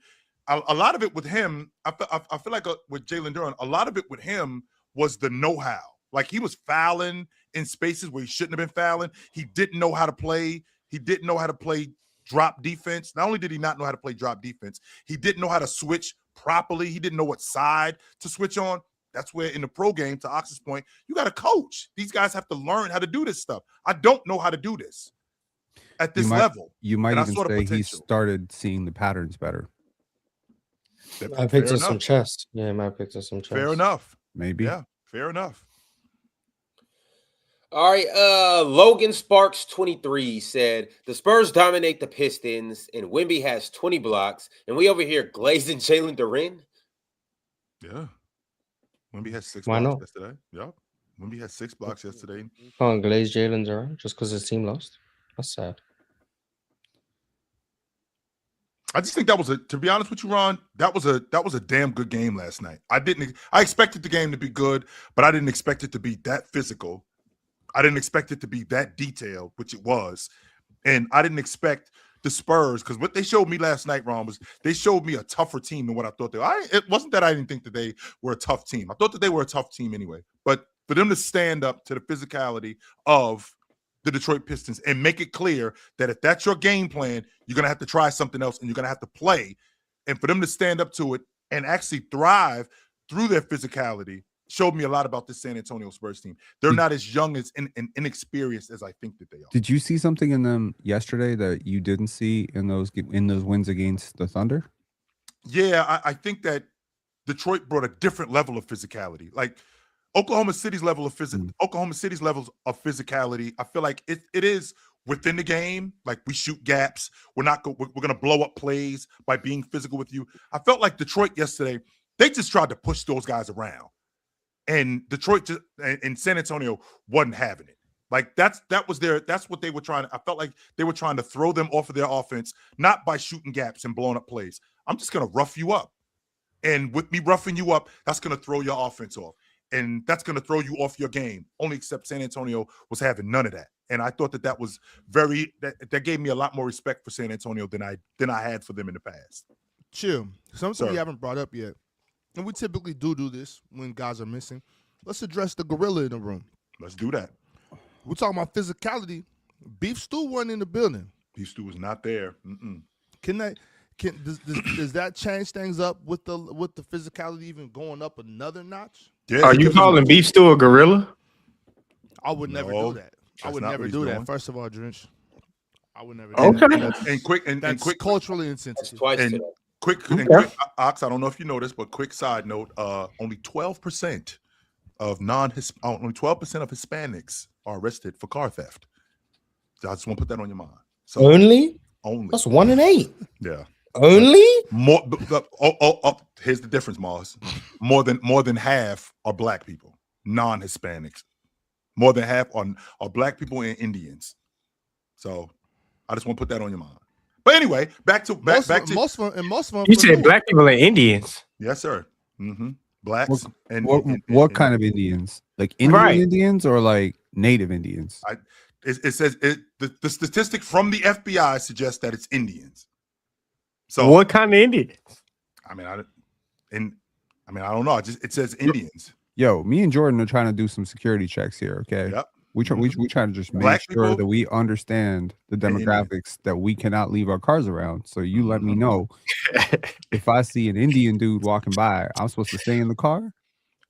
a lot of it with him, I feel like with Jalen Duren, a lot of it with him was the know-how. Like he was fouling in spaces where he shouldn't have been fouling. He didn't know how to play. He didn't know how to play drop defense. Not only did he not know how to play drop defense, he didn't know how to switch properly. He didn't know what side to switch on. That's where in the pro game, to Ox's point, you got to coach. These guys have to learn how to do this stuff. I don't know how to do this at this level. You might And I even saw the say he potential. started seeing the patterns better. I picked up some chess. Yeah, I picked up some chess. Fair enough. Maybe. Yeah, fair enough. All right. Logan Sparks 23 said the Spurs dominate the Pistons and Wemby has 20 blocks, and we over here glazing Jalen Duren. Yeah. Wemby had 6 Why blocks not? yesterday. Yep. Wemby had 6 blocks yesterday. Can't glaze Jalen Duren just because his team lost. That's sad. I just think that was to be honest with you, Ron, that was a damn good game last night. I expected the game to be good, but I didn't expect it to be that physical. I didn't expect it to be that detailed, which it was. And I didn't expect the Spurs, because what they showed me last night, Ron, was they showed me a tougher team than what I thought they were. It wasn't that I didn't think that they were a tough team. I thought that they were a tough team anyway. But for them to stand up to the physicality of the Detroit Pistons and make it clear that if that's your game plan, you're going to have to try something else and you're going to have to play. And for them to stand up to it and actually thrive through their physicality showed me a lot about this San Antonio Spurs team. They're not as young as and inexperienced as I think that they are. Did you see something in them yesterday that you didn't see in those wins against the Thunder? Yeah, I think that Detroit brought a different level of physicality. Like Oklahoma City's level of physicality, I feel like it is within the game. Like we shoot gaps. We're going to blow up plays by being physical with you. I felt like Detroit yesterday, they just tried to push those guys around. And Detroit and San Antonio wasn't having it. Like that's what they were trying to. I felt like they were trying to throw them off of their offense, not by shooting gaps and blowing up plays. I'm just going to rough you up. And with me roughing you up, that's going to throw your offense off. And that's going to throw you off your game. Only except San Antonio was having none of that. And I thought that was that gave me a lot more respect for San Antonio than I had for them in the past. Chill. Something we haven't brought up yet. And we typically do this when guys are missing. Let's address the gorilla in the room. Let's do that. We're talking about physicality. Beef Stew wasn't in the building. Beef Stew was not there. Mm-mm. Does that change things up with the physicality even going up another notch? Yeah, Are you calling Beef Stew a gorilla? I would never do that. I would never do that. First of all, Drench, I would never do that. And quick culturally insensitive. Twice today. Quick, Ox, I don't know if you noticed, but quick side note, only 12% of only 12% of Hispanics are arrested for car theft. I just want to put that on your mind. So Only? Only. That's 1 in 8. Yeah. Only? More. Here's the difference, Mars. More than half are black people, non-Hispanics. More than half are black people and Indians. So I just want to put that on your mind. But anyway, back to most of them. You said black people and Indians. Yes, sir. Mm-hmm. Blacks what kind of Indians? Like Indian Indians or like Native Indians? It says the statistic from the FBI suggests that it's Indians. So what kind of Indians? I don't know. It says Indians. Yo, me and Jordan are trying to do some security checks here. Okay. Yep. We try to just make Black sure people? that we understand the demographics that we cannot leave our cars around. So you let me know if I see an Indian dude walking by, I'm supposed to stay in the car.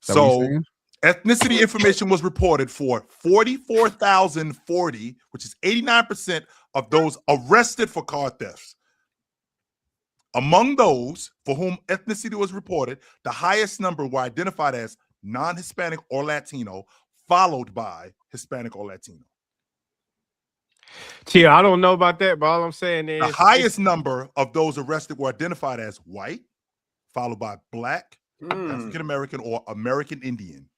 Is that what you're So saying? ethnicity information was reported for 44,040, which is 89% of those arrested for car thefts. Among those for whom ethnicity was reported, the highest number were identified as non-Hispanic or Latino, followed by Hispanic or Latino. Chill, I don't know about that, but all I'm saying is The highest number of those arrested were identified as white, followed by Black, African American, or American Indian.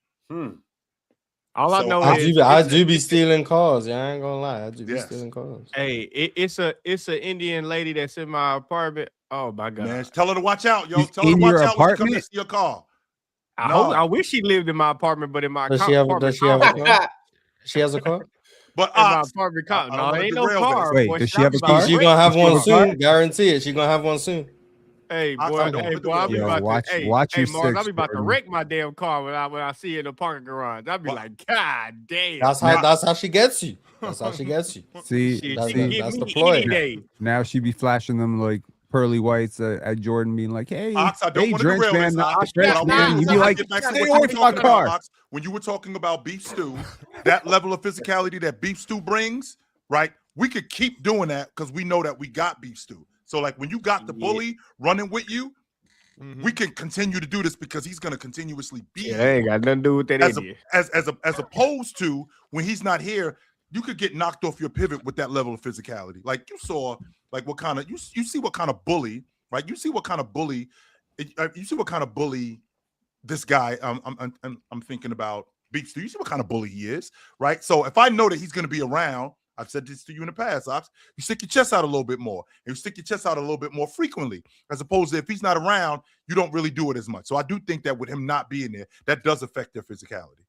all I So know I is do be stealing cars. Yeah, I ain't gonna lie. I do be stealing cars. hey, it's an Indian lady that's in my apartment. Oh my god! Man, tell her to watch out, yo. She's Tell her to in watch your out when she comes apartment? to see your car. I wish she lived in my apartment, but in my Does she have apartment, a car? She has a car? But in my apartment, no, it ain't no car. Wait, boy. does Shit, she I have be a about car? to She wreck gonna have you. one have a car? soon. Guarantee it. She gonna have one soon. Hey, boy, don't hey, put boy, the I be radio about on. to, Watch hey, your Mars, I six, be about to Jordan. wreck my damn car when I see it in the parking garage. I be Well, like, God damn. That's how she gets you. That's how she gets you. See, Shit, that's she the- can get that's me the ploy. any day. now she be flashing them like pearly whites at Jordan, being like, "Hey, Ox, I don't hey, want to Drench derail man, this. not the What Drench I want man." to You do be is like, get back to "Stay what you away were from my talking about, car." Ox. When you were talking about Beef Stew, that level of physicality that Beef Stew brings, right? We could keep doing that because we know that we got Beef Stew. So, like, when you got the bully running with you, we can continue to do this because he's going to continuously be Yeah, that ain't got nothing to do with that Indian. as opposed to when he's not here, you could get knocked off your pivot with that level of physicality. Like you saw, like what kind of you see what kind of bully, right? You see what kind of bully, you see what kind of bully this guy. I'm thinking about Beats. Do you see what kind of bully he is, right? So if I know that he's going to be around, I've said this to you in the past, Ops, you stick your chest out a little bit more, and you stick your chest out a little bit more frequently, as opposed to if he's not around, you don't really do it as much. So I do think that with him not being there, that does affect their physicality.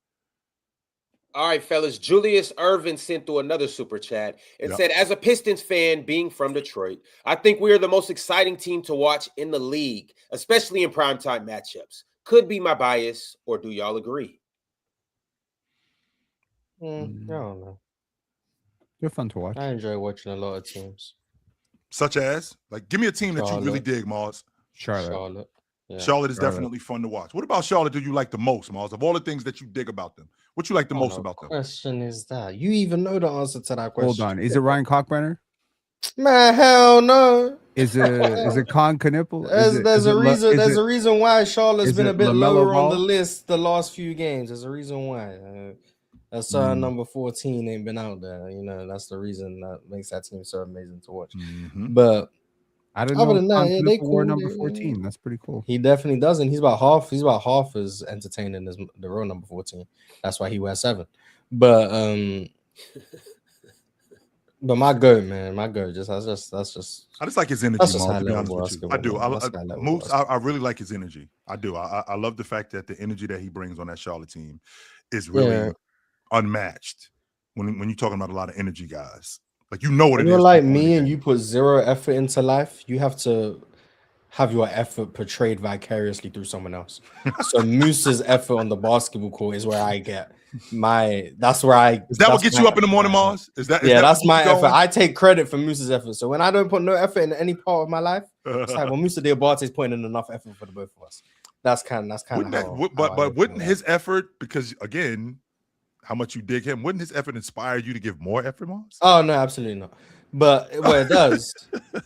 All right, fellas. Julius Irvin sent through another super chat and said, as a Pistons fan being from Detroit, I think we are the most exciting team to watch in the league, especially in primetime matchups. Could be my bias, or do y'all agree? I don't know. They're fun to watch. I enjoy watching a lot of teams. Such as, like, give me a team that you really dig, Mars. Charlotte. Yeah. Charlotte is definitely fun to watch. What about Charlotte do you like the most, Mars? Of all the things that you dig about them, what you like the most about them? Question is that you even know the answer to that question? Hold on, is it Ryan Cockbrenner? Man, hell no. Is it Con Knipple? There's a reason why Charlotte's been a bit LaMelo lower on Ball? the list the last few games. There's a reason why. That certain number 14 ain't been out there. You know, that's the reason that makes that team so amazing to watch. But I don't other know. than that, Con they Knipple wore cool. number 14. That's pretty cool. He definitely doesn't. He's about half as entertaining as the real number 14. That's why he wears 7. But but my goat, man, my goat. That's just. I just like his energy, That's just Mom, high to be level honest with you. I do. Moose, I really like his energy. I do. I love the fact that the energy that he brings on that Charlotte team is really unmatched. When you're talking about a lot of energy guys, like, you know what when it you're is. like me and you put 0 effort into life, you have to have your effort portrayed vicariously through someone else. So Moose's effort on the basketball court is where I get my. That's where I. Is that what gets you up in the morning, Mars? Is that that's what my you effort. I take credit for Moose's effort. So when I don't put no effort in any part of my life, it's like, well, Musa Diabate is putting in enough effort for the both of us. That's kind of how. But wouldn't his effort, because again, how much you dig him, wouldn't his effort inspire you to give more effort, Mars? Oh no, absolutely not. But what it does,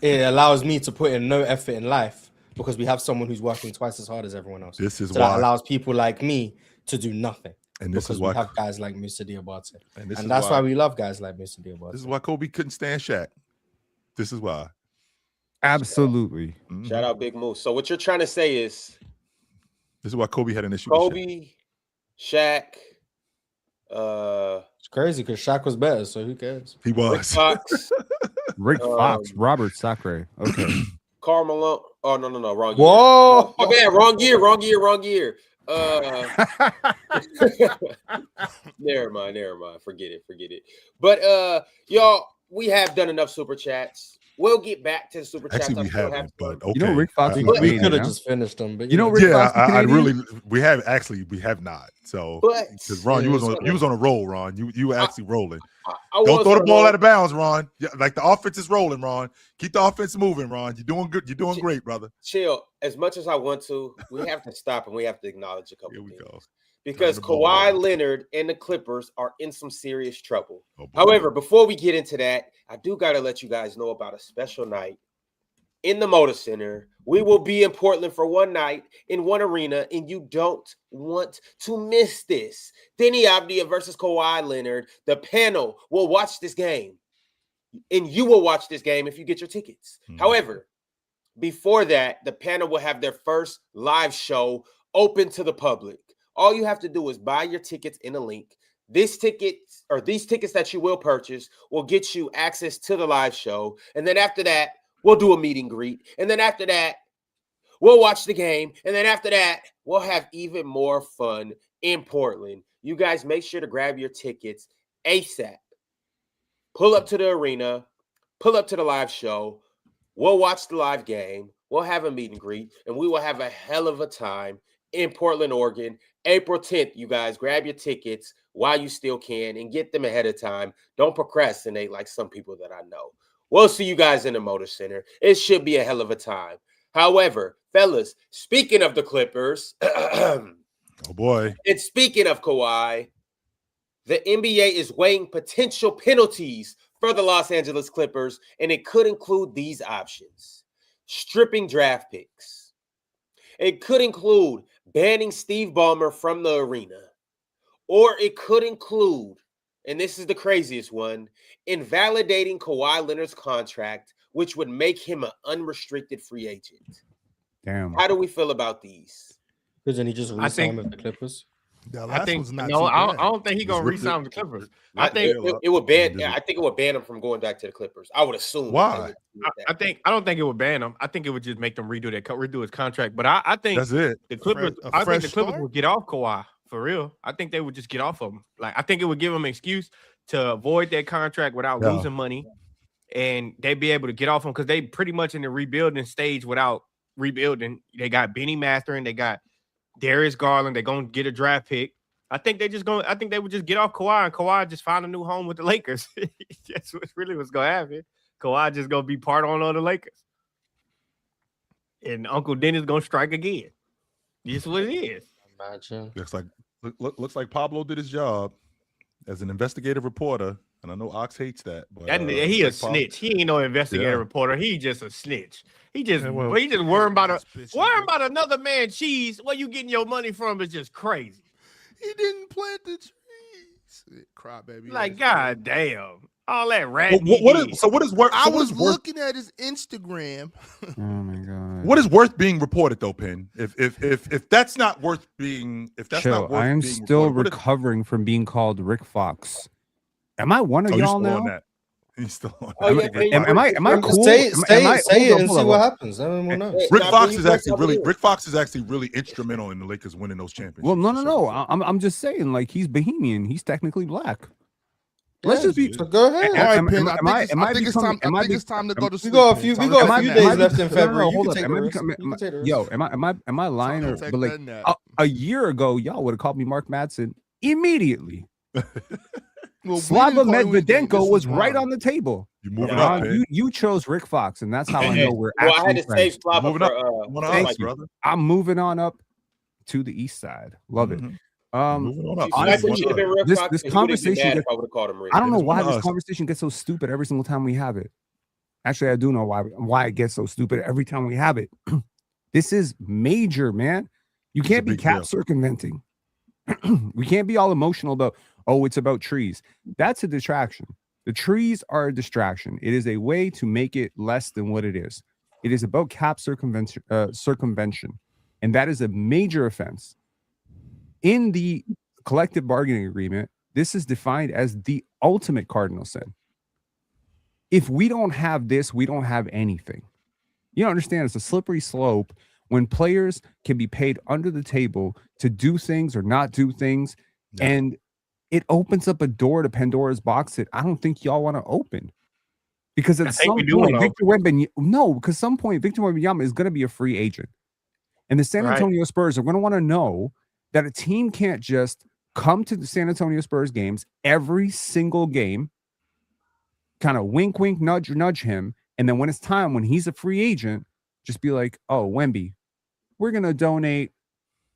it allows me to put in no effort in life because we have someone who's working twice as hard as everyone else. This is so why that allows people like me to do nothing. And this because is why we have guys like Musa Diabate. And that's why we love guys like Musa Diabate. This is why Kobe couldn't stand Shaq. This is why. Absolutely. Shout out Big Moose. So what you're trying to say is this is why Kobe had an issue with Kobe, Shaq. It's crazy because Shaq was better, so who cares? He was. Rick Fox, Robert Sacre. Okay. Karl Malone. Oh, no, wrong year. Whoa! My bad, wrong year. Never mind. Forget it. But y'all, we have done enough super chats. We'll get back to the super chat. Actually, we haven't, but okay. You know, Rick Fox is We Canadian could have now. just finished them, but You know, Rick Yeah, Fox is I Canadian? really we have not. So But because Ron, you was on a roll, Ron. You were actually rolling. I Don't was throw the on ball roll. out of bounds, Ron. Yeah, like the offense is rolling, Ron. Keep the offense moving, Ron. You're doing good. You're doing great, brother. Chill. As much as I want to, we have to stop and we have to acknowledge a couple Here we things. go. Because Turn the ball Kawhi over. Leonard and the Clippers are in some serious trouble. Oh, boy. However, before we get into that, I do got to let you guys know about a special night in the Motor Center. We will be in Portland for one night in one arena, and you don't want to miss this. Denny Avdia versus Kawhi Leonard. The panel will watch this game, and you will watch this game if you get your tickets. However, before that, the panel will have their first live show open to the public. All you have to do is buy your tickets in a link. These tickets that you will purchase will get you access to the live show. And then after that, we'll do a meet and greet. And then after that, we'll watch the game. And then after that, we'll have even more fun in Portland. You guys make sure to grab your tickets ASAP. Pull up to the arena, pull up to the live show. We'll watch the live game. We'll have a meet and greet, and we will have a hell of a time in Portland, Oregon, April 10th. You guys grab your tickets while you still can and get them ahead of time. Don't procrastinate like some people that I know. We'll see you guys in the Motor Center. It should be a hell of a time. However, fellas, speaking of the Clippers, oh boy, and speaking of Kawhi, the NBA is weighing potential penalties for the Los Angeles Clippers, and it could include these options: stripping draft picks. It could include banning Steve Ballmer from the arena, or it could include, and this is the craziest one, invalidating Kawhi Leonard's contract, which would make him an unrestricted free agent. Damn. How do we feel about these? Because then he just re-signed with the Clippers. I think I don't think he's gonna re-sign with the Clippers. I think it would ban. I think it would ban him from going back to the Clippers. I would assume. Why? I don't think it would ban him. I think it would just make them redo his contract. But I think that's it. The Clippers. I think the Clippers would get off Kawhi for real. I think they would just get off of him. Like I think it would give them an excuse to avoid that contract without losing money, and they'd be able to get off him because they pretty much in the rebuilding stage without rebuilding. They got Benny Mathurin. They got Darius Garland. They're gonna get a draft pick. I think they would just get off Kawhi, and Kawhi just find a new home with the Lakers. That's really what's gonna happen. Kawhi just gonna be part owner of the Lakers, and Uncle Dennis gonna strike again. This is what it is. Imagine. Looks like Pablo did his job as an investigative reporter, and I know Ox hates that. But he a snitch. He ain't no investigative reporter. He just a snitch. He just worrying about another man's cheese. Where you getting your money from is just crazy. He didn't plant the trees. Cry, baby. Like, god damn. All that rat. What is worth? I was looking at his Instagram. Oh my god. What is worth being reported though, Penn? If that's not worth being, I am still recovering from being called Rick Fox. Am I one of y'all now? He's still on. Am I cool? Say it and see what happens. Everyone knows. Rick Fox is actually really instrumental in the Lakers winning those championships. Well, no. I'm just saying, like, he's Bohemian. He's technically black. Let's just be. So go ahead. All right, Penn. I think it's time to go to sleep. We got a few days left in February. Hold up. Am I lying? But like a year ago, y'all would have called me Mark Madsen immediately. Slava Medvedenko was right on the table. You're moving up. You chose Rick Fox, and that's how I know we're actually I had to save Slava moving up. Thank you, brother. I'm moving on up to the east side. Love it. Honestly, this conversation. I don't know why this conversation gets so stupid every single time we have it. Actually, I do know why it gets so stupid every time we have it. This is major, man. You can't be circumventing. We can't be all emotional about, it's about trees. That's a distraction. The trees are a distraction. It is a way to make it less than what it is. It is about cap circumvention, and that is a major offense. In the collective bargaining agreement, this is defined as the ultimate cardinal sin. If we don't have this, we don't have anything. You don't understand, it's a slippery slope when players can be paid under the table to do things or not do things, and it opens up a door to Pandora's box that I don't think y'all want to open. Because at I think some we do, point, though. because some point Victor Wembanyama is going to be a free agent, and the San Right. Antonio Spurs are going to want to know that a team can't just come to the San Antonio Spurs games every single game, kind of wink, wink, nudge, nudge him, and then when it's time, when he's a free agent, just be like, "Oh, Wemby, we're going to donate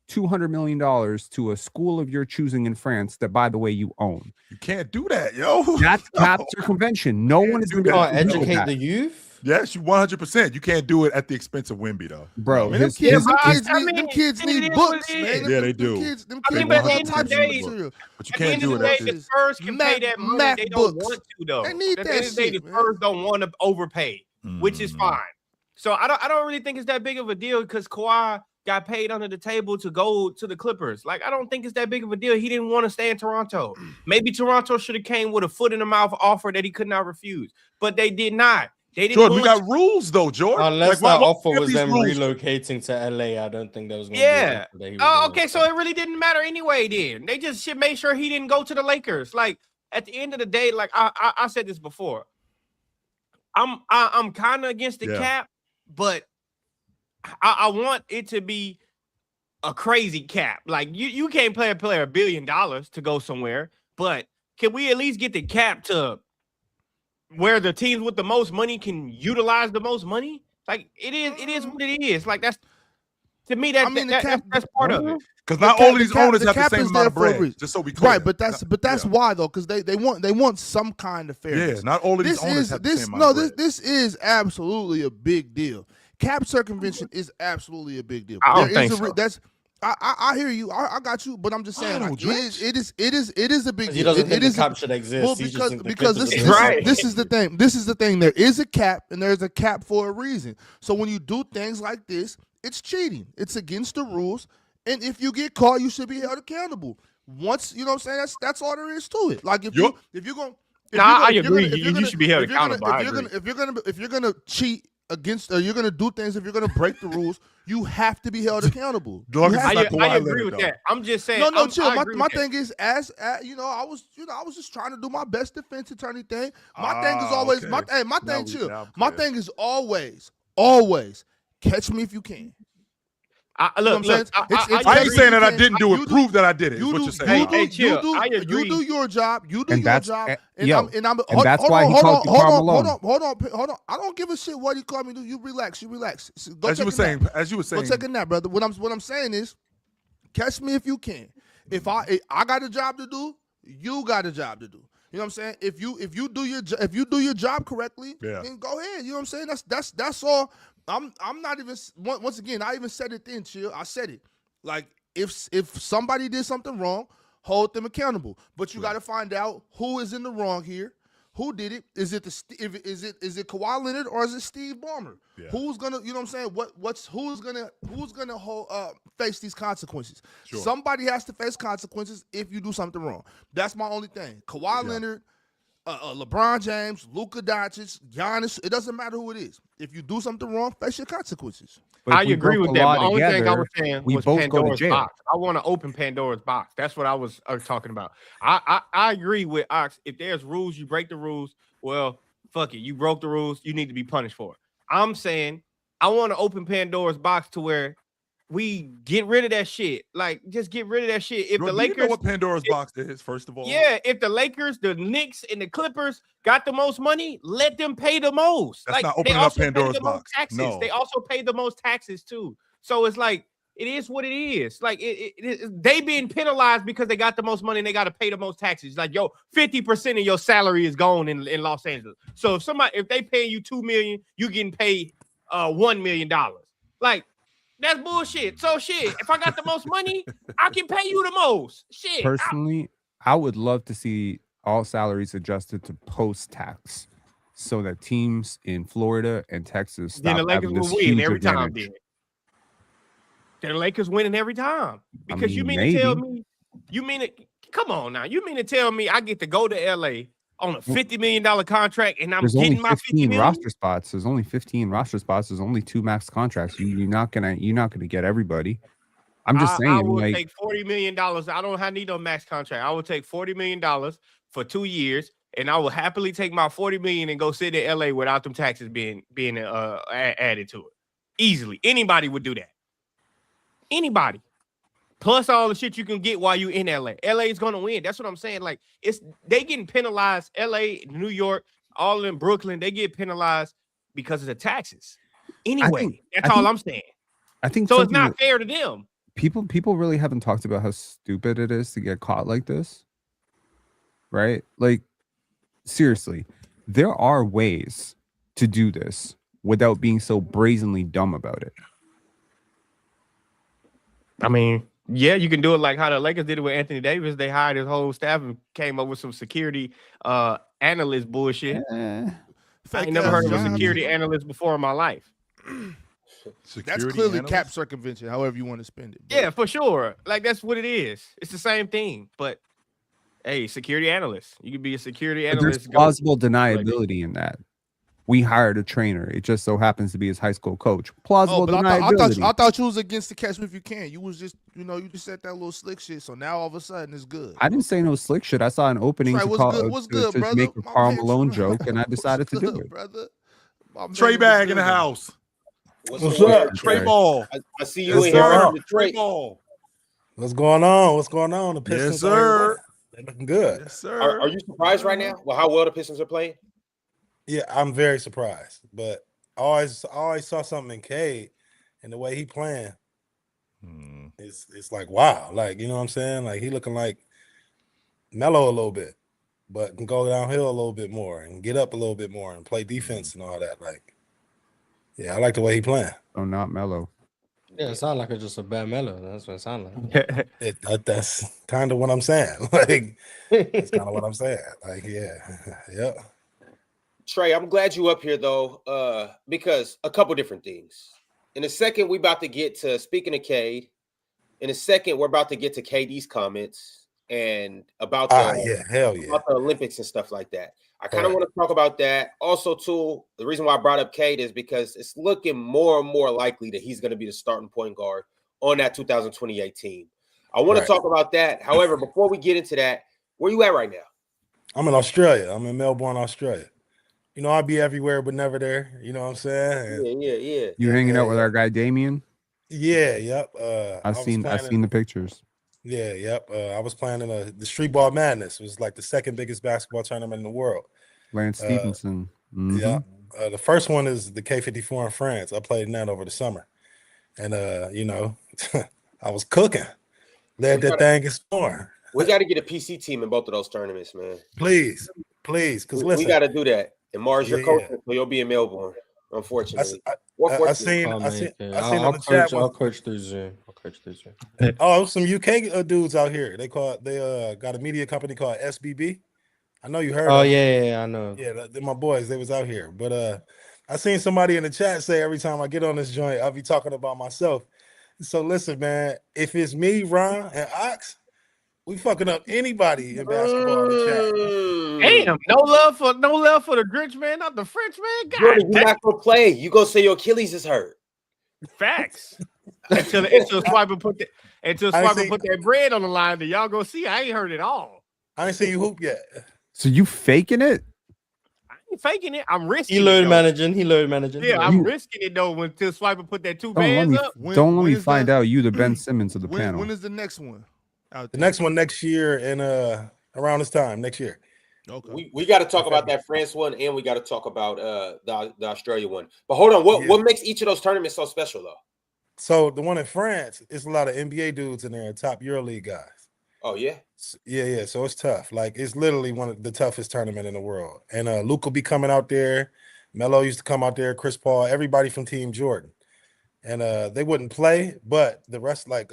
$200 million to a school of your choosing in France that, by the way, you own." You can't do that, yo. That's cap circumvention. No one is going to be Oh, able to deal with educate that. the youth. Yes, you 100%. You can't do it at the expense of Wemby, though. Bro, No. Man, them his- kids, them I kids mean, need, them kids it need is books, what it man. is. Yeah, Them they do. kids, them I mean, kids but need at the all end of the types of day- material. But you At the can't end do of it the at day, the the Spurs can pay that money. Mac They don't books. want to, though. They need At that the end of the day, shit, the man. Spurs don't want to overpay, which is Mm. fine. So I don't really think it's that big of a deal because Kawhi got paid under the table to go to the Clippers. Like, I don't think it's that big of a deal. He didn't want to stay in Toronto. Maybe Toronto should have came with a foot in the mouth offer that he could not refuse, but they did not. They didn't Jordan, we want got rules, though, Jordan. Unless Like, that why offer we have was these them rules? relocating to LA, I don't think there was going to Yeah. be. That he was Oh, gonna okay. So stay. it really didn't matter anyway. Then they just should make sure he didn't go to the Lakers. Like at the end of the day, like I said this before, I'm kind of against the Yeah. cap, but I want it to be a crazy cap. Like you can't play a player $1 billion to go somewhere, but can we at least get the cap to where the teams with the most money can utilize the most money? Like it is what it is. Like that's to me I mean, the cap- that's part of it. Because The not cap- all of these the cap- owners the have the cap same is amount there of for a bread. reason. Just so we clear. Right, but that's why though, because they want some kind of fairness. Yeah, not all of these This owners is have the this same no amount of bread. this is absolutely a big deal. Cap circumvention is absolutely a big deal. I don't There is think a so. that's I hear you. I got you, but I'm just saying Wow, like, Drench. it is a big He deal. doesn't It think the is a- cap should exist. well, He just because thinks the because Clippers this, are this, gonna Right. win. this is the thing. This is the thing. There is a cap, and there's a cap for a reason. So when you do things like this, it's cheating. It's against the rules, and if you get caught, you should be held accountable. Once you know what I'm saying, that's all there is to it. Like if you're gonna, Nah, I agree. You should be held accountable. I if you're gonna cheat against, you're gonna do things. If you're gonna break the rules, you have to be held accountable. As long You as have it's to not I Kawhi agree Leonard, with though. that. I'm just saying. no, I'm- chill. I My agree with that. thing is, I was just trying to do my best defense attorney thing. My thing is always my okay. my Now thing. we- Chill. now I'm My clear. thing is always catch me if you can. I, You know look, what I'm look. saying? It's I ain't agree. saying that I You didn't do you it. do- Prove that I did it. Is You what do, you're saying. you do, Hey, chill. you do, I you agree. do your job. You do And your that's- job. and- And yo, I'm and that's why he called you Karl Malone. hold on. I don't give a shit what he called me. You relax. Go As take you were a saying, nap. as you were Go saying, take a nap, brother. What I'm saying is, catch me if you can. If I got a job to do, you got a job to do. You know what I'm saying? If you do your job correctly, Yeah. then go ahead. You know what I'm saying? That's all. I'm not even once again. I even said it then, chill. I said it. Like if somebody did something wrong, hold them accountable. But you got to find out who is in the wrong here. Who did it? Is it is it Kawhi Leonard or is it Steve Ballmer? Yeah. Who's gonna, you know what I'm saying? Who's gonna face these consequences? Sure. Somebody has to face consequences if you do something wrong. That's my only thing. Kawhi Leonard, LeBron James, Luka Doncic, Giannis. It doesn't matter who it is. If you do something wrong, face your consequences. But if I we agree broke with the that. law The only thing I together, was saying we was both go to Pandora's jail. box. I want to open Pandora's box. That's what I was talking about. I agree with Ox. If there's rules, you break the rules. Well, fuck it. You broke the rules. You need to be punished for it. I'm saying I want to open Pandora's box to where we get rid of that shit. Like, just get rid of that shit. If Bro, the do you know Lakers, what Pandora's box is, first of all? yeah, if the Lakers, the Knicks, and the Clippers got the most money, let them pay the most. That's not they opening up also pay Pandora's the most box. taxes. No. They also pay the most taxes too. So it's like it is what it is. Like they being penalized because they got the most money and they got to pay the most taxes. Like, yo, 50% of your salary is gone in Los Angeles. So if they pay you $2 million, you getting paid $1 million. Like, that's bullshit. So shit, if I got the most money, I can pay you the most. Shit. Personally, I would love to see all salaries adjusted to post-tax so that teams in Florida and Texas Then stop the Lakers having this will win huge every time. advantage. Then the Lakers winning every time. Because mean, you mean maybe. to tell me, come on now. You mean to tell me I get to go to LA on a $50 million contract and I'm There's only getting my $50 15 million? roster spots. There's only 15 roster spots. There's only 2 max contracts. You're not gonna get everybody. I'm just saying, I will like, take $40 million. I need no max contract. I will take $40 million for 2 years, and I will happily take my $40 million and go sit in LA without them taxes being added to it. Easily. Anybody would do that. Anybody. Plus all the shit you can get while you in LA. LA is gonna win. That's what I'm saying. Like they getting penalized. LA, New York, all in Brooklyn, they get penalized because of the taxes. Anyway, that's all I'm saying. I think so. It's not fair to them. People really haven't talked about how stupid it is to get caught like this. Right? Like, seriously, there are ways to do this without being so brazenly dumb about it. I mean, yeah, you can do it like how the Lakers did it with Anthony Davis. They hired his whole staff and came up with some security analyst bullshit. I ain't never heard of a security analyst before in my life. That's clearly analyst? Cap circumvention, however you want to spend it. But. Yeah, for sure. Like, that's what it is. It's the same thing. But, hey, security analyst. You could be a security analyst. There's plausible deniability in that. We hired a trainer. It just so happens to be his high school coach. Plausible deniability. I thought you was against the catch me if you can. You was just, you just said that little slick shit. So now all of a sudden it's good. I didn't say no slick shit. I saw an opening to make a Karl Malone joke, and I decided to do it. Brother? Trey Bag in the house. What's up? Trey Ball. I see you in here. Trey Ball. What's going on? What's going on? The Pistons, yes, sir. They're looking good. Yes, sir. Are you surprised right now? Well, how well the Pistons are playing? Yeah, I'm very surprised. But I always saw something in Cade and the way he playing. It's like, wow. Like, you know what I'm saying? Like, he looking like Melo a little bit, but can go downhill a little bit more and get up a little bit more and play defense and all that. Like, yeah, I like the way he playing. Oh, not Melo. Yeah, it sounds like it's just a bad Melo. That's what it sounds like. That's kind of what I'm saying. Like, that's kind of what I'm saying. Like, yeah. Trey, I'm glad you up here though, because a couple different things. In a second, we about to get to speaking of Cade. In a second, we're about to get to KD's comments and about the Olympics and stuff like that. I kind of want to talk about that. Also, too, the reason why I brought up Cade is because it's looking more and more likely that he's going to be the starting point guard on that 2028 team. I want to talk about that. However, before we get into that, where you at right now? I'm in Australia. I'm in Melbourne, Australia. I'll be everywhere but never there. You know what I'm saying? Yeah. You hanging out with our guy Damien? Yeah, yep. I've seen the pictures. Yeah, yep. I was playing in the Street Ball Madness. It was like the second biggest basketball tournament in the world. Lance Stevenson. Yeah. The first one is the K54 in France. I played in that over the summer. And, I was cooking. Led that thing in scoring. We got to get a PC team in both of those tournaments, man. Please. Because listen. We got to do that. And Mars, you're coaching, so you'll be in Melbourne, unfortunately. I seen on the chat. I'll coach through Zoom. Oh, some UK dudes out here. They got a media company called SBB. I know you heard. Oh yeah, I know. Yeah, they're my boys. They was out here, but I seen somebody in the chat say every time I get on this joint, I'll be talking about myself. So listen, man, if it's me, Ron, and Ox, we fucking up anybody in basketball in the chat. Damn, no love for the Grinch man, not the French man. God, Jordan, you're not gonna play. You gonna say your Achilles is hurt. Facts. until Swiper put that bread on the line, then y'all go see. I ain't heard it all. I ain't seen you hoop yet. So you faking it? I ain't faking it. I'm risking. He learned managing. Yeah, I'm risking it though until Swiper put that two bands up. Don't let me find out you the Ben Simmons of the panel. When is the next one? The next one next year and around this time next year. Okay. We got to talk about that France one, and we got to talk about the Australia one. But hold on, what makes each of those tournaments so special though? So the one in France, it's a lot of NBA dudes in there, top EuroLeague guys. Oh yeah, yeah. So it's tough. Like it's literally one of the toughest tournament in the world. And Luke will be coming out there. Melo used to come out there. Chris Paul, everybody from Team Jordan, and they wouldn't play, but the rest like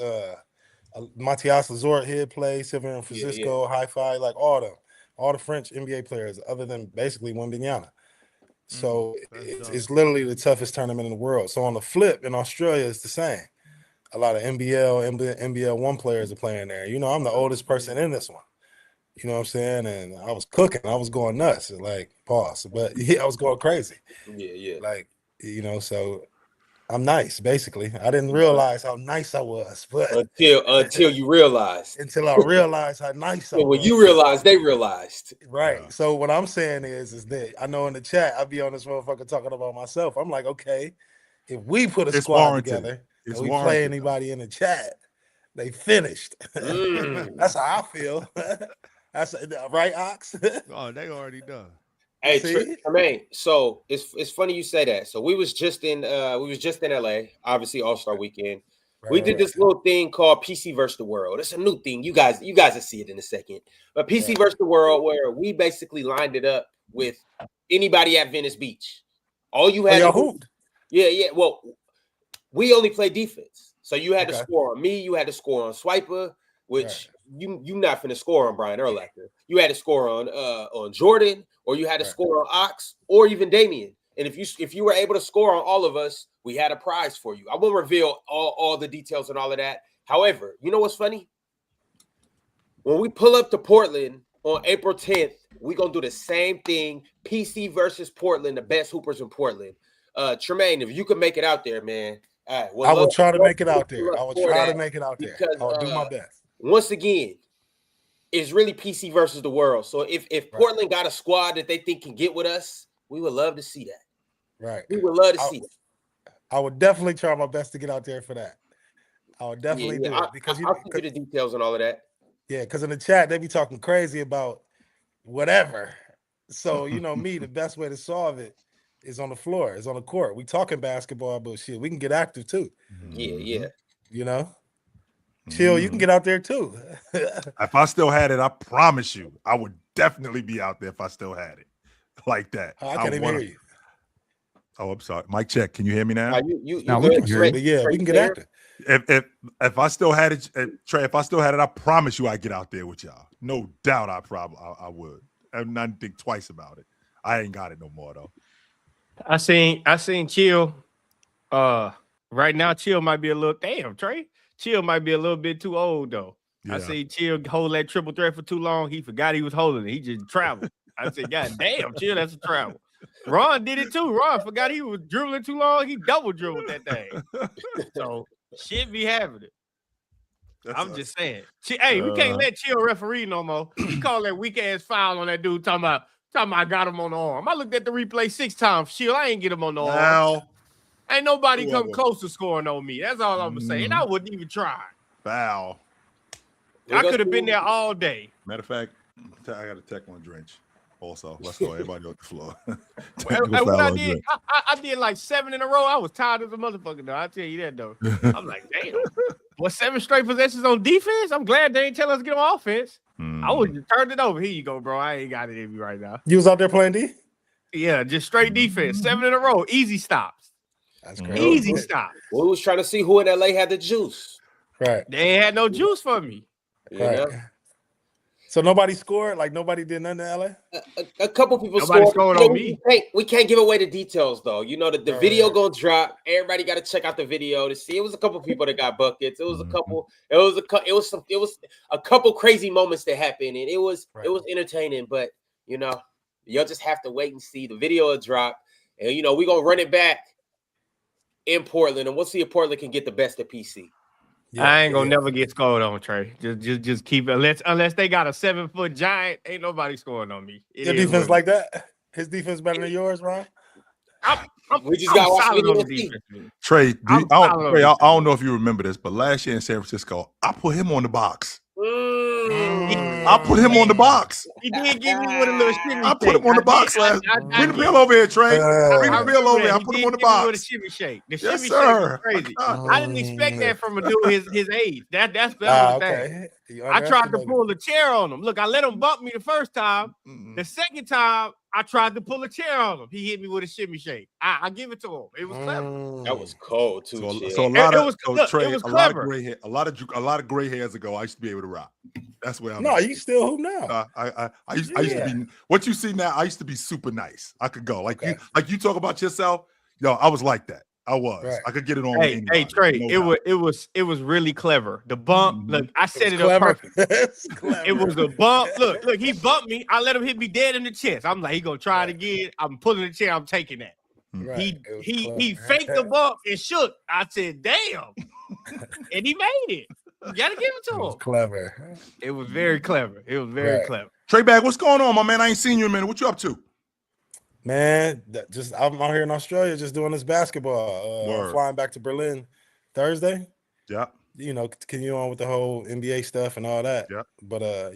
Matthias Lazort he'd play, Sylvain Francisco, Hi-Fi, like all the French NBA players, other than basically Wemby. So it's literally the toughest tournament in the world. So on the flip, in Australia, it's the same. A lot of NBL 1 players are playing there. I'm the oldest person in this one. You know what I'm saying? And I was cooking. I was going nuts. Like, pause. But yeah, I was going crazy. Yeah. Like, so I'm nice, basically. I didn't realize how nice I was, but Until you realized. until I realized how nice I So when was. you realized, they realized. Right. Yeah. So what I'm saying is that I know in the chat I be on this motherfucker talking about myself. I'm like, okay, if we put a It's squad warranted. together It's and we warranted, play though. anybody in the chat, they finished. That's how I feel. That's right, Ox. Oh, they already done. Hey, See? Tremaine. So it's funny you say that. So we was just in LA, obviously All-Star Weekend. We did this little thing called PC versus the World. It's a new thing. You guys will see it in a second. But PC versus the World, where we basically lined it up with anybody at Venice Beach. All you had to do, hooped. yeah. Well, we only play defense. So you had to Okay. score on me, you had to score on Swiper, which you not finna score on Brian Urlacher. You had to score on Jordan, or you had to score on Ox, or even Damian. And if you were able to score on all of us, we had a prize for you. I won't reveal all the details and all of that. However, you know what's funny? When we pull up to Portland on April 10th, we're going to do the same thing. PC versus Portland, the best hoopers in Portland. Tremaine, if you can make it out there, man. All right, I will try to make it out there. I will try to make it out there. Because, I'll do my best. Once again, it's really PC versus the world. So if Portland got a squad that they think can get with us, we would love to see that. Right. We would love to see it. I would definitely try my best to get out there for that. I would definitely do it because I'll give you the details and all of that. Yeah, because in the chat they be talking crazy about whatever. So you know me, the best way to solve it is on the floor, is on the court. We talking basketball, but shit, we can get active too. Yeah. You know, Chill, you can get out there too. If I still had it, I promise you, I would definitely be out there if I still had it like that. I can't even hear you. Oh, I'm sorry. Mic check. Can you hear me now? Now we can hear you. But yeah, we can get active. If I still had it, Trey, if I still had it, I promise you I'd get out there with y'all. No doubt I would. I'm not think twice about it. I ain't got it no more though. I seen Chill. Right now, Chill might be a little Trey. Chill might be a little bit too old though. Yeah. I see Chill hold that triple threat for too long. He forgot he was holding it. He just traveled. I said, God damn, Chill, that's a travel. Ron did it too. Ron forgot he was dribbling too long. He double dribbled that thing. So shit be having it. I'm just saying. Hey, we can't let Chill referee no more. He called that weak ass foul on that dude talking about I got him on the arm. I looked at the replay 6 times. Chill, I ain't get him on the arm. Ain't nobody come close to scoring on me. That's all I'm gonna say. And I wouldn't even try. Foul. I could have been there all day. Matter of fact, I got a tech on Drench. Also, let's go. Everybody on the floor. I did like 7 in a row. I was tired as a motherfucker, though. I'll tell you that, though. I'm like, damn. What, 7 straight possessions on defense? I'm glad they ain't tell us to get on offense. I would have turned it over. Here you go, bro. I ain't got it in me right now. You was out there playing D? Yeah, just straight defense. 7 in a row. Easy stops. That's crazy. Easy stops. We was trying to see who in LA had the juice. Right. They ain't had no juice for me. Right. So nobody scored? Like nobody did nothing in LA? A couple people scored on me. We can't give away the details though. You know that the video gonna drop. Everybody got to check out the video to see. It was a couple people that got buckets. It was a couple. It was a couple crazy moments that happened, and it was entertaining. But you know, you'll just have to wait and see. The video will drop, and you know we're gonna run it back in Portland, and we'll see if Portland can get the best of PC. Yeah, I ain't gonna never get scored on, Trey. Just keep it. Unless they got a 7-foot giant, ain't nobody scoring on me. Your defense like that? His defense better than yours, Ron? We just got on the defense. Trey, I don't know if you remember this, but last year in San Francisco, I put him on the box. I put him on the box. He did give me with a little shimmy. I put him on the box last. Bring the bill over here, Trey. Bring the bill over here. I put him on the box. With a shimmy shake. The yes, shimmy sir. shake was crazy. I didn't expect that from a dude his age. That's the other thing. I tried to pull the chair on him. Look, I let him bump me the first time. The second time, I tried to pull a chair on him. He hit me with a shimmy shake. I give it to him. It was clever. That was cold too. So a lot of Trey, a lot of gray hair. A lot of gray hairs ago, I used to be able to rock. That's where I'm. No, you still hoop now. I used to be. What you see now, I used to be super nice. I could go you talk about yourself. Yo, I was like that. I was. Right. I could get it on. Hey, Trey, it was really clever. The bump. Look, I set it up perfect. It was a bump. Look, he bumped me. I let him hit me dead in the chest. I'm like, he gonna try it again. I'm pulling the chair. I'm taking that. Right. He faked the bump and shook. I said, "Damn," and he made it. You gotta give it to him. It was clever. It was very clever. It was very clever. Trey Bag, what's going on, my man? I ain't seen you in a minute. What you up to? Man, I'm out here in Australia just doing this basketball. I'm flying back to Berlin Thursday. Yeah. You know, continue on with the whole NBA stuff and all that. Yeah. But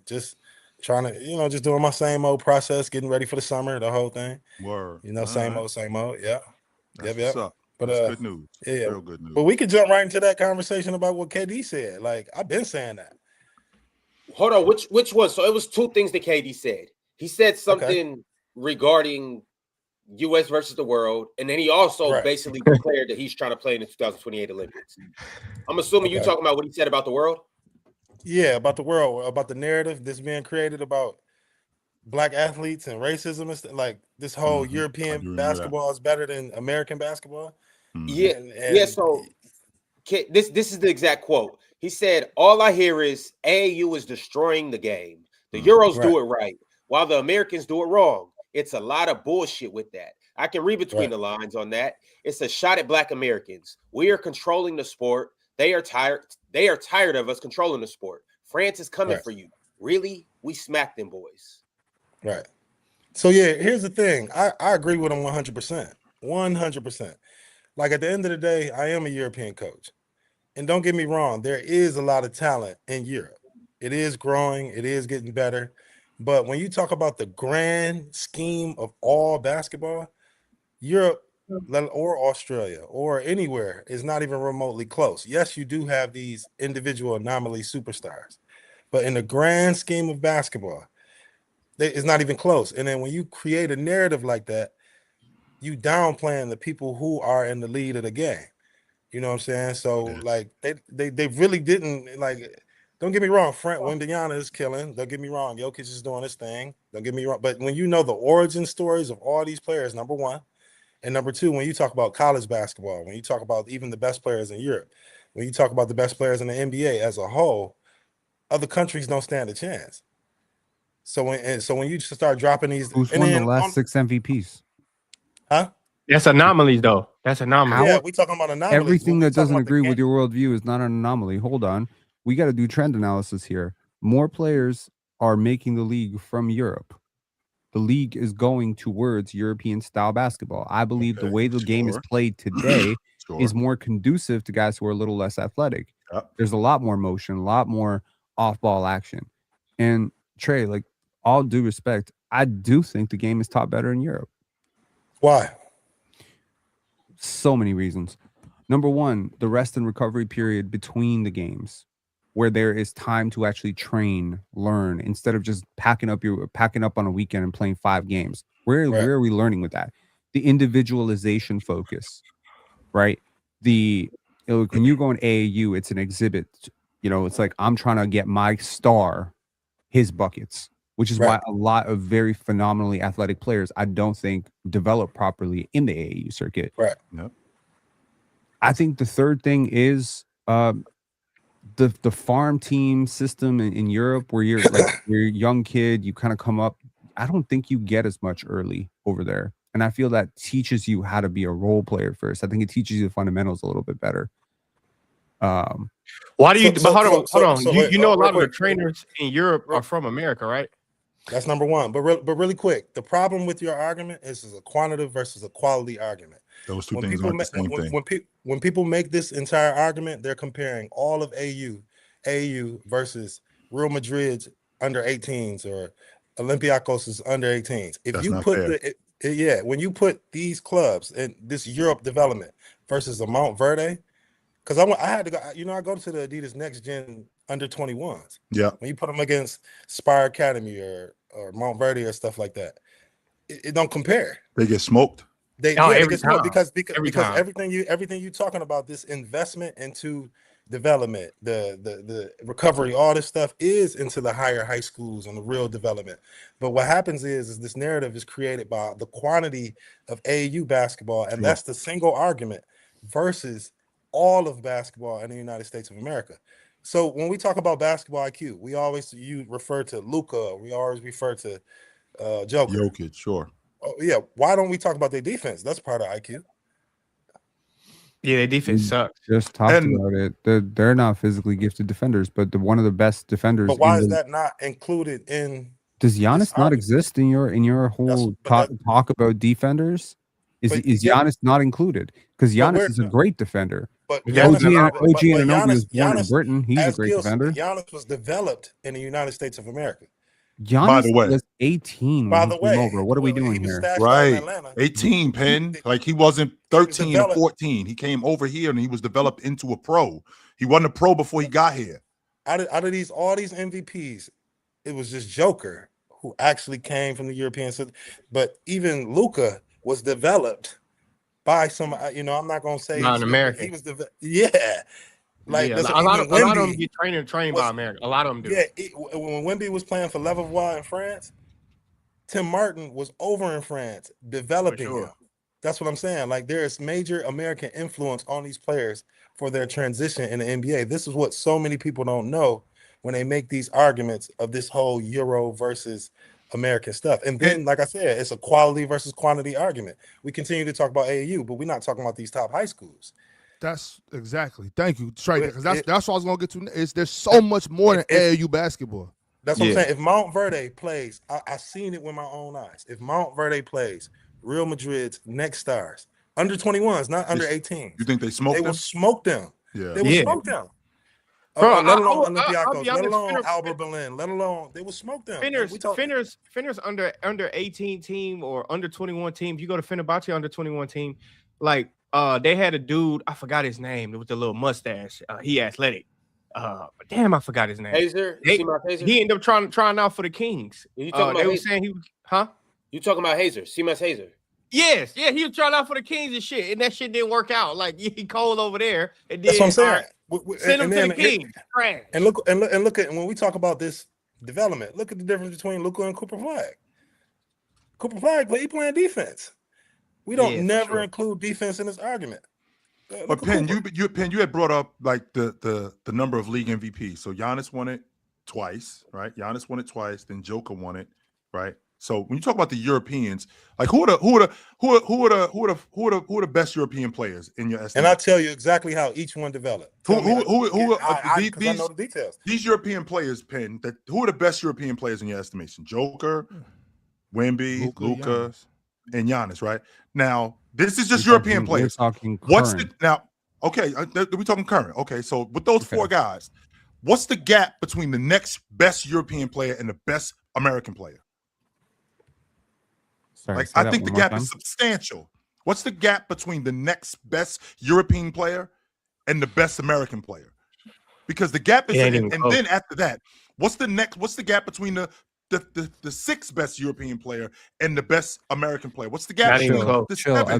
just trying to, just doing my same old process, getting ready for the summer, the whole thing. Word. Same old. Yeah. That's Yep. what's up. But That's good news. Yeah, real good news. But we could jump right into that conversation about what KD said. Like, I've been saying that. Hold on, which one? So it was two things that KD said. He said something regarding U.S. versus the world, and then he also basically declared that he's trying to play in the 2028 Olympics. I'm assuming you're talking about what he said about the world? Yeah, about the world, about the narrative that's being created about Black athletes and racism and stuff. Like, this whole European basketball is better than American basketball. Yeah. So this is the exact quote. He said, "All I hear is AAU is destroying the game. The Euros do it right, while the Americans do it wrong. It's a lot of bullshit with that. I can read between the lines on that. It's a shot at Black Americans. We are controlling the sport. They are tired. They are tired of us controlling the sport. France is coming for you. Really? We smacked them boys." Right. So, here's the thing. I agree with him 100%. 100%. Like, at the end of the day, I am a European coach. And don't get me wrong, there is a lot of talent in Europe. It is growing. It is getting better. But when you talk about the grand scheme of all basketball, Europe or Australia or anywhere is not even remotely close. Yes, you do have these individual anomaly superstars. But in the grand scheme of basketball, it's not even close. And then when you create a narrative like that, you downplaying the people who are in the lead of the game. You know what I'm saying? So, like, they really didn't, like, don't get me wrong, Wemby is killing. Don't get me wrong, Jokic is doing his thing. Don't get me wrong. But when you know the origin stories of all these players, number one, and number two, when you talk about college basketball, when you talk about even the best players in Europe, when you talk about the best players in the NBA as a whole, other countries don't stand a chance. So when you just start dropping these, who's won the last 6 MVPs? Huh? That's anomalies, though. That's anomalies. Yeah, we talking about anomalies. Everything that doesn't agree with your worldview is not an anomaly. Hold on. We got to do trend analysis here. More players are making the league from Europe. The league is going towards European style basketball. I believe the way the game is played today is more conducive to guys who are a little less athletic. There's a lot more motion, a lot more off-ball action. And Trey, like, all due respect, I do think the game is taught better in Europe. Why? So many reasons. Number one, the rest and recovery period between the games, where there is time to actually train, learn, instead of just packing up on a weekend and playing 5 games. Where are we learning with that? The individualization focus, right? When you go in AAU, it's an exhibit. It's like, I'm trying to get my star his buckets, which is why a lot of very phenomenally athletic players, I don't think, develop properly in the AAU circuit. Right. Yep. I think the third thing is the farm team system in Europe, where you're a young kid, you kind of come up. I don't think you get as much early over there. And I feel that teaches you how to be a role player first. I think it teaches you the fundamentals a little bit better. Why do you? Hold on. You know, a lot of the quick, trainers in Europe are from America, right? That's number one. But really quick, the problem with your argument is a quantitative versus a quality argument. Those two things aren't the same thing. When people make this entire argument, they're comparing all of AAU versus Real Madrid's under 18s or Olympiacos' under 18s. If you put when you put these clubs in this Europe development versus the Mount Verde, because I had to go, I go to the Adidas Next Gen under 21s. Yeah. When you put them against Spire Academy or Mount Verde or stuff like that, it don't compare. They get smoked. They get smoked because everything you talking about, this investment into development, the recovery, all this stuff is into the higher high schools and the real development. But what happens is this narrative is created by the quantity of AAU basketball, and that's the single argument versus all of basketball in the United States of America. So when we talk about basketball IQ, you refer to Luka, we always refer to Jokic. Sure. Oh, yeah. Why don't we talk about their defense? That's part of IQ. Yeah, their defense sucks. Just talked And- about it. They're not physically gifted defenders, but one of the best defenders. But why is that not included in? Does Giannis this not argument? exist in your whole talk about defenders? Is Giannis not included? Because Giannis is a great defender. But OG Giannis, Anunoby was born in Britain. He's a as great Gil defender. said, Giannis was developed in the United States of America. Giannis the way- was 18 By when the he came way, over. What are we he doing was here? stashed out in Right. Atlanta. 18, Penn. Like he wasn't 13 or developed. 14. He came over here and he was developed into a pro. He wasn't a pro before he got here. Out of all these MVPs, it was just Joker who actually came from the European system. But even Luka was developed by some, I'm not gonna say Not an American. He was yeah. Like yeah, that's a lot of Wemby them get trained by America. A lot of them do. Yeah, when Wemby was playing for Levallois in France, Tim Martin was over in France developing him. That's what I'm saying. Like there's major American influence on these players for their transition in the NBA. This is what so many people don't know when they make these arguments of this whole Euro versus American stuff. And then, like I said, it's a quality versus quantity argument. We continue to talk about AAU, but we're not talking about these top high schools. That's exactly. Thank you. Straight there, because that's what I was gonna get to. There's so much more than AAU basketball. That's what I'm saying. If Mount Verde plays, I seen it with my own eyes. If Mount Verde plays, Real Madrid's next stars, under 21s, not under 18. You think they smoked them? They will smoke them. Yeah. They will smoke them. Bro, let alone I'll Olympiacos, be let honest, alone Alba Berlin, let alone they will smoke them. Finner's under 18 team or under 21 team. You go to Fenerbahce under 21 team, like they had a dude, I forgot his name, with the little mustache. He athletic. Damn, I forgot his name. Hazer? He ended up trying out for the Kings. You talking about they were Hazer? saying he was, huh? You talking about Hazer? Seamus Hazer? Yes, yeah, he was trying out for the Kings and shit, and that shit didn't work out. Like he cold over there. And That's what I'm saying. Send him to the Kings. Trash. And look at when we talk about this development. Look at the difference between Luka and Cooper Flag. Cooper Flag, but he playing defense. We don't never include defense in this argument. But Penn, you had brought up like the number of league MVPs. So Giannis won it twice, right? Giannis won it twice. Then Joker won it, right? So when you talk about the Europeans, like who are the best European players in your estimation? And I'll tell you exactly how each one developed. I know the details. These European players, Penn, who are the best European players in your estimation? Joker, Wemby, Luka, and Giannis, right? Now, this is just European players. What's the now? Okay, we're talking current. Okay, so with those four guys, what's the gap between the next best European player and the best American player? Sorry, I think the gap is substantial. What's the gap between the next best European player and the best American player? Because the gap is, and then after that, what's the gap between the sixth best European player and the best American player? What's the gap? I've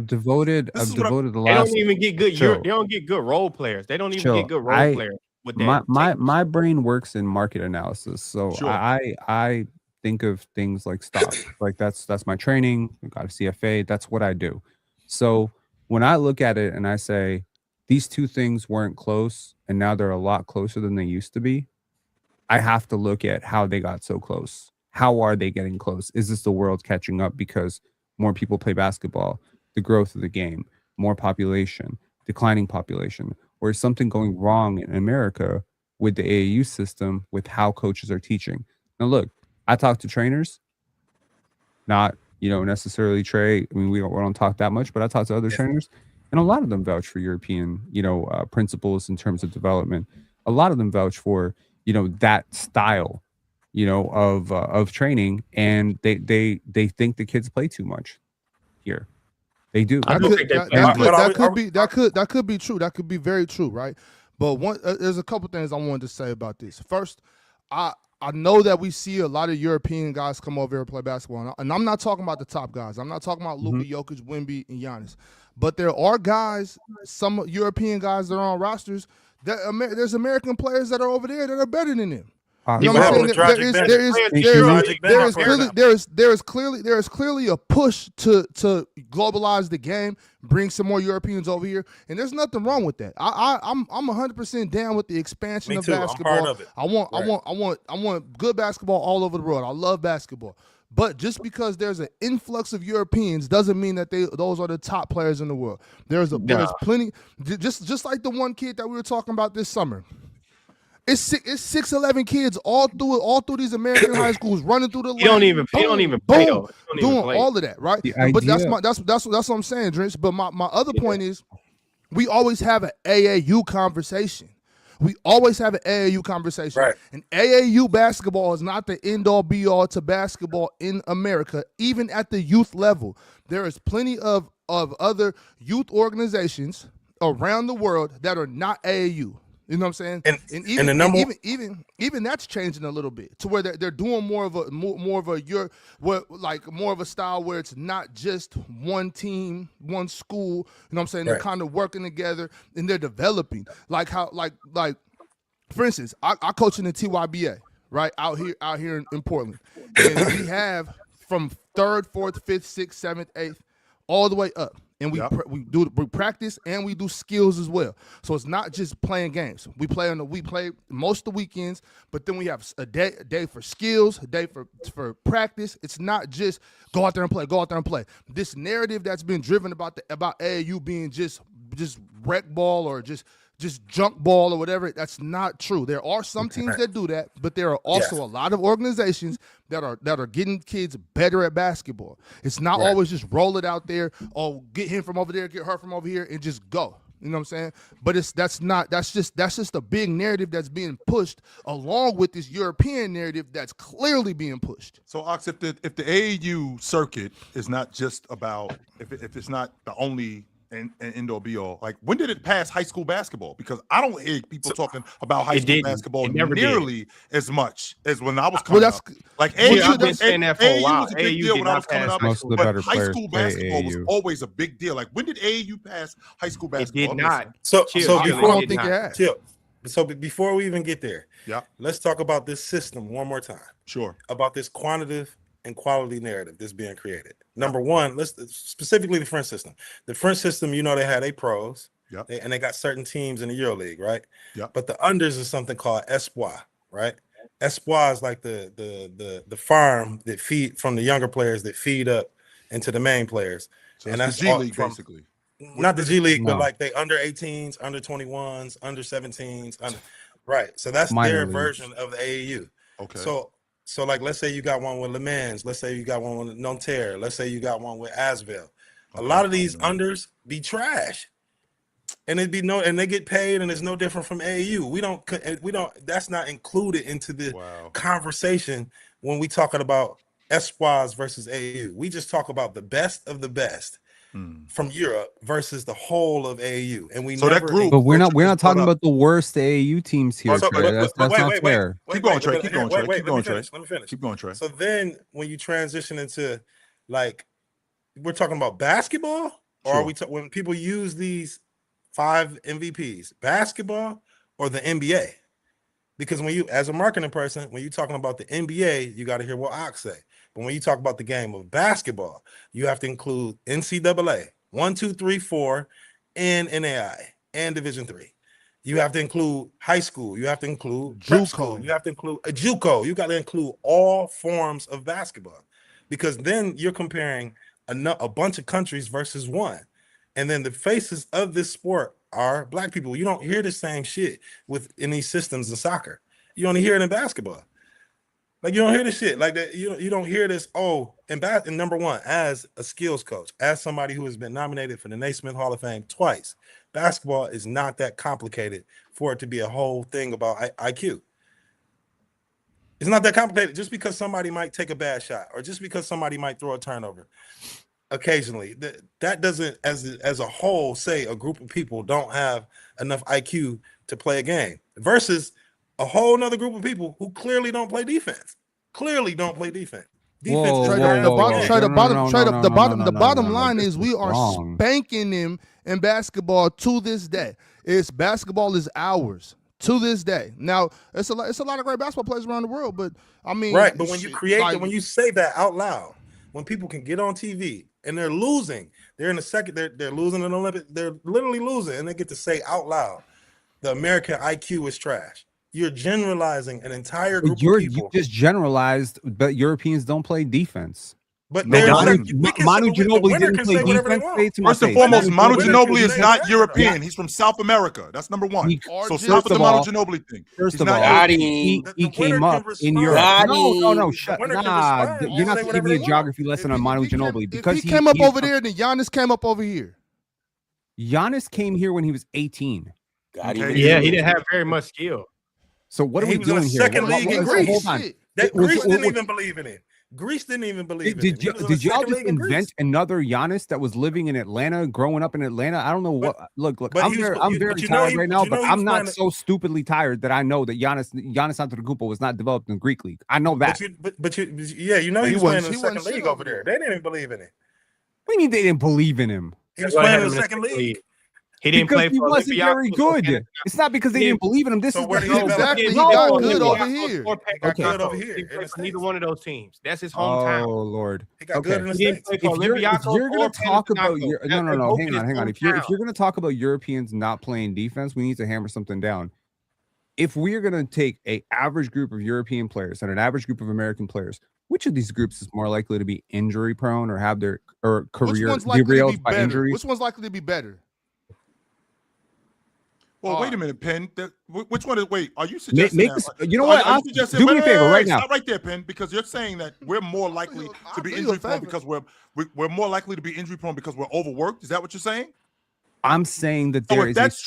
devoted the last. They don't even get good. They don't get good role players. They don't even get good role players. With my brain works in market analysis, so I think of things like stocks. Like that's my training. I got a CFA. That's what I do. So when I look at it and I say these two things weren't close and now they're a lot closer than they used to be, I have to look at how they got so close. How are they getting close? Is this the world catching up because more people play basketball, the growth of the game, more population, declining population, or is something going wrong in America with the AAU system with how coaches are teaching? Now look, I talk to trainers, not necessarily Trey. I mean, we don't talk that much, but I talk to other trainers, and a lot of them vouch for European, principles in terms of development. A lot of them vouch for that style, of training, and they think the kids play too much here. They do. That could be true. That could be very true, right? But there's a couple things I wanted to say about this. First, I know that we see a lot of European guys come over here and play basketball, and I'm not talking about the top guys. I'm not talking about Luka, Jokic, Wemby, and Giannis. But there are guys, some European guys that are on rosters, that there's American players that are over there that are better than them. You know what I'm saying? There is clearly a push to globalize the game, bring some more Europeans over here, and there's nothing wrong with that. I'm 100% down with the expansion of basketball. I'm part of it. I want good basketball all over the world. I love basketball, But just because there's an influx of Europeans doesn't mean that those are the top players in the world. There's plenty. Just like the one kid that we were talking about this summer. It's 6'11" kids all through these American high schools running through the lane. He don't even play. Though. He don't doing even play. all of that, right? But that's what I'm saying, Drench. But my other point is, we always have an AAU conversation. We always have an AAU conversation. Right. And AAU basketball is not the end-all be-all to basketball in America, even at the youth level. There is plenty of other youth organizations around the world that are not AAU. You know what I'm saying? And even that's changing a little bit to where they're doing more of a style where it's not just one team, one school. You know what I'm saying? They're kind of working together and they're developing. Like for instance, I coach in the TYBA, right? Out here in Portland. And we have from 3rd, 4th, 5th, 6th, 7th, 8th, all the way up. And we practice and we do skills as well. So it's not just playing games. We play most of the weekends, but then we have a day for skills, a day for practice. It's not just go out there and play. This narrative that's been driven about AAU being just rec ball or just junk ball or whatever, that's not true. There are some teams that do that, but there are also a lot of organizations that are getting kids better at basketball. It's not always just roll it out there, get him from over there, get her from over here, and just go. You know what I'm saying? But that's just a big narrative that's being pushed along with this European narrative that's clearly being pushed. So, Ox, if the AAU circuit is not just about if it's not the only and end-all be-all, like when did it pass high school basketball? Because I don't hear people talking about high school basketball nearly as much as when I was coming up. Like AAU, I've been saying that for a while. was a big deal when I was coming up, but high school basketball was always a big deal. Like when did AAU pass high school basketball? It did not. So before we even get there, let's talk about this system one more time. Sure. About this quantitative and quality narrative that's being created. Number one, let's specifically the French system. The French system, they had pros, and they got certain teams in the EuroLeague, right? Yep. But the unders is something called espoir, right? Espoir is like the farm that feed from the younger players that feed up into the main players, so and that's the G League basically. Not the G League, but like they under 18s, under 21s, under 17s, right? So that's their version of the AAU. Okay. So like, let's say you got one with Le Mans. Let's say you got one with Nanterre. Let's say you got one with Asvel. A lot of these unders be trash, and and they get paid, and it's no different from AAU. We don't. That's not included into the conversation when we talking about espoirs versus AAU. We just talk about the best of the best from Europe versus the whole of AAU, and we that group. But we're not talking about the worst AAU teams here. That's not fair. Keep going, Trey. Keep going, Trey. Let me finish. Keep going, Trey. So then, when you transition into, like, we're talking about basketball, or are we when people use these 5 MVPs, basketball or the NBA? Because when you, as a marketing person, when you're talking about the NBA, you got to hear what Ox say. But when you talk about the game of basketball, you have to include NCAA, 1, 2, 3, 4, and NAI, and Division III. You have to include high school. You have to include JUCO. You have to include a JUCO. You got to include all forms of basketball, because then you're comparing a bunch of countries versus one. And then the faces of this sport are Black people. You don't hear the same shit in these systems in soccer. You only hear it in basketball. Like, you don't hear this shit like that. You don't hear this. And number one, as a skills coach, as somebody who has been nominated for the Naismith Hall of Fame twice, basketball is not that complicated for it to be a whole thing about IQ. It's not that complicated. Just because somebody might take a bad shot, or just because somebody might throw a turnover occasionally, that doesn't, as a whole, say a group of people don't have enough IQ to play a game, versus a whole nother group of people who clearly don't play defense. The bottom line is we are spanking them in basketball to this day. Basketball is ours to this day. Now, it's a lot of great basketball players around the world, but I mean, right. But when you when you say that out loud, when people can get on TV and they're losing, they're in the second, they're losing an Olympic, they're literally losing, and they get to say out loud, the American IQ is trash. you're generalizing an entire group of You people. just generalized, but Europeans don't play defense. But They there's don't. Manu Ginobili didn't play defense. First and foremost, Manu winner Ginobili can is say not whatever, European. right? He's from South America. That's number one. Or So just- stop with the First Manu of Ginobili thing. First He's of not all, Got European. he The came winner up can in respond. Europe. Got No, him. shut. winner can Nah, respond. you're They not say giving whatever me a they want. geography lesson on Manu Ginobili because if he came up he's over there, then Giannis came up over here. Giannis came here when he was 18. Got Okay. him. Yeah, he didn't have very much skill. So what are He we was in a doing here? second league in so Greece. hold on. Shit. Greece didn't what- even believe in it. Greece didn't even believe in Did it. He was in y'all the second just league in Greece. invent another Giannis that was living in Atlanta, growing up in Atlanta? I don't know what. Look. but I'm he was- very, you- I'm very but you know tired he- right but now, you know but he I'm was not playing- so stupidly tired that I know that Giannis Antetokounmpo was not developed in Greek league. I know that. Yeah, you know he He was wasn't- playing in the he second wasn't league shit over over there. there. They didn't even believe in it. What do you mean they didn't believe in him? He was That's why I playing had in the him second second league. He didn't Because play he for wasn't very Olympiacos. good. It's not because they He didn't believe in him. This So is where the did he develop? Exactly. He No, got no, good no. over here. Or He got Okay. good over He here. didn't in play the for neither States. one of those teams. That's his hometown. Oh Lord. He got Okay. good in the He didn't States. play for If you're Olympiacos gonna or talk about Panathinaikos. your They're no, both hang in on. his If you're hometown. gonna talk about Europeans not playing defense, we need to hammer something down. If we're gonna take a average group of European players and an average group of American players, which of these groups is more likely to be injury prone or have their Which career one's likely to be derailed by better? injuries? Which one's likely to be better? Well, wait a minute, Penn. Which one is? Wait, are you suggesting Make that? this, you know Are what? you suggesting- Do me a wait, favor right now. Stop right there, Penn, because you're saying that we're more likely to be do you a injury prone favor. because we're more likely to be injury prone because we're overworked. Is that what you're saying? I'm saying that So there if is that's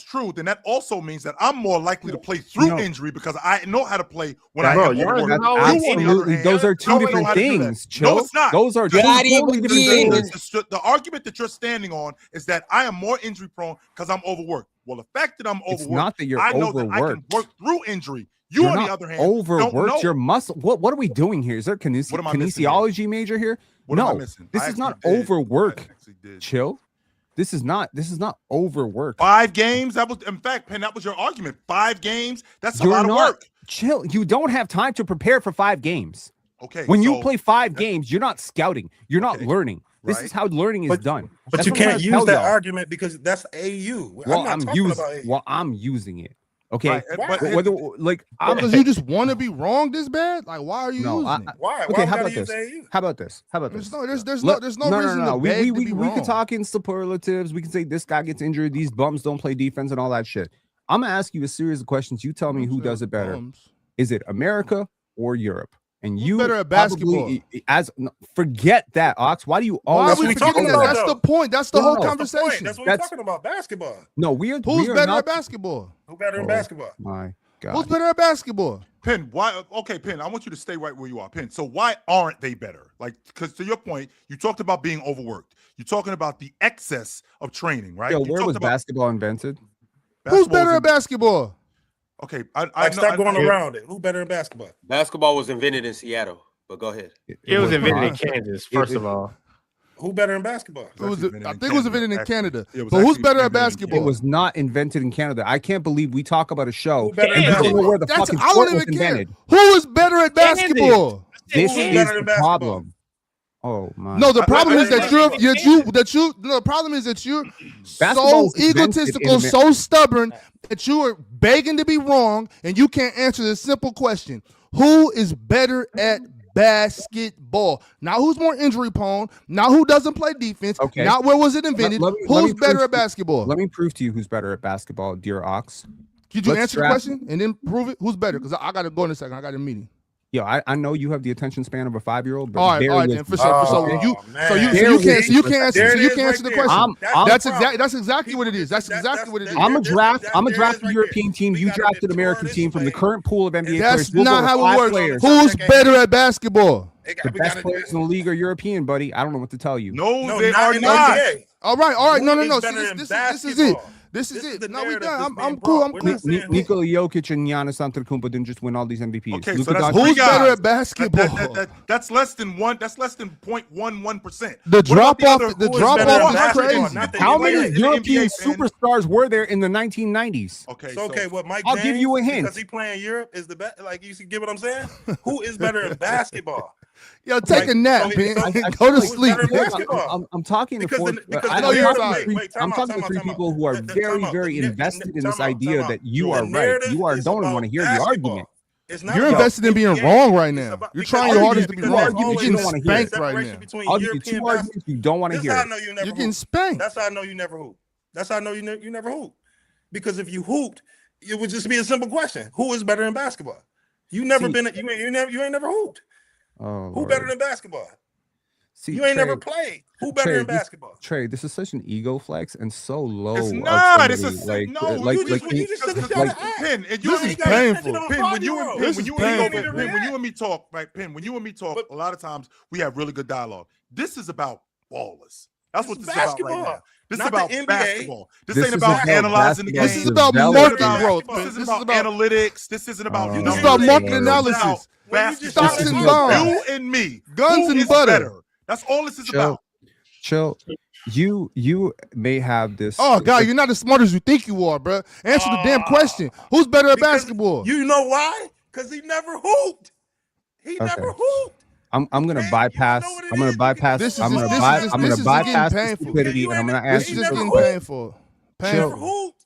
true, then that also means that I'm more likely to play through No. injury because I know how to play when That- I Bro, am you're overworked. not You, always- on the other absolutely hand, those are two don't know different how to do that. things. Chill. No, it's not. Those are two Got him totally different again. things. The argument that you're standing on is that I am more injury prone because I'm overworked. Well, the fact that I'm overworked, It's not that you're I know that I can overworked. work through injury. You, You're on not the other hand, don't overworked know. your muscle. What are we doing here? Is there What am I missing kinesiology major here? What am I No, missing? this I is not actually did. overwork. I actually did. Chill. This is not overwork. 5 games. That was, in fact, Penn. That was your argument. 5 games. That's a You're lot of not- work. Chill. You don't have time to prepare for 5 games. Okay. When you so- play 5 games, you're not scouting. You're not Okay, learning. This right. is how learning is done. But That's you what I'm trying can't to use tell that y'all. argument because that's AU. Well, I'm not talking about AU. I'm using it. Okay. Right, but- Whether like I'm Because you just want to be wrong this bad? Like, why are you No, using it? Why? Okay, Why how we about gotta use this? AU? How about this? There's no reason no. to beg to We be could wrong. talk in superlatives. We can say this guy gets injured, these bums don't play defense, and all that shit. I'm gonna ask you a series of questions. You tell me who does it better. Is it America or Europe? And Who's you better at probably- forget that, Ox. Why do you Why always are we what we forgetting talking that? about, That's though. the point. That's the No, whole no. That's the point. conversation. That's what That's- we're talking about. Basketball. No, we are. Who's we are better not, at basketball? Who better in Oh. basketball? My God. Who's better at basketball? Penn, why? Okay, Penn, I want you to stay right where you are, Penn. So why aren't they better? Like, because to your point, you talked about being overworked. You're talking about the excess of training, right? Yo, You where talked was about basketball invented? Who's basketball better was at in- basketball? Okay, Like, stop going around it. Who better in basketball? Basketball was invented in Seattle, but go ahead. It was invented in not. Kansas, first of all. Who better in basketball? I actually think invented it in was invented in Canada. Canada. It was But who's actually better at invented in basketball? It was not invented in Canada. I can't believe we talk about a show. Who better in and you don't know basketball? where the That's, fucking I sport don't was even care. invented. Who is better at basketball? This Who's is better the in basketball? problem. Oh my. No, the problem is I- that I- the problem is that you're Basketball so was invented egotistical, in so stubborn that you are begging to be wrong and you can't answer this simple question. Who is better at basketball? Not who's more injury prone, not who doesn't play defense, Okay. not where was it invented. Let me Who's prove better to at basketball? Let me prove to you who's better at basketball, dear Ox. Could you let's answer the draft- question and then prove it? Who's better? Because I got to go in a second. I got a meeting. Yo, I know you have the attention span of a 5-year-old, but All right, bear all right, with then for me. sure, for sure. Oh, You man. so you There can't it is. There it is answer the right there. question. That's That's exactly what it is. That's exactly what it is. I'm a draft there the it is right European there. team. We You gotta drafted detour American this team from the way. current pool of NBA That's players. We'll go not with how 5 it works. players. Who's better at basketball? The best players in the league are European, buddy. I don't know what to tell you. No, No, they not are in the not. NBA. All right. Who No. is See, better in this is it. basketball? This is This is it. the No, we narrative done. that's I'm being cool. brought. I'm We're cool. not saying who- Nikola Jokic and Giannis Antetokounmpo didn't just win all these MVPs. Okay, Luka so that's Doncic- three Who's better guys. at basketball? That's less than one. That's less than 0.11%. The drop off. The who is drop better off at is basketball? crazy. Not the How NBA. many in the European NBA, man. superstars were there in the 1990s? Okay, So, okay, what Mike I'll James, give you a hint. because he playing Europe is the best. Like, you see, get what I'm saying? Who is better in basketball? Yo, take a nap, man. Go to sleep. I'm talking to four. I know you're I'm talking to three people who are very invested in this idea that you are right. You don't want to hear the argument. You're invested in being wrong right now. You're trying your hardest to be wrong. You're getting spanked right now. I'll give you two arguments you don't want to hear. You're getting spanked. That's how I know you never hoop. That's how I know you never hoop. Because if you hooped, it would just be a simple question: who is better in basketball? You ain't never hooped. Oh, who better than basketball? See, you ain't Trey, never played. Who better in basketball? Trey, this is such an ego flex and so low. It's not. It's a Pin. This is painful. Pin, when you and me talk, right? Pin, when you and me talk, a lot of times we have really good dialogue. This is about ballers. That's what this is about right now. This is about basketball. This ain't about analyzing the game. This is about market growth. This isn't about analytics. This isn't about this is about market analysis. Stocks and bonds. You and me. Guns and butter. That's all this is about. Chill. You may have this. Oh God, you're not as smart as you think you are, bro. Answer the damn question. Who's better at basketball? You know why? Because he never hooped. He never hooped. I'm gonna bypass. I'm gonna bypass. I'm gonna bypass the stupidity, and I'm gonna ask you. This is getting painful. Painful.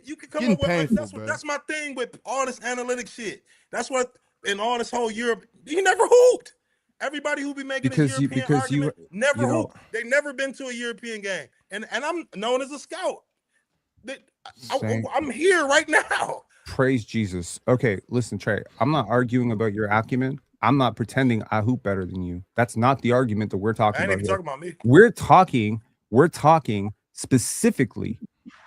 You can come up with that's my thing with all this analytic shit. That's what in all this whole Europe. He never hooped. Everybody who be making this European argument never hooped. They never been to a European game, and I'm known as a scout. I'm here right now. Praise Jesus. Okay, listen, Trey. I'm not arguing about your acumen. I'm not pretending I hoop better than you. That's not the argument that we're talking about. I ain't even talking about me. We're talking specifically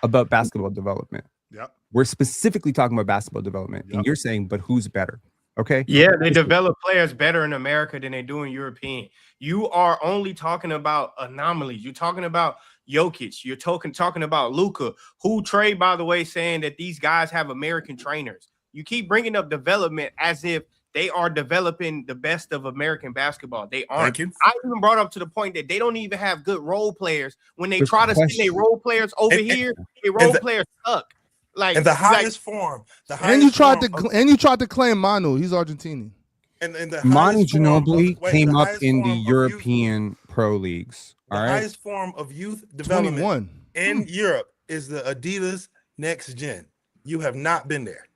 about basketball development. Yep. We're specifically talking about basketball development. Yep. And you're saying, but who's better? Okay. Yeah, they develop players better in America than they do in European. You are only talking about anomalies. You're talking about Jokic. You're talking about Luka, who Trey, by the way, saying that these guys have American trainers. You keep bringing up development as if they are developing the best of American basketball. They aren't. I even brought up to the point that they don't even have good role players. When they try to send their role players over here, their role players suck. Like in the highest form. And you tried to claim Manu. He's Argentinian. And the Manu Ginobili came up in the European pro leagues. The highest form of youth development in Europe is the Adidas Next Gen. You have not been there.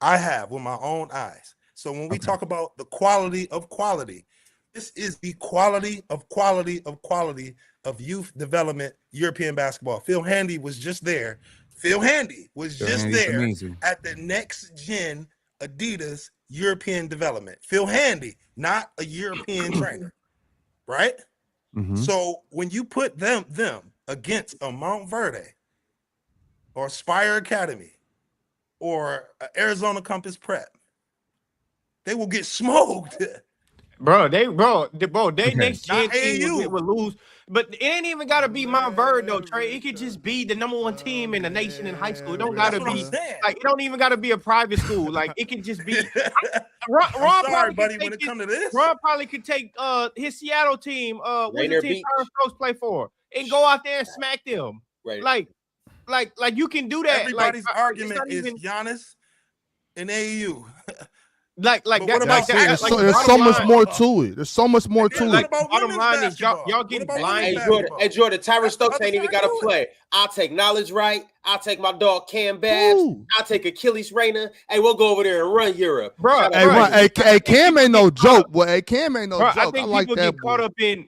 I have with my own eyes. So when we talk about the quality of quality, this is the quality of youth development European basketball. Phil Handy was just there. At the Next Gen Adidas European development. Phil Handy, not a European trainer, right? Mm-hmm. So when you put them against a Mount Verde or Spire Academy or Arizona Compass Prep, they will get smoked. They next gen team will lose. But it ain't even gotta be Mount Verde though, Trey. It could just be the number one team in the nation in high school. It don't gotta be like it don't even gotta be a private school. Like it can just be Ron probably could take his Seattle team, what's the team Tyron Stokes play for, and go out there and smack them. Right. Like you can do that. Everybody's argument is Giannis and AAU. There's so much more to it. There's so much more to it. Bottom line is y'all getting blind. Hey Jordan, Tyron Stokes ain't even got to play. I'll take Knowledge Right. I'll take my dog Cam Bass. I'll take Achilles Rayner. Hey, we'll go over there and run Europe, bro. Hey, Cam ain't no joke. Boy, hey, Cam ain't no joke. I think like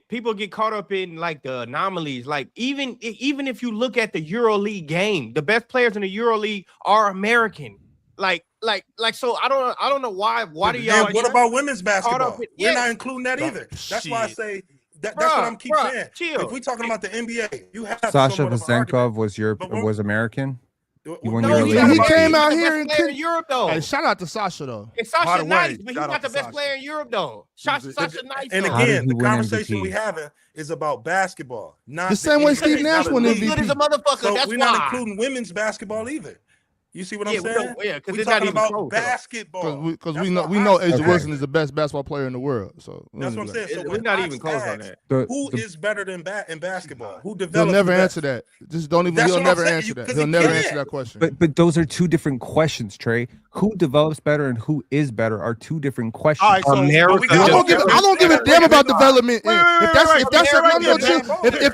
people get caught up in like the anomalies. Like even if you look at the EuroLeague game, the best players in the EuroLeague are American. So I don't know why do y'all? What about women's basketball? We're not including that either. That's why I say that's what I'm keep saying. If we're talking about the NBA, you have Sasha Vezenkov was American. He came out here in Europe though. Hey, shout out to Sasha though. And Sasha nice, but he's not the best player in Europe though. Sasha nice. And again, the conversation we having is about basketball, not the same way Steve Nash won MVP. Good as a motherfucker. So that's we're why. not including women's basketball either. You see what I'm saying? Because we it's not talking even about close. basketball. Because That's we know what AJ I Wilson is said. the best basketball player in the world. So That's what I'm saying. So We're when not Ox even close on asks, that. who is better than in basketball? Who he'll develops never the best? answer that. Just don't even. That's He'll what I'm never saying, answer that. 'cause He'll he never can't. answer that question. But those are two different questions, Trey. Who develops better and who is better are two different questions. All right, so America- we I got- don't give a damn about development. Wait, If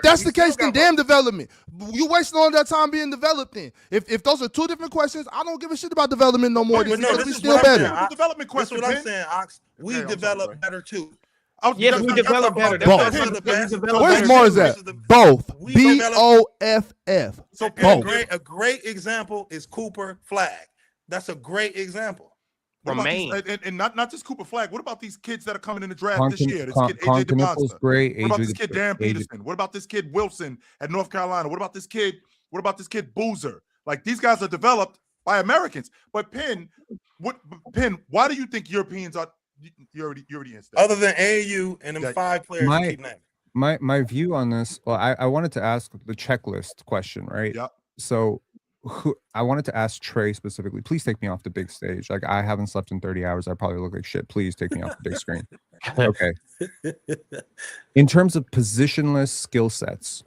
that's the case, then damn development. You wasting all that time being developed. Then if those are two different questions, I don't give a shit about development no more. Wait, Then but no, because this we is still what I'm better. saying. The development That's question, what I'm Ben. saying, Ox. We Okay, I'm develop sorry, better too. Yes, we develop better. That's Both. what I'm saying. So Where's better Mars versus at? Both. We develop- BOFF. So And both. a great example is Cooper Flag. That's a great example. What about these, Remain. and not just Cooper Flag. What about these kids that are coming in the draft this year? This kid AJ Continental's DeMonster. great. What about this AJ kid Darren Peterson? What about this kid Wilson at North Carolina? What about this kid? What about this kid Boozer? Like these guys are developed by Americans. But Penn, why do you think Europeans are? You already answered that. Other than AAU and them 5 players you keep naming. My view on this. Well, I wanted to ask the checklist question, right? Yeah. So I wanted to ask Trey specifically. Please take me off the big stage. Like I haven't slept in 30 hours. I probably look like shit. Please take me off the big screen. Okay. In terms of positionless skill sets,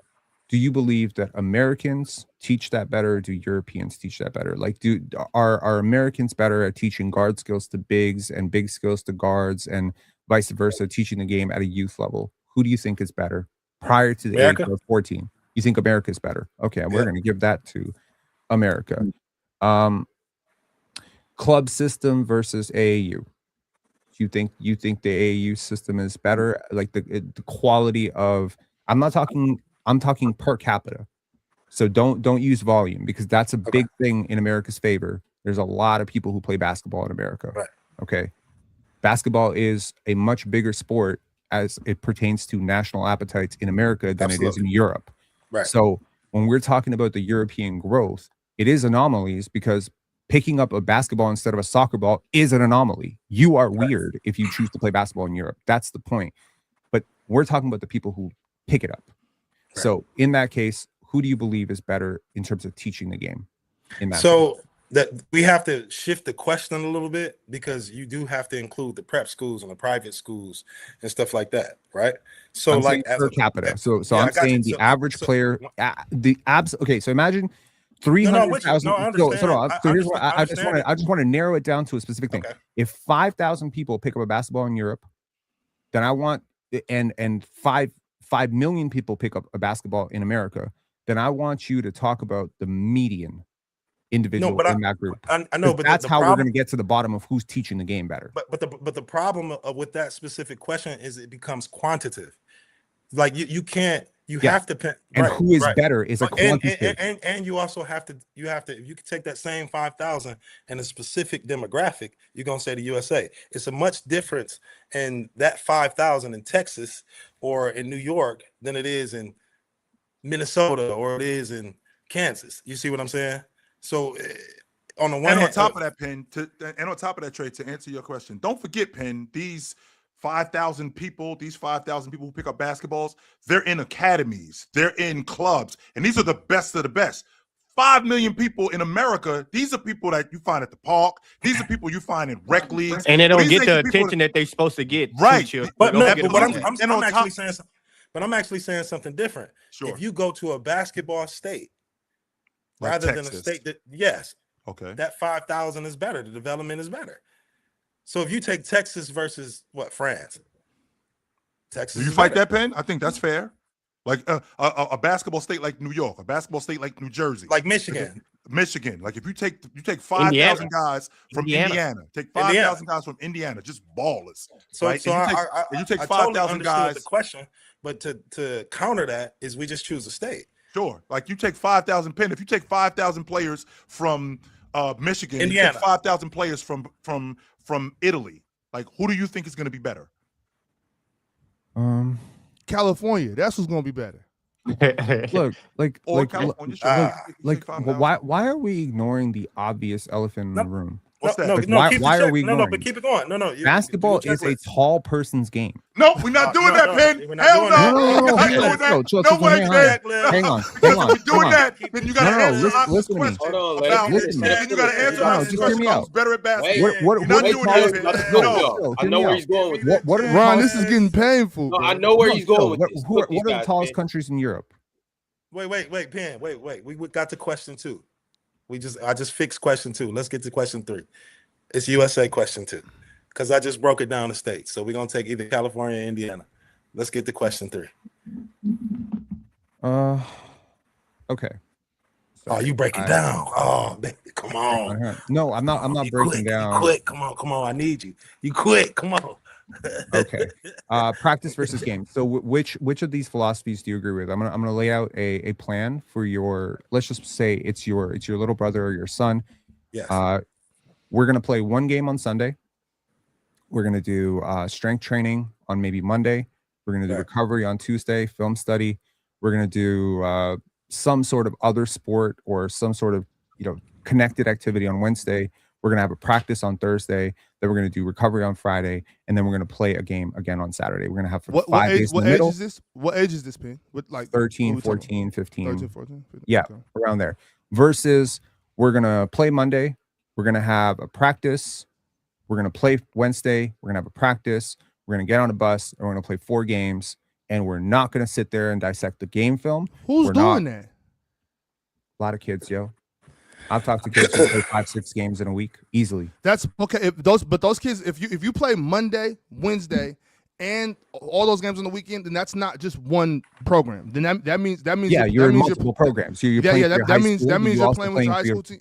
do you believe that Americans teach that better? Or do Europeans teach that better? Like, are Americans better at teaching guard skills to bigs and big skills to guards and vice versa, teaching the game at a youth level? Who do you think is better prior to the age of 14? You think America is better? Okay, we're going to give that to America. Club system versus AAU. You think the AAU system is better? Like the quality of I'm talking per capita. So don't use volume because that's a big thing in America's favor. There's a lot of people who play basketball in America. Right. Okay. Basketball is a much bigger sport as it pertains to national appetites in America than it is in Europe. Right. So when we're talking about the European growth, it is anomalies because picking up a basketball instead of a soccer ball is an anomaly. You are weird if you choose to play basketball in Europe. That's the point. But we're talking about the people who pick it up. Right. So in that case, who do you believe is better in terms of teaching the game? So that we have to shift the question a little bit because you do have to include the prep schools and the private schools and stuff like that, right? So I'm like as per capita. So yeah, I'm saying the average player, okay. So imagine 300,000. So here's what I just want to narrow it down to a specific thing. Okay. If 5,000 people pick up a basketball in Europe, then I want and 5 million people pick up a basketball in America, then I want you to talk about the median individual in that group. I know, but that's how we're going to get to the bottom of who's teaching the game better. But the problem with that specific question is it becomes quantitative. Like you can't. You have to. And who is better is a quantitative. And you also have to. If you could take that same 5,000 and a specific demographic, you're gonna say the USA. It's a much difference in that 5,000 in Texas or in New York than it is in Minnesota or it is in Kansas. You see what I'm saying? So on the one hand, on top of that, Penn, on top of that, Trey, to answer your question, don't forget, Penn, these 5,000 people who pick up basketballs, they're in academies, they're in clubs, and these are the best of the best. 5 million people in America, these are people that you find at the park. These are people you find in rec leagues. And they don't get the attention that they're supposed to get. Right. I'm actually saying something different. Sure. If you go to a basketball state, like rather Texas. Than a state that, yes, okay, that 5,000 is better. The development is better. So if you take Texas versus France, Texas. Do you fight that, Penn? I think that's fair. Like a basketball state like New York, a basketball state like New Jersey, like Michigan. Like if you take 5,000 guys from Indiana, take 5,000 guys from Indiana, just ballers. So, right? So you take 5,000 totally guys. The question, but to counter that is we just choose a state. Sure. Like you take 5,000 Penn. If you take 5,000 players from Michigan, Indiana. You take 5,000 players from Italy. Like who do you think is going to be better? California. That's who's going to be better. Why are we ignoring the obvious elephant in the room? What's that? No, Like, no, why- keep the why are check. we No, ignoring but it? keep it going. No, Basketball do your is a checklist. tall person's game. No, we're not doing that, no, Penn. we're not Hell doing no. that. No, We're not hang doing on, that. chill, No way, hang Penn. on, hang on, Because hang if on, we're doing hang on. that, then you got to No, answer listen- Oscar's listen to me. question Hold on, about. listen to me. Then you got to answer No, Oscar's just hear question me about out. who's better at basketball. Wait, What You're not wait, doing Neil's that, about to Penn. cook No. y'all. I hear know me where out. he's going with What this. are the Ron, tallest- this is getting painful. No, bro. I know where he's going with What, this. who Cook are, these what are the guys, tallest man. countries in Europe? Wait, Penn. Wait. We got to question 2. I just fixed question 2. Let's get to question 3. It's USA question 2. Because I just broke it down to states. So we're gonna take either California or Indiana. Let's get to question 3. Okay. Oh, you breaking down. Oh, baby, come on. No, I'm not. I'm not You breaking quick, down. You quick. Come on. I need you. You quick. Come on. Okay. Practice versus game. So which of these philosophies do you agree with? I'm gonna lay out a plan for your. Let's just say it's your little brother or your son. Yes. We're gonna play one game on Sunday. We're gonna do strength training on maybe Monday. We're gonna do recovery on Tuesday. Film study. We're gonna do some sort of other sport or some sort of connected activity on Wednesday. We're gonna have a practice on Thursday. Then we're gonna do recovery on Friday, and then we're gonna play a game again on Saturday. We're gonna have 5 days in the middle. Age is this? What age is this, Penn? What, like 13, 14, 15. 13, 14, 15. Yeah, Okay. around there. Versus we're gonna play Monday. We're gonna have a practice. We're gonna play Wednesday. We're gonna have a practice. We're gonna get on a bus and we're gonna play 4 games. And we're not gonna sit there and dissect the game film. Who's doing that? A lot of kids, yo. I've talked to kids who play 5-6 games in a week easily. That's okay. Those kids, if you play Monday, Wednesday, and all those games on the weekend, then that's not just one program. Then that means yeah, you're in multiple programs. You're yeah, playing yeah. for your That high means school, that means you're you're playing with your high school team.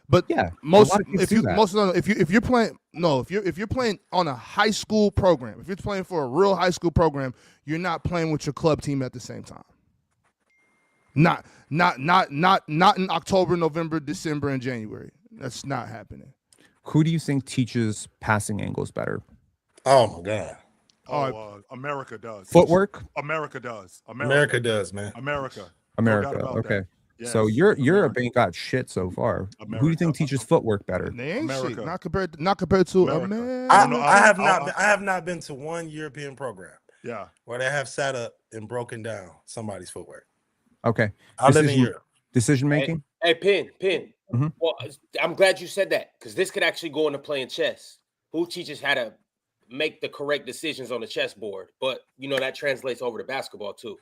But yeah, most if you're playing if you're playing on a high school program, if you're playing for a real high school program, you're not playing with your club team at the same time. Not in October, November, December, and January. That's not happening. Who do you think teaches passing angles better? Oh my God. America does. Footwork? America does. America does, man. America. America. No doubt about Okay. that. Yes. So Europe ain't got shit so far. Who do you think teaches footwork better? They ain't America. shit. Not compared to America. America. I have not been to one European program. Yeah. Where they have sat up and broken down somebody's footwork. Okay. I live in Europe. Decision making? Hey, Penn. Mhm. Well, I'm glad you said that because this could actually go into playing chess. Who teaches how to make the correct decisions on the chessboard? But that translates over to basketball too.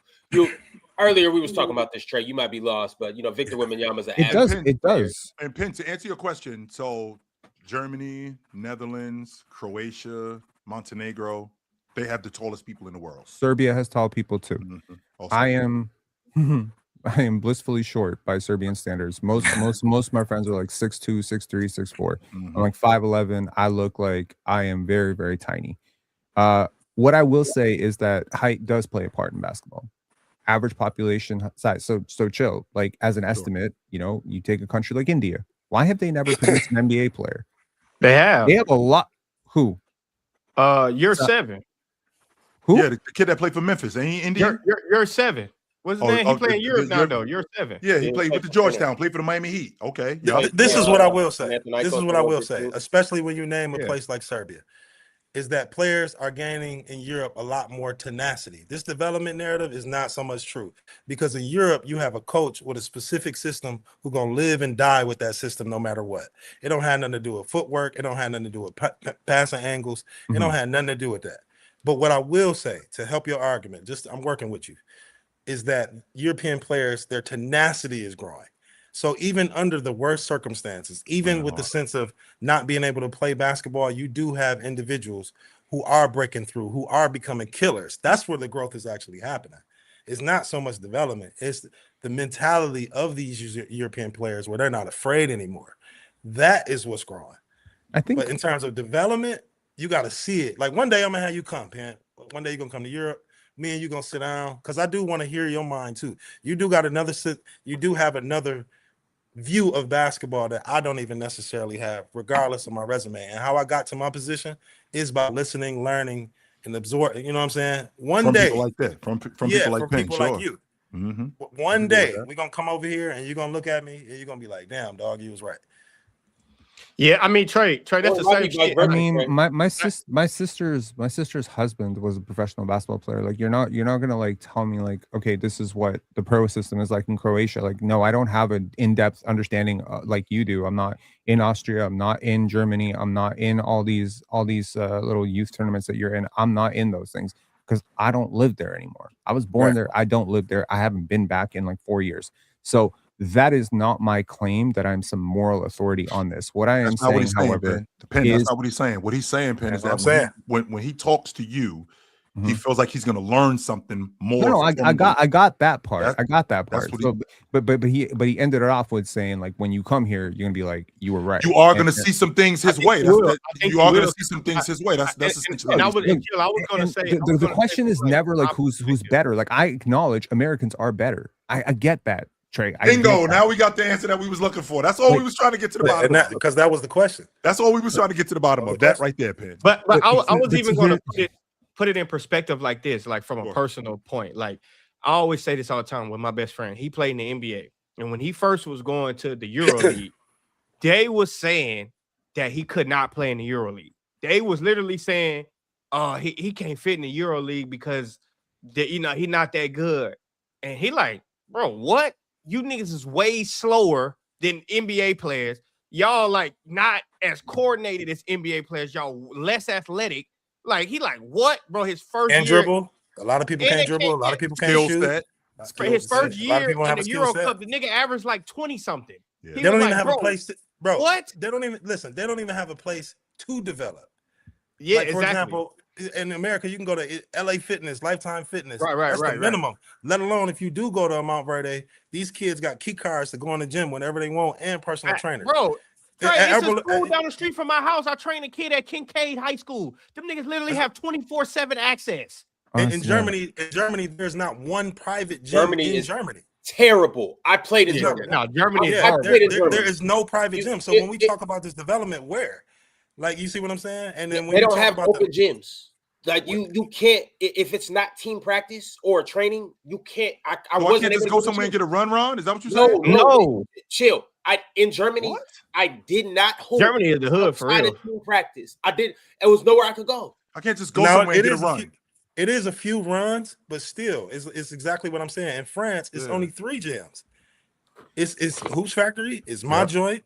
Earlier we was talking about this, Trey. You might be lost, but Victor Wembanyama's an It does. And Penn, to answer your question, so Germany, Netherlands, Croatia, Montenegro, they have the tallest people in the world. Serbia has tall people too. Mm-hmm. Also, I am blissfully short by Serbian standards. Most of my friends are like 6'2", 6'3", 6'4". I'm like 5'11". I look like I am very, very tiny. What I will say is that height does play a part in basketball. Average population size. So chill. Like as an estimate, you take a country like India. Why have they never produced an NBA player? They have. They have a lot. Who? You're 7. Who? Yeah, the kid that played for Memphis. Ain't he Indian? You're 7. What's his name? He playing in Europe now, though. You're 7. Yeah, he played with the Georgetown, played for the Miami Heat. Okay. This is what I will say. Especially when you name a place like Serbia, is that players are gaining in Europe a lot more tenacity. This development narrative is not so much true because in Europe, you have a coach with a specific system who's going to live and die with that system no matter what. It don't have nothing to do with footwork. It don't have nothing to do with passing angles. It don't have nothing to do with that. But what I will say to help your argument, I'm working with you, is that European players, their tenacity is growing. So even under the worst circumstances, even with the sense of not being able to play basketball, you do have individuals who are breaking through, who are becoming killers. That's where the growth is actually happening. It's not so much development. It's the mentality of these European players where they're not afraid anymore. That is what's growing. I think. But in terms of development, you got to see it. Like one day I'm going to have you come, Pan. One day you're going to come to Europe. Me and you going to sit down because I do want to hear your mind too. You do have another view of basketball that I don't even necessarily have, regardless of my resume. And how I got to my position is by listening, learning, and absorbing. You know what I'm saying? From people like that, from people like Penn, people sure. like you. One day we're gonna come over here and you're gonna look at me and you're gonna be like, "Damn, dog, you was right." Yeah, I mean Trey, that's the same shit. I mean, my sister's husband was a professional basketball player. Like, you're not gonna like tell me like, okay, this is what the pro system is like in Croatia. Like, no, I don't have an in-depth understanding like you do. I'm not in Austria. I'm not in Germany. I'm not in all these little youth tournaments that you're in. I'm not in those things because I don't live there anymore. I was born there. I don't live there. I haven't been back in like 4 years. So that is not my claim that I'm some moral authority on this. What I am saying, however, Penn, that's not what he's saying. What he's saying, Penn, is that when he talks to you, he feels like he's going to learn something more. No, I got that part. I got that part. So, but he ended it off with saying, like, when you come here, you're gonna be like, you were right. You are going to see some things his way. You are going to see some things his way. That's essentially. And I was going to say the question is never like who's better. Like, I acknowledge Americans are better. I get that. Trey, bingo. Now we got the answer that we was looking for. That's all we was trying to get to the bottom of. Because that was the question. That's all we was trying to get to the bottom of. That right there, Penn. But I was even going to put it in perspective like this, like from a personal point. Like, I always say this all the time with my best friend. He played in the NBA. And when he first was going to the EuroLeague, they was saying that he could not play in the EuroLeague. They was literally saying, he can't fit in the EuroLeague because he's not that good. And he like, bro, what? You niggas is way slower than NBA players. Y'all like not as coordinated as NBA players. Y'all less athletic. Like, he like, what, bro? His first year, dribble. A lot of people can't dribble. A lot of people can't shoot. His first year in the Euro Cup, the nigga averaged like 20 something. Yeah. They don't even have a place to, bro. What? They don't even have a place to develop. Yeah, like, for example, in America, you can go to LA Fitness, Lifetime Fitness. That's the minimum. Let alone if you do go to Mount Verde, these kids got key cards to go in the gym whenever they want and personal trainers. Bro, this is school down the street from my house. I trained a kid at Kincaid High School. Them niggas literally have 24/7 access. In Germany, there's not one private gym in Germany. Terrible. I played in Germany. No, Germany is there is no private gym. So when we talk about this development, where? Like, you see what I'm saying? And then when they don't have open gyms. Like, you can't, if it's not team practice or training, you can't. I wasn't just go somewhere and get a run. Is that what you're saying? No. Chill. In Germany, I did not hold. Germany is the hood for real. Team practice. It was nowhere I could go. I can't just go somewhere and get a run. It is a few runs, but still, it's exactly what I'm saying. In France, it's only 3 gyms. It's Hoops Factory, it's My Joint,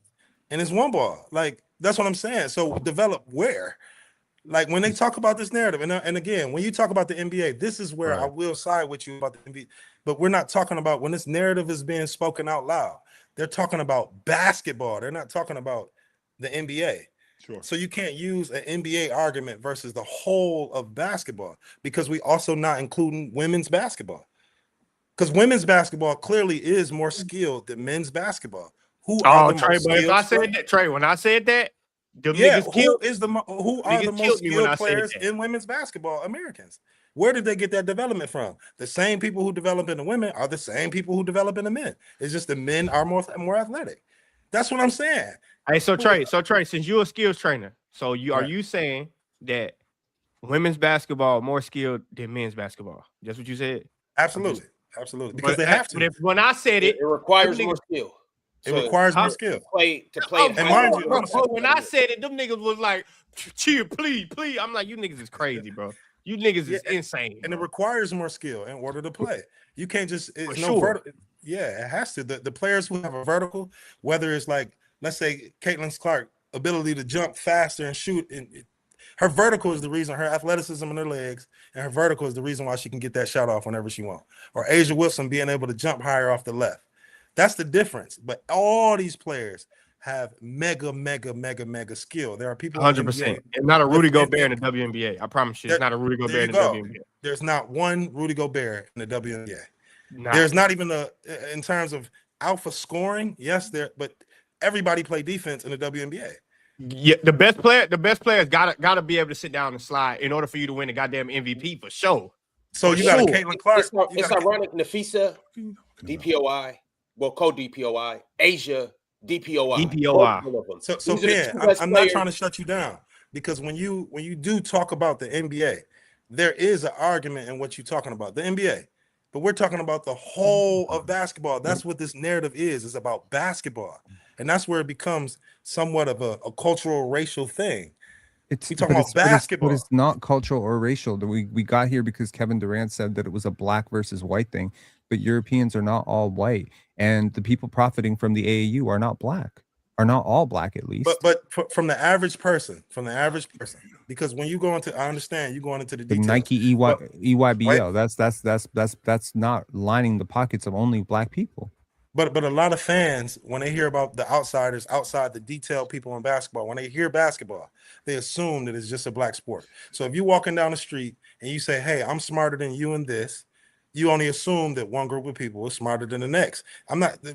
and it's One Ball. Like, that's what I'm saying. So develop where? Like, when they talk about this narrative, and again, when you talk about the NBA, this is where I will side with you about the NBA. But we're not talking about when this narrative is being spoken out loud. They're talking about basketball. They're not talking about the NBA. Sure. So you can't use an NBA argument versus the whole of basketball, because we also not including women's basketball. Because women's basketball clearly is more skilled than men's basketball. Who are the Trey, most but if I said that, Trey, when I said that, who are the most skilled players in women's basketball? Americans. Where did they get that development from? The same people who develop in the women are the same people who develop in the men. It's just the men are more athletic. That's what I'm saying. Hey, so Trey, since you're a skills trainer, so are you saying that women's basketball more skilled than men's basketball? That's what you said? Absolutely. Because they have to. But when I said it requires more skill. It requires more skill. To play. And mind you, when I said it, them niggas was like, chill, please. I'm like, you niggas is crazy, bro. You niggas is insane. And it requires more skill in order to play. You can't just it has to. The players who have a vertical, whether it's like, let's say Caitlin Clark's ability to jump faster and shoot, her vertical is the reason, her athleticism in her legs, and her vertical is the reason why she can get that shot off whenever she wants. Or Asia Wilson being able to jump higher off the left. That's the difference. But all these players have mega skill. There are people 100%. It's not a Rudy Gobert in the WNBA. I promise you, it's not a Rudy Gobert in the WNBA. There's not one Rudy Gobert in the WNBA. Nah. There's not even in terms of alpha scoring. Yes, but everybody play defense in the WNBA. Yeah, the best players gotta be able to sit down and slide in order for you to win the goddamn MVP for sure. So you got a Caitlin Clark. It's ironic. Nafisa, DPOI, well, co-DPOI, Asia, DPOI. So Ben, I'm not trying to shut you down, because when you do talk about the NBA, there is an argument in what you're talking about. The NBA, but we're talking about the whole of basketball. That's what this narrative is. It's about basketball. And that's where it becomes somewhat of a cultural, racial thing. We talking about basketball. But it's not cultural or racial. We got here because Kevin Durant said that it was a black versus white thing. But Europeans are not all white. And the people profiting from the AAU are not black. Are not all black, at least. But from the average person, because when you go into, I understand you going into the details. The Nike EYBL, that's not lining the pockets of only black people. But a lot of fans, when they hear about the outsiders outside the detailed people in basketball, when they hear basketball, they assume that it's just a black sport. So if you're walking down the street and you say, "Hey, I'm smarter than you in this," you only assume that one group of people is smarter than the next.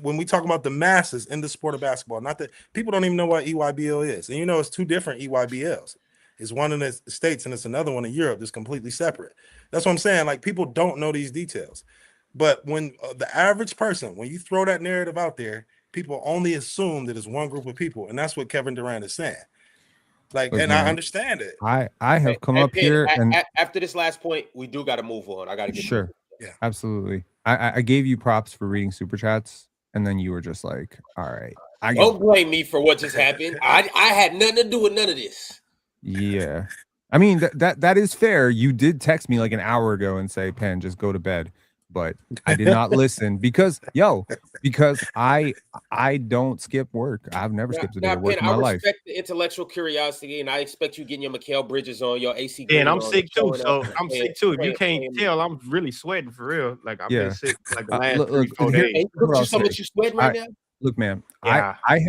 When we talk about the masses in the sport of basketball, not that people don't even know what EYBL is. And it's two different EYBLs. It's one in the States and it's another one in Europe that's completely separate. That's what I'm saying. Like, people don't know these details. But when the average person, when you throw that narrative out there, people only assume that it's one group of people. And that's what Kevin Durant is saying. Like, Look, and man, I understand it. I have come up here and after this last point, we do got to move on. I got to get sure. Yeah, absolutely. I gave you props for reading super chats, and then you were just like, "All right, don't blame me for what just happened. I had nothing to do with none of this." Yeah, I mean that is fair. You did text me like an hour ago and say, "Penn, just go to bed," but I did not listen because I don't skip work. I've never skipped a day of work in my life. I respect the intellectual curiosity, and I expect you getting your Mikal Bridges on, your AC. And I'm sick too, so I'm sick too. If you can't tell, I'm really sweating for real. Like I've been sick like the last 3-4 days. Hey, you so much you sweating right now? Look, man, yeah, I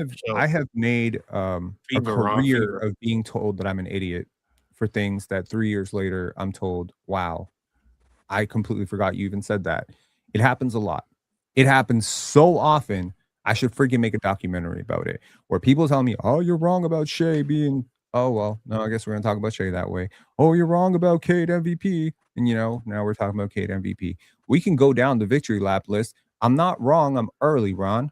have made a career of being told that I'm an idiot for things that 3 years later I'm told, wow, I completely forgot you even said that. It happens a lot. It happens so often. I should freaking make a documentary about it, where people tell me, "Oh, you're wrong about Shea being." Oh well, no, I guess we're gonna talk about Shea that way. Oh, you're wrong about Cade MVP, and now we're talking about Cade MVP. We can go down the victory lap list. I'm not wrong. I'm early, Ron.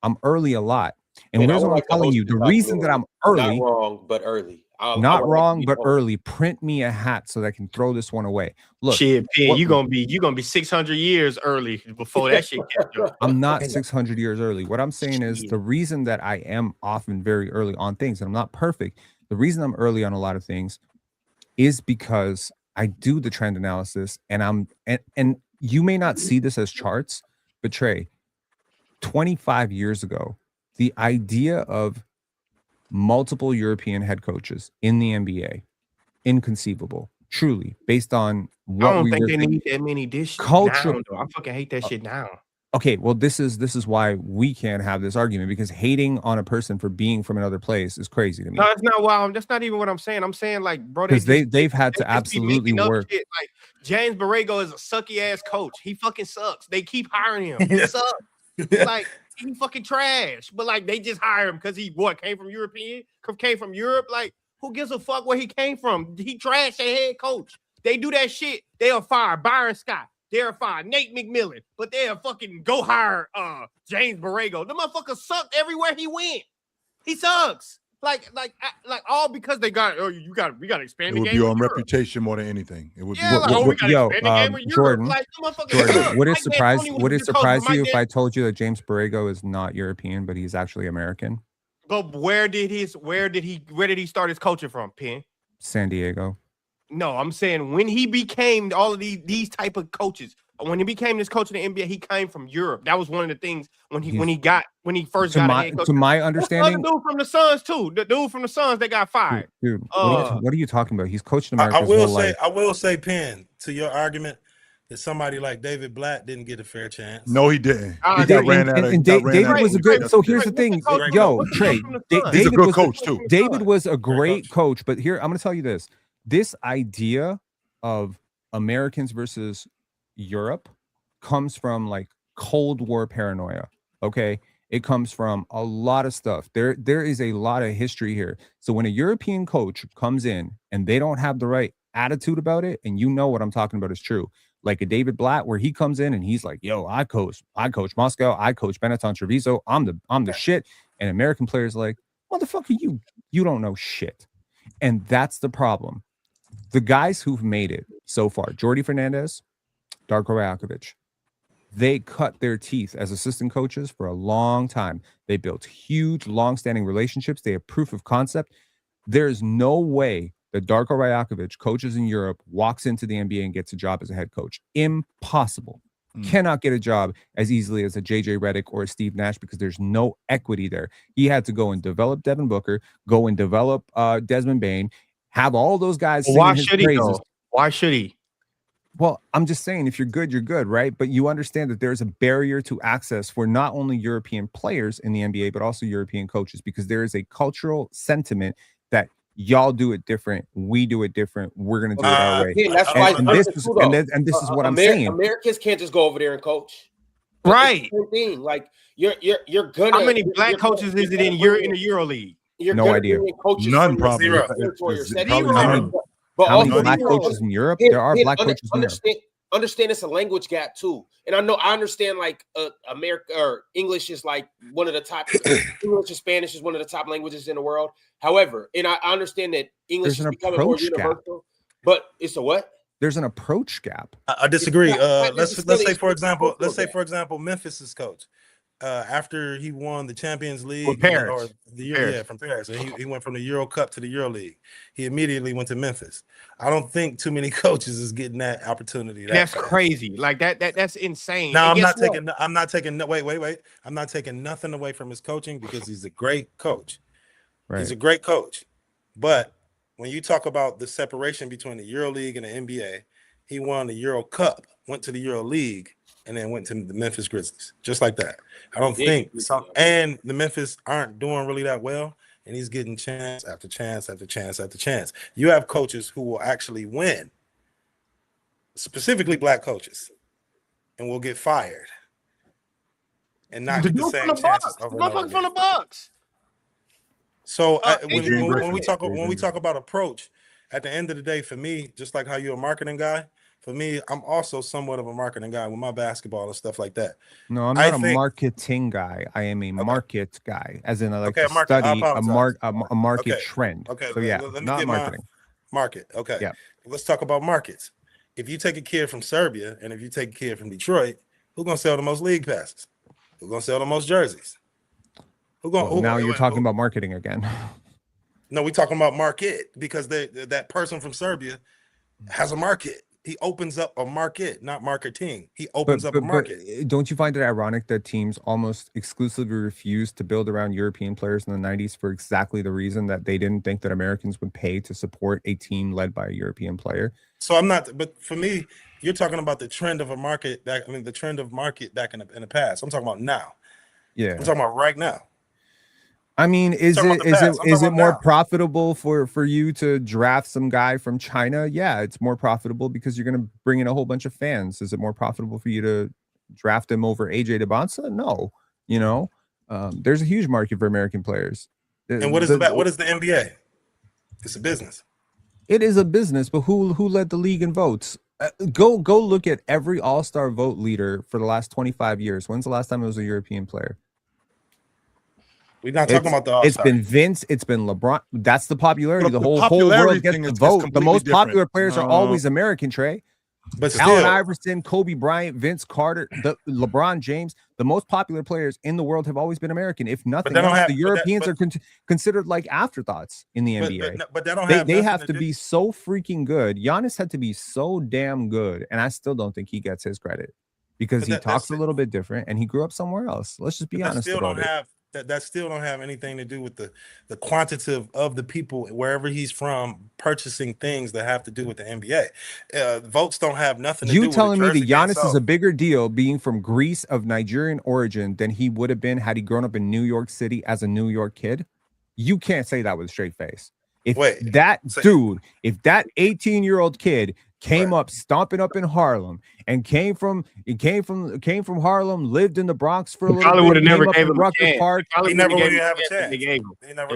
I'm early a lot. And here's what I'm telling you: the reason that I'm early, not wrong, but early. Not wrong, but early. Print me a hat so that I can throw this one away. Look, shit, Penn, you're gonna be 600 years early before that shit catch up. I'm not 600 years early. What I'm saying is the reason that I am often very early on things, and I'm not perfect. The reason I'm early on a lot of things is because I do the trend analysis, and and you may not see this as charts, but Trey, 25 years ago, the idea of multiple European head coaches in the NBA, inconceivable, truly, based on what I don't think they need that many dishes. Culture, I fucking hate that shit now. Okay, well, this is why we can't have this argument, because hating on a person for being from another place is crazy to me. No, it's not wild. That's not even what I'm saying. I'm saying, like, bro, because they've had to absolutely work. Shit. Like, James Borrego is a sucky ass coach. He fucking sucks. They keep hiring him. He sucks. Like, he fucking trash. But like, they just hire him because he came from Europe. Like, who gives a fuck where he came from? He trashed their head coach. They do that shit. They'll fire Byron Scott. They'll fire Nate McMillan. But they'll fucking go hire James Borrego. The motherfucker sucked everywhere he went. He sucks. Like all because they got we got to expand the game. It would be on reputation more than anything. It would be. Jordan. Would it surprise you if I told you that James Borrego is not European, but he's actually American? But where did he start his coaching from, Penn? San Diego. No, I'm saying when he became all of these type of coaches. When he became this coach in the NBA, he came from Europe. That was one of the things when he first got a head coach. To my understanding, the dude from the Suns too. The dude from the Suns that got fired. Dude, what are you talking about? He's coached America. I will say, Penn, to your argument that somebody like David Blatt didn't get a fair chance. No, he didn't. David was a great. So here's the thing, Trey. He's a good coach too. David was a great coach, but here I'm going to tell you this: this idea of Americans versus Europe comes from like Cold War paranoia. Okay, it comes from a lot of stuff. There is a lot of history here. So when a European coach comes in and they don't have the right attitude about it, and you know what I'm talking about is true, like a David Blatt, where he comes in and he's like, "Yo, I coach Moscow, I coach Benetton Treviso, I'm the shit," and American players like, "Motherfucker, you don't know shit," and that's the problem. The guys who've made it so far, Jordi Fernandez, Darko Rajakovic, They cut their teeth as assistant coaches for a long time. They built huge, long-standing relationships. They have proof of concept. There's no way that Darko Rajakovic coaches in Europe, walks into the NBA and gets a job as a head coach. Impossible. Cannot get a job as easily as a JJ Redick or a Steve Nash because there's no equity there. He had to go and develop Devin Booker, go and develop Desmond Bane, have all those guys singing his praises. Why should he? Well, I'm just saying, if you're good, right? But you understand that there's a barrier to access for not only European players in the NBA, but also European coaches, because there is a cultural sentiment that y'all do it different, we do it different, we're going to do it our way. Again, that's why this is what I'm saying. Americans can't just go over there and coach. Right. Same thing. Like you're gonna. How many black coaches is it in the Euro League? No idea. None, probably. But How many also, black coaches in Europe? There are black coaches in Europe. Understand it's a language gap too, and I understand like America or English is like one of the top. English and Spanish is one of the top languages in the world. However, and I understand that English is becoming more universal, but it's a what? There's an approach gap. I disagree. Let's say for example, Memphis's coach. After he won the Champions League from Paris. From Paris. And he went from the Euro Cup to the Euro League. He immediately went to Memphis. I don't think too many coaches is getting that opportunity. That's crazy. Like that's insane. Now I'm not taking nothing away from his coaching because he's a great coach. Right. He's a great coach. But when you talk about the separation between the Euro League and the NBA, he won the Euro Cup, went to the Euro League, and then went to the Memphis Grizzlies, just like that. I don't think and the Memphis aren't doing really that well, and he's getting chance after chance after chance after chance. You have coaches who will actually win, specifically black coaches, and will get fired and not get the same chances over and over from the Bucks. So when we talk about approach, at the end of the day, for me, just like how you're a marketing guy, for me, I'm also somewhat of a marketing guy with my basketball and stuff like that. No, I'm not a marketing guy. I am a market guy, as in I like to study a market trend. Okay, so yeah, let me not get marketing. Market. Okay, yeah. Let's talk about markets. If you take a kid from Serbia and if you take a kid from Detroit, who's gonna sell the most league passes? Who's gonna sell the most jerseys? Now you're talking about marketing again. No, we're talking about market because that person from Serbia has a market. He opens up a market, not marketing. He opens up a market. But don't you find it ironic that teams almost exclusively refused to build around European players in the 90s for exactly the reason that they didn't think that Americans would pay to support a team led by a European player? So I'm not, but for me, you're talking about the trend of a market the trend of market back in the past. I'm talking about now. Yeah. I'm talking about right now. I mean, is it more profitable for you to draft some guy from China? Yeah, it's more profitable because you're going to bring in a whole bunch of fans. Is it more profitable for you to draft him over AJ DeBonsa? No. There's a huge market for American players. And what is the NBA? It's a business. It is a business, but who led the league in votes? Go look at every All-Star vote leader for the last 25 years. When's the last time it was a European player? We're not talking about the All-Star. It's been Vince. It's been LeBron. That's the popularity. The whole world gets the vote. The most popular players are always American, Trey. But still, Allen Iverson, Kobe Bryant, Vince Carter, LeBron James. The most popular players in the world have always been American. If nothing else, the Europeans are considered like afterthoughts in the NBA. But they have to be so freaking good. Giannis had to be so damn good, and I still don't think he gets his credit because he talks a little bit different and he grew up somewhere else. Let's just be honest about it. That still don't have anything to do with the quantitative of the people wherever he's from purchasing things that have to do with the NBA. Votes don't have nothing to do with it. You telling me that Giannis is a bigger deal being from Greece of Nigerian origin than he would have been had he grown up in New York City as a New York kid? You can't say that with a straight face. If that 18-year-old kid came up stomping up in Harlem and came from Harlem, lived in the Bronx for a little bit. Probably would have never gave him a chance. He never would have a chance. They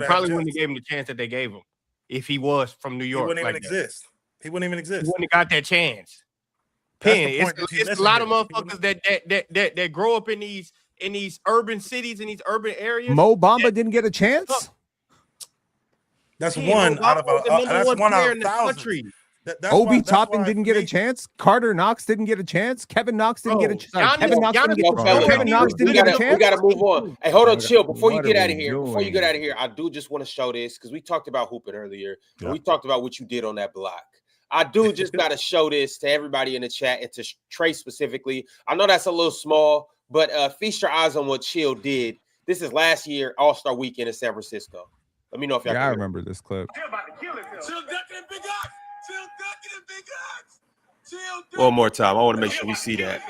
probably wouldn't have gave him the chance that they gave him if he was from New York. He wouldn't even exist. He wouldn't even exist. He wouldn't have got that chance. It's a lot of motherfuckers that grow up in these urban cities, in these urban areas. Mo Bamba didn't get a chance. That's one out of thousands. Obi Toppin didn't get a chance. Carter Knox didn't get a chance. Kevin Knox didn't get a chance. Kevin Knox didn't get a chance. We gotta move on. Hey, hold on, chill. Before you get out of here, I do just want to show this because we talked about hooping earlier. And we talked about what you did on that block. I do just gotta show this to everybody in the chat and to Trey specifically. I know that's a little small, but feast your eyes on what Chill did. This is last year All-Star Weekend in San Francisco. Let me know if y'all. Yeah, I remember this clip. One more time. I want to make sure we see that.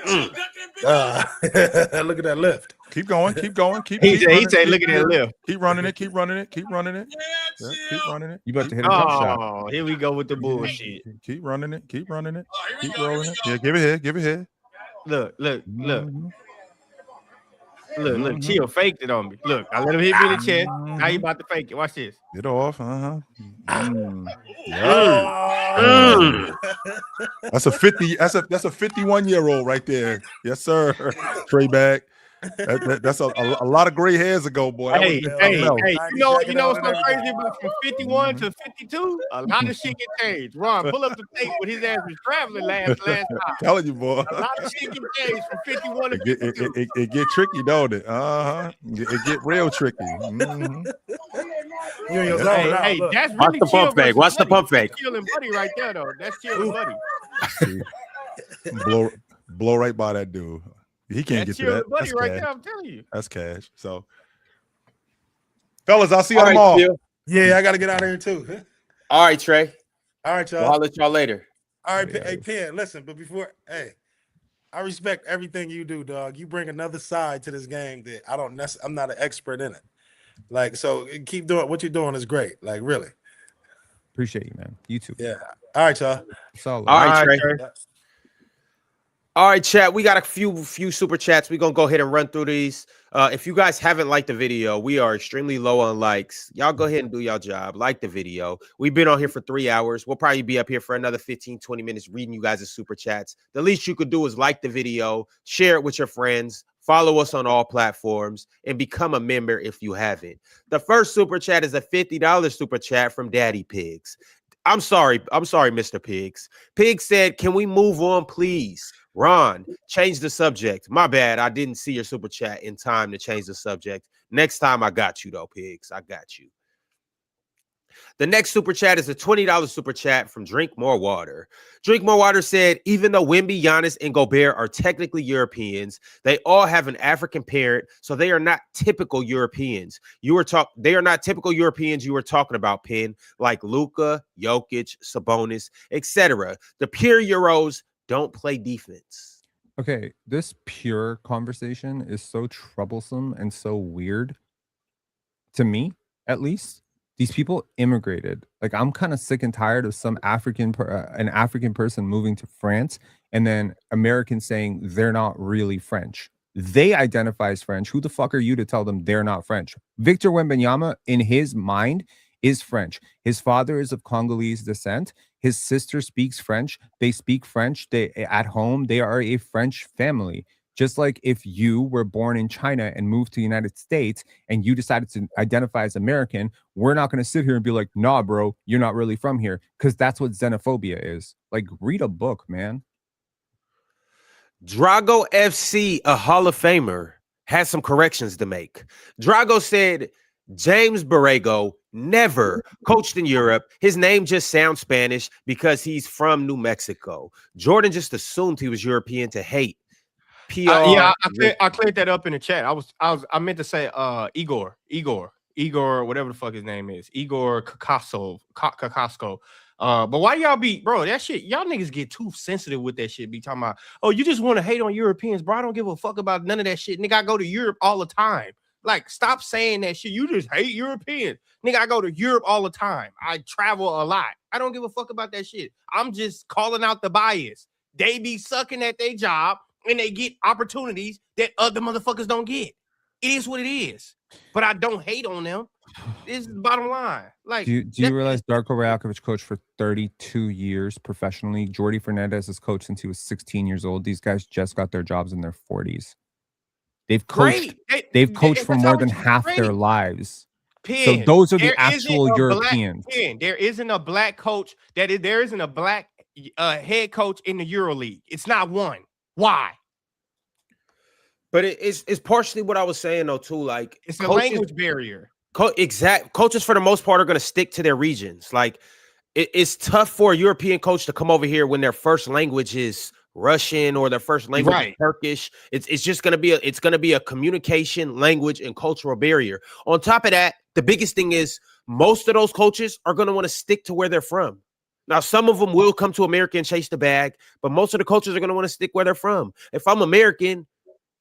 Look at that lift. Keep going. Keep going. He said, look at that lift. Keep running it. Keep running it. Keep running it. Yeah, keep running it. You about to hit a jump shot. Oh, here we go with the bullshit. Keep running it. Keep running it. Keep rolling it. Yeah, give it here. Give it here. Look. Look, Chill faked it on me. Look, I let him hit me in the chest. Now you about to fake it. Watch this. Get off. That's a 50. That's a 51-year-old right there. Yes, sir. Trey back. That's a lot of gray hairs ago, boy. Hey, you know what's so crazy about from 51 to 52? A lot of shit can change. Ron, pull up the tape when his ass was traveling last time. Telling you, boy. A lot of shit can change from 51 to 52. It get tricky, don't it? It get real tricky. Mm-hmm. Hey, that's really Watch the pump fake. Watch the pump fake. Chill and Buddy right there, though. That's Chill and Buddy. blow right by that dude. He can't get to that. Buddy That's right cash. there, I'm telling you. That's cash. So, fellas, I'll see you tomorrow. Yeah, I got to get out of here too. All right, Trey. All right, y'all. I'll let y'all later. All right, hey, Penn, listen, but before, I respect everything you do, dog. You bring another side to this game that I'm not an expert in it. Like, so keep doing what you're doing is great. Like, really. Appreciate you, man. You too. Yeah. All right, y'all. Solid. All right, Trey. Yeah. All right, chat. We got a few super chats. We're gonna go ahead and run through these. If you guys haven't liked the video, we are extremely low on likes. Y'all go ahead and do y'all job. Like the video. We've been on here for 3 hours. We'll probably be up here for another 15-20 minutes reading you guys' super chats. The least you could do is like the video, share it with your friends, follow us on all platforms, and become a member if you haven't. The first super chat is a $50 super chat from Daddy Pigs. I'm sorry, Mr. Pigs. Pigs said, can we move on, please? Ron, change the subject. My bad. I didn't see your super chat in time to change the subject. Next time, I got you, though, Pigs. I got you. The next super chat is a $20 super chat from Drink More Water. Drink More Water said, even though Wemby, Giannis, and Gobert are technically Europeans, they all have an African parent, so they are not typical Europeans. They are not typical Europeans you were talking about, Penn, like Luka, Jokic, Sabonis, etc. The pure Euros don't play defense. Okay, this pure conversation is so troublesome and so weird to me, at least. These people immigrated. Like, I'm kind of sick and tired of an African person moving to France and then Americans saying they're not really French. They identify as French. Who the fuck are you to tell them they're not French? Victor Wembanyama, in his mind, is French. His father is of Congolese descent. His sister speaks French. They speak French. At home, they are a French family. Just like if you were born in China and moved to the United States and you decided to identify as American, we're not going to sit here and be like, nah, bro, you're not really from here. Because that's what xenophobia is. Like, read a book, man. Drago FC, a Hall of Famer, has some corrections to make. Drago said James Borrego never coached in Europe. His name just sounds Spanish because he's from New Mexico. Jordan just assumed he was European to hate. I cleared that up in the chat. I meant to say Igor, whatever the fuck his name is, Igor Kakasco. But why y'all be, bro? That shit, y'all niggas get too sensitive with that shit. Be talking about, oh, you just want to hate on Europeans, bro. I don't give a fuck about none of that shit, nigga. I go to Europe all the time. Like, stop saying that shit. You just hate Europeans, nigga. I go to Europe all the time. I travel a lot. I don't give a fuck about that shit. I'm just calling out the bias. They be sucking at their job. And they get opportunities that other motherfuckers don't get. It is what it is. But I don't hate on them. This is the bottom line. Like, do you realize Darko Rajakovic coached for 32 years professionally? Jordi Fernandez has coached since he was 16 years old. These guys just got their jobs in their 40s. They've coached. They've coached for more than half their lives. Penn, those are the there actual isn't a Europeans. There isn't a black coach there isn't a black head coach in the EuroLeague. It's not one. Why? But it's partially what I was saying though too. Like It's a language barrier. Coaches for the most part are going to stick to their regions. Like it's tough for a European coach to come over here when their first language is Russian or their first language is Turkish. It's just going to be a communication, language, and cultural barrier. On top of that, the biggest thing is most of those coaches are going to want to stick to where they're from. Now, some of them will come to America and chase the bag, but most of the coaches are going to want to stick where they're from. If I'm American,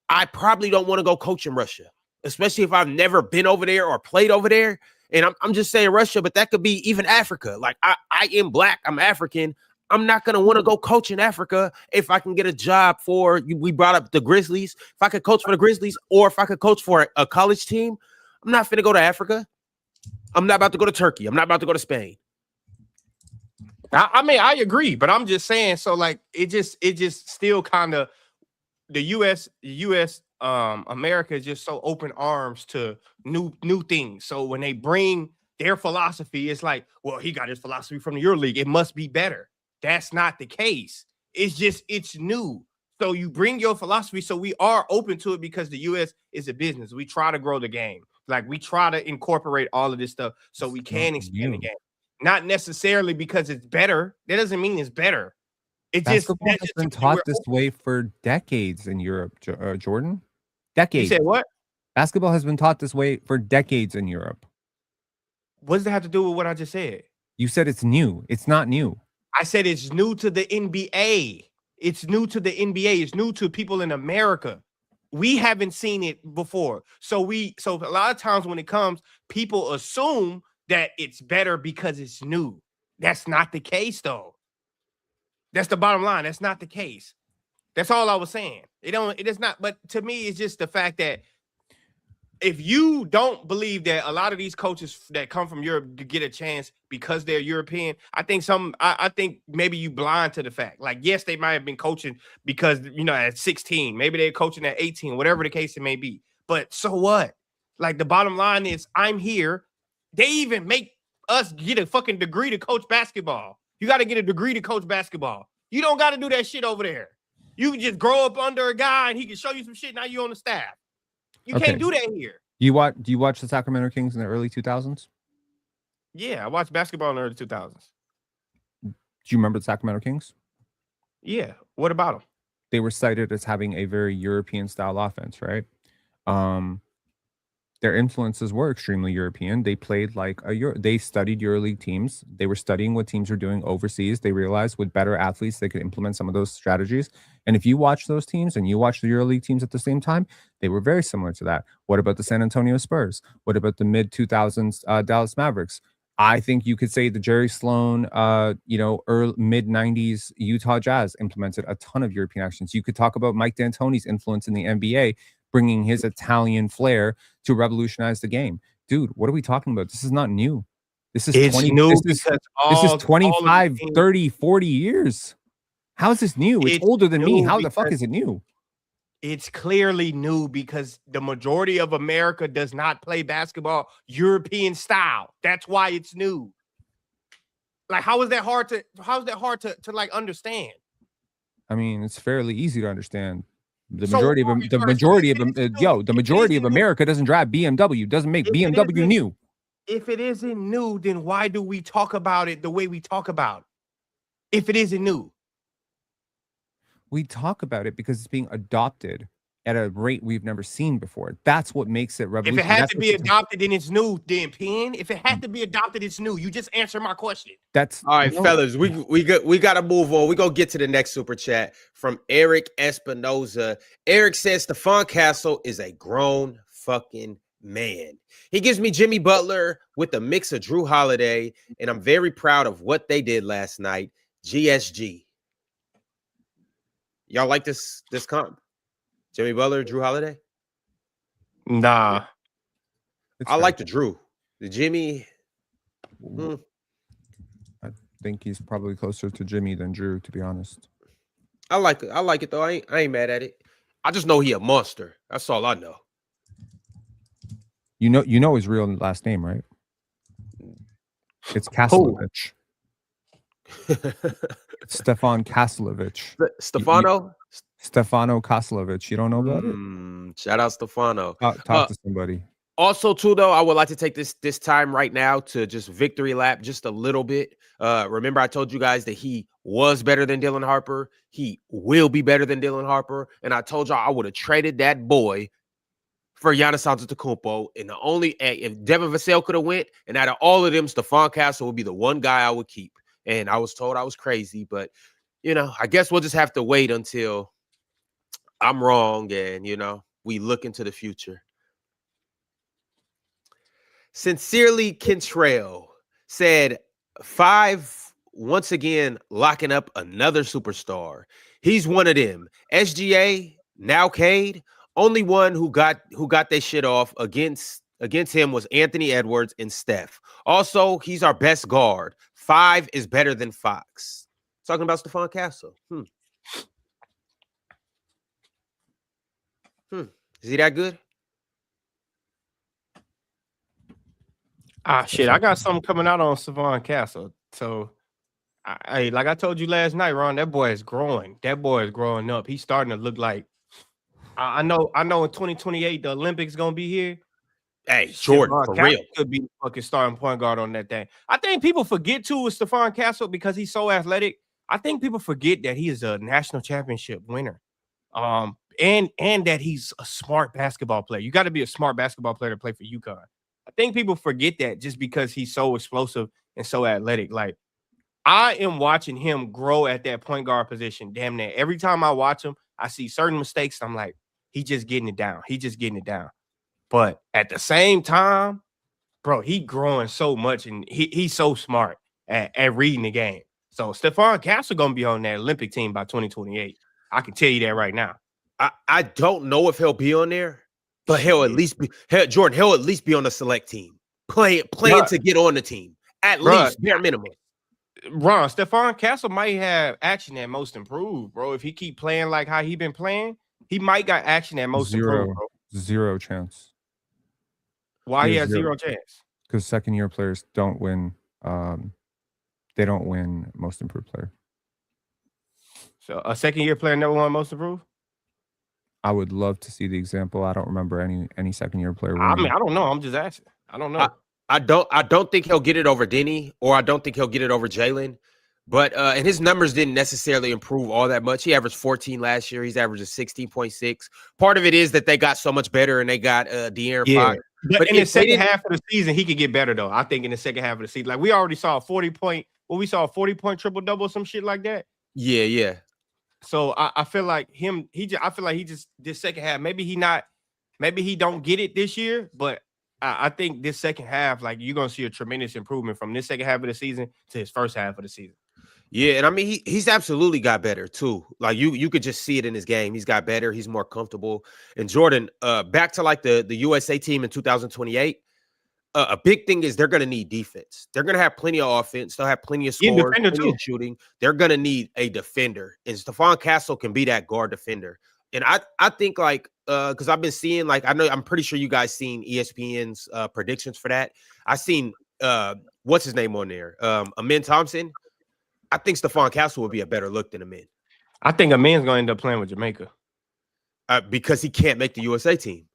I probably don't want to go coach in Russia, especially if I've never been over there or played over there. And I'm just saying Russia, but that could be even Africa. Like I am black, I'm African. I'm not going to want to go coach in Africa if I can get a job for, we brought up the Grizzlies. If I could coach for the Grizzlies or if I could coach for a college team, I'm not going to go to Africa. I'm not about to go to Turkey. I'm not about to go to Spain. I mean, I agree, but I'm just saying, so like it just still kind of the US America is just so open arms to new things. So when they bring their philosophy, it's like, well, he got his philosophy from the EuroLeague. It must be better. That's not the case. It's new. So you bring your philosophy. So we are open to it because the US is a business. We try to grow the game. Like we try to incorporate all of this stuff so we can expand the game. Not necessarily because it's better. That doesn't mean it's better. Basketball has been taught this way for decades in Europe, Jordan. Decades. You said what? Basketball has been taught this way for decades in Europe. What does that have to do with what I just said? You said it's new. It's not new. I said it's new to the NBA. It's new to the NBA. It's new to people in America. We haven't seen it before. So a lot of times when it comes, people assume that it's better because it's new. That's not the case, though. That's the bottom line. That's not the case. That's all I was saying. It is not. But to me, it's just the fact that if you don't believe that a lot of these coaches that come from Europe to get a chance because they're European, I think maybe you blind to the fact. Like, yes, they might have been coaching because, at 16, maybe they're coaching at 18, whatever the case it may be. But so what? Like, the bottom line is I'm here. They even make us get a fucking degree to coach basketball. You got to get a degree to coach basketball. You don't got to do that shit over there. You can just grow up under a guy and he can show you some shit. Now you're on the staff. You can't do that here. Do you watch the Sacramento Kings in the early 2000s? Yeah, I watched basketball in the early 2000s. Do you remember the Sacramento Kings? Yeah. What about them? They were cited as having a very European style offense, right? Their influences were extremely European. They played like they studied EuroLeague teams. They were studying what teams were doing overseas. They realized with better athletes, they could implement some of those strategies. And if you watch those teams and you watch the EuroLeague teams at the same time, they were very similar to that. What about the San Antonio Spurs? What about the mid-2000s Dallas Mavericks? I think you could say the Jerry Sloan, early mid-90s Utah Jazz implemented a ton of European actions. You could talk about Mike D'Antoni's influence in the NBA, bringing his Italian flair to revolutionize the game. Dude, what are we talking about? This is not new. This is 25, 30, 40 years. How is this new? It's older than me. How the fuck is it new? It's clearly new because the majority of America does not play basketball European style. That's why it's new. Like, how is that hard to like understand? I mean, it's fairly easy to understand. The majority of America doesn't drive BMW, doesn't make BMW new. If it isn't new, then why do we talk about it the way we talk about it? If it isn't new. We talk about it because it's being adopted at a rate we've never seen before. That's what makes it revolutionary. If it had to be adopted, then it's new. Then Penn. If it had to be adopted, it's new. You just answer my question. That's all right, fellas. We got to move on. We gonna get to the next super chat from Eric Espinoza. Eric says Stephon Castle is a grown fucking man. He gives me Jimmy Butler with a mix of Drew Holiday, and I'm very proud of what they did last night. GSG. Y'all like this comp? Jimmy Butler, Drew Holiday? Nah. I like the Drew. The Jimmy. I think he's probably closer to Jimmy than Drew, to be honest. I like it. I like it, though. I ain't mad at it. I just know he a monster. That's all I know. You know his real last name, right? It's Kaslovich. Stefan Kaslovich. Stefano? Stefano Kaslovich. You don't know about it? Shout out Stefano. Talk to somebody. Also, too, though, I would like to take this time right now to just victory lap just a little bit. Remember, I told you guys that he was better than Dylan Harper. He will be better than Dylan Harper. And I told y'all I would have traded that boy for Giannis Antetokounmpo. And the only if Devin Vassell could have went, and out of all of them, Stephon Castle would be the one guy I would keep. And I was told I was crazy, but I guess we'll just have to wait until I'm wrong and we look into the future. Sincerely, Kentrell said 5 once again locking up another superstar. He's one of them. SGA, now Cade. Only one who got their shit off against him was Anthony Edwards and Steph. Also, he's our best guard. 5 is better than Fox. Talking about Stephon Castle. Is he that good? Shit, I got something coming out on Stephon Castle. So, like I told you last night, Ron, that boy is growing. That boy is growing up. He's starting to look like. I know. In 2028, the Olympics gonna be here. Hey, Jordan, Stephon for Castle real, could be fucking starting point guard on that thing. I think people forget too with Stephon Castle because he's so athletic. I think people forget that he is a national championship winner. And that he's a smart basketball player. You got to be a smart basketball player to play for UConn. I think people forget that just because he's so explosive and so athletic. Like, I am watching him grow at that point guard position. Damn near every time I watch him, I see certain mistakes. I'm like, he just getting it down. He just getting it down. But at the same time, bro, he growing so much and he's so smart at reading the game. So Stephon Castle gonna be on that Olympic team by 2028. I can tell you that right now. I don't know if he'll be on there, but he'll at least be Jordan. He'll at least be on the select team, playing to get on the team at least bare minimum. Ron, Stephon Castle might have action at most improved, bro. If he keep playing like how he been playing, he might got action at most improved, bro. Zero chance. Why he has zero chance? Because second-year players don't win. They don't win most improved player. So a second-year player never won most improved? I would love to see the example. I don't remember any second-year player winning. I mean, I don't know. I'm just asking. I don't know. I don't think he'll get it over Denny, or I don't think he'll get it over Jalen. But and his numbers didn't necessarily improve all that much. He averaged 14 last year. He's averaging 16.6. Part of it is that they got so much better and they got De'Aaron Fox. But in the second half of the season, he could get better though. I think in the second half of the season, like we already saw a 40-point. Well, we saw a 40-point triple-double, some shit like that. Yeah. So I feel like I feel like he just this second half. Maybe he don't get it this year, but I think this second half, like you're gonna see a tremendous improvement from this second half of the season to his first half of the season. Yeah, and I mean he's absolutely got better too. Like you could just see it in his game. He's got better. He's more comfortable. And Jordan, back to like the USA team in 2028. A big thing is they're going to need defense. They're going to have plenty of offense. They'll have plenty of scores, plenty of shooting. They're going to need a defender, and Stephon Castle can be that guard defender. And I think like because I've been seeing like I'm pretty sure you guys seen ESPN's predictions for that. I seen what's his name on there, Amin Thompson. I think Stephon Castle would be a better look than Amin. I think Amin's going to end up playing with Jamaica because he can't make the USA team.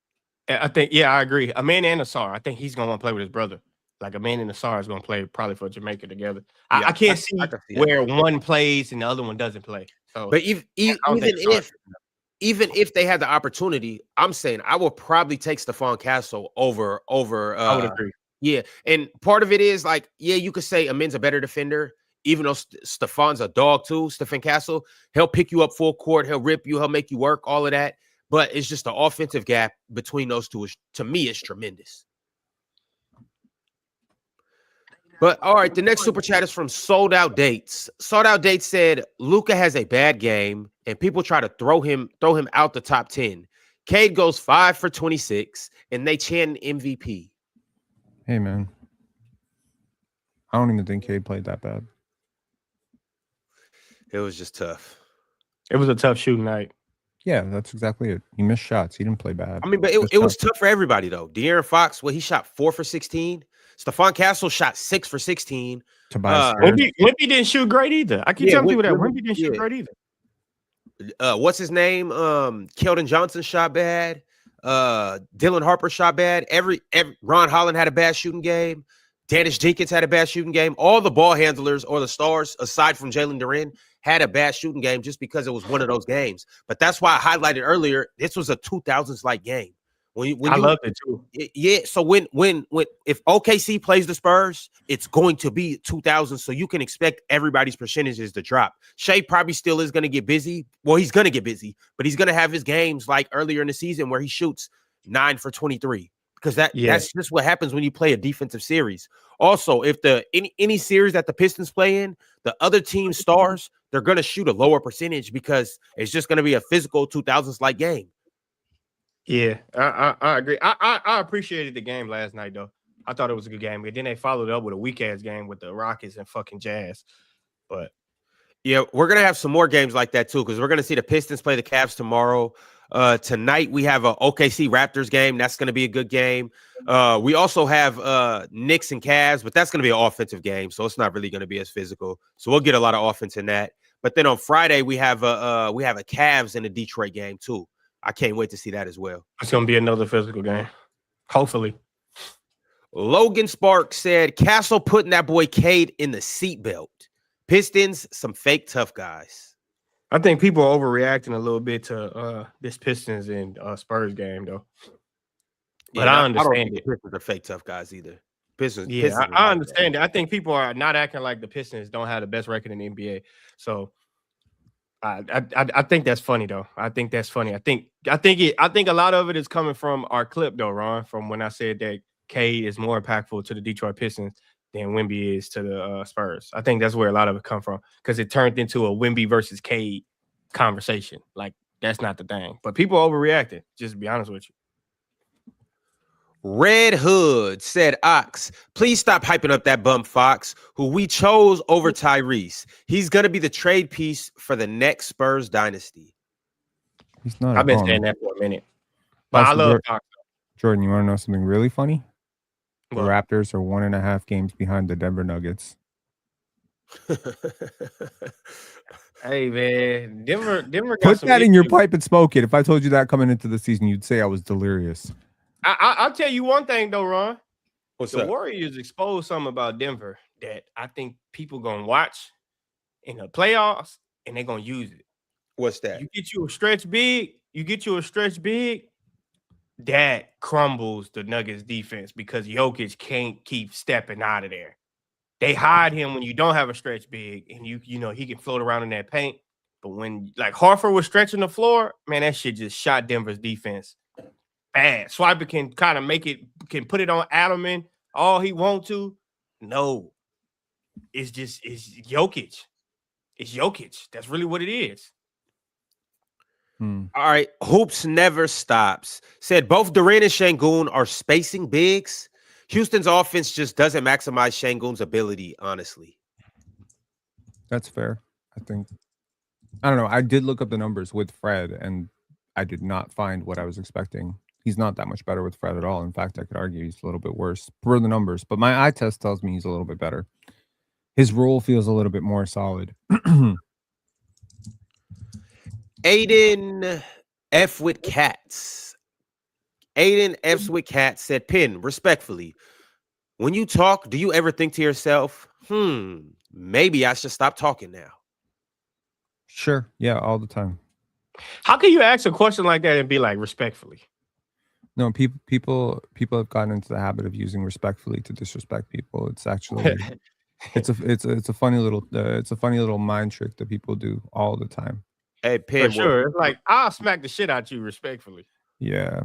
I think, yeah, I agree. Amin and Asar, I think he's going to want to play with his brother. Like Amin and Asar is going to play probably for Jamaica together. Yeah, I can't see where one plays and the other one doesn't play. So, but even if they had the opportunity, I'm saying I will probably take Stephon Castle over. I would agree. Yeah, and part of it is like, yeah, you could say Amin's a better defender, even though Stephon's a dog too. Stephon Castle, he'll pick you up full court, he'll rip you, he'll make you work, all of that. But it's just the offensive gap between those two to me is tremendous. But all right, the next super chat is from Sold Out Dates. Sold Out Dates said Luka has a bad game and people try to throw him out the top 10. Cade goes 5 for 26 and they chant MVP. Hey man, I don't even think Cade played that bad. It was just tough. It was a tough shooting night. Yeah, that's exactly it. He missed shots. He didn't play bad. I mean, but it was tough for everybody though. De'Aaron Fox, he shot 4 for 16. Stephon Castle shot 6 for 16. Tobias Wemby didn't shoot great either. I keep telling people that Wemby didn't shoot great either. What's his name? Keldon Johnson shot bad. Dylan Harper shot bad. Every Ron Holland had a bad shooting game. Dennis Jenkins had a bad shooting game. All the ball handlers or the stars, aside from Jalen Duren, had a bad shooting game just because it was one of those games. But that's why I highlighted earlier, this was a 2000s-like game. I loved it too. Yeah. So when if OKC plays the Spurs, it's going to be 2000. So you can expect everybody's percentages to drop. Shea probably still is going to get busy. Well, he's going to get busy, but he's going to have his games like earlier in the season where he shoots 9 for 23 because that's just what happens when you play a defensive series. Also, if any series that the Pistons play in, the other team's stars, they're going to shoot a lower percentage because it's just going to be a physical 2000s-like game. Yeah, I agree. I appreciated the game last night, though. I thought it was a good game. And then they followed up with a weak-ass game with the Rockets and fucking Jazz. But yeah, we're going to have some more games like that, too, because we're going to see the Pistons play the Cavs tomorrow. Tonight, we have a OKC Raptors game. That's going to be a good game. We also have Knicks and Cavs, but that's going to be an offensive game, so it's not really going to be as physical. So we'll get a lot of offense in that. But then on Friday, we have a Cavs and a Detroit game, too. I can't wait to see that as well. It's going to be another physical game. Hopefully. Logan Sparks said, Castle putting that boy Cade in the seatbelt. Pistons, some fake tough guys. I think people are overreacting a little bit to this Pistons and Spurs game, though. But I understand I don't think the Pistons are fake tough guys either. Pistons. I understand it. I think people are not acting like the Pistons don't have the best record in the NBA. So I think that's funny though. I think that's funny. I think a lot of it is coming from our clip though, Ron, from when I said that Cade is more impactful to the Detroit Pistons than Wemby is to the Spurs. I think that's where a lot of it come from because it turned into a Wemby versus Cade conversation. Like that's not the thing, but people overreacted. Just to be honest with you. Red Hood said, Ox, please stop hyping up that bum Fox, who we chose over Tyrese. He's going to be the trade piece for the next Spurs dynasty. He's not. I've been saying that for a minute. But I love Fox. Jordan, you want to know something really funny? The What? Raptors are 1.5 games behind the Denver Nuggets. Hey, man. Denver got Put some that in your issues. pipe and smoke it. If I told you that coming into the season, you'd say I was delirious. I'll tell you one thing, though, Ron. What's The up? Warriors exposed something about Denver that I think people going to watch in the playoffs, and they're going to use it. What's that? You get you a stretch big, that crumbles the Nuggets defense because Jokic can't keep stepping out of there. They hide him when you don't have a stretch big, and you know he can float around in that paint. But when like Hartford was stretching the floor, man, that shit just shot Denver's defense bad. Swiper can kind of can put it on Adelman all he want to. No, it's Jokic. It's Jokic. That's really what it is. All right. Hoops never stops. Said both Durant and Şengün are spacing bigs. Houston's offense just doesn't maximize Şengün's ability, honestly. That's fair. I think. I don't know. I did look up the numbers with Fred, and I did not find what I was expecting. He's not that much better with Fred at all. In fact, I could argue he's a little bit worse per the numbers. But my eye test tells me he's a little bit better. His role feels a little bit more solid. Aiden F with Cats. Aiden F's with Cats said, Pin, respectfully, when you talk, do you ever think to yourself, maybe I should stop talking now? Sure. Yeah, all the time. How can you ask a question like that and be like respectfully? No, people have gotten into the habit of using respectfully to disrespect people. It's actually it's a funny little mind trick that people do all the time. Hey, Pin, For sure. It's like I'll smack the shit out you respectfully. Yeah.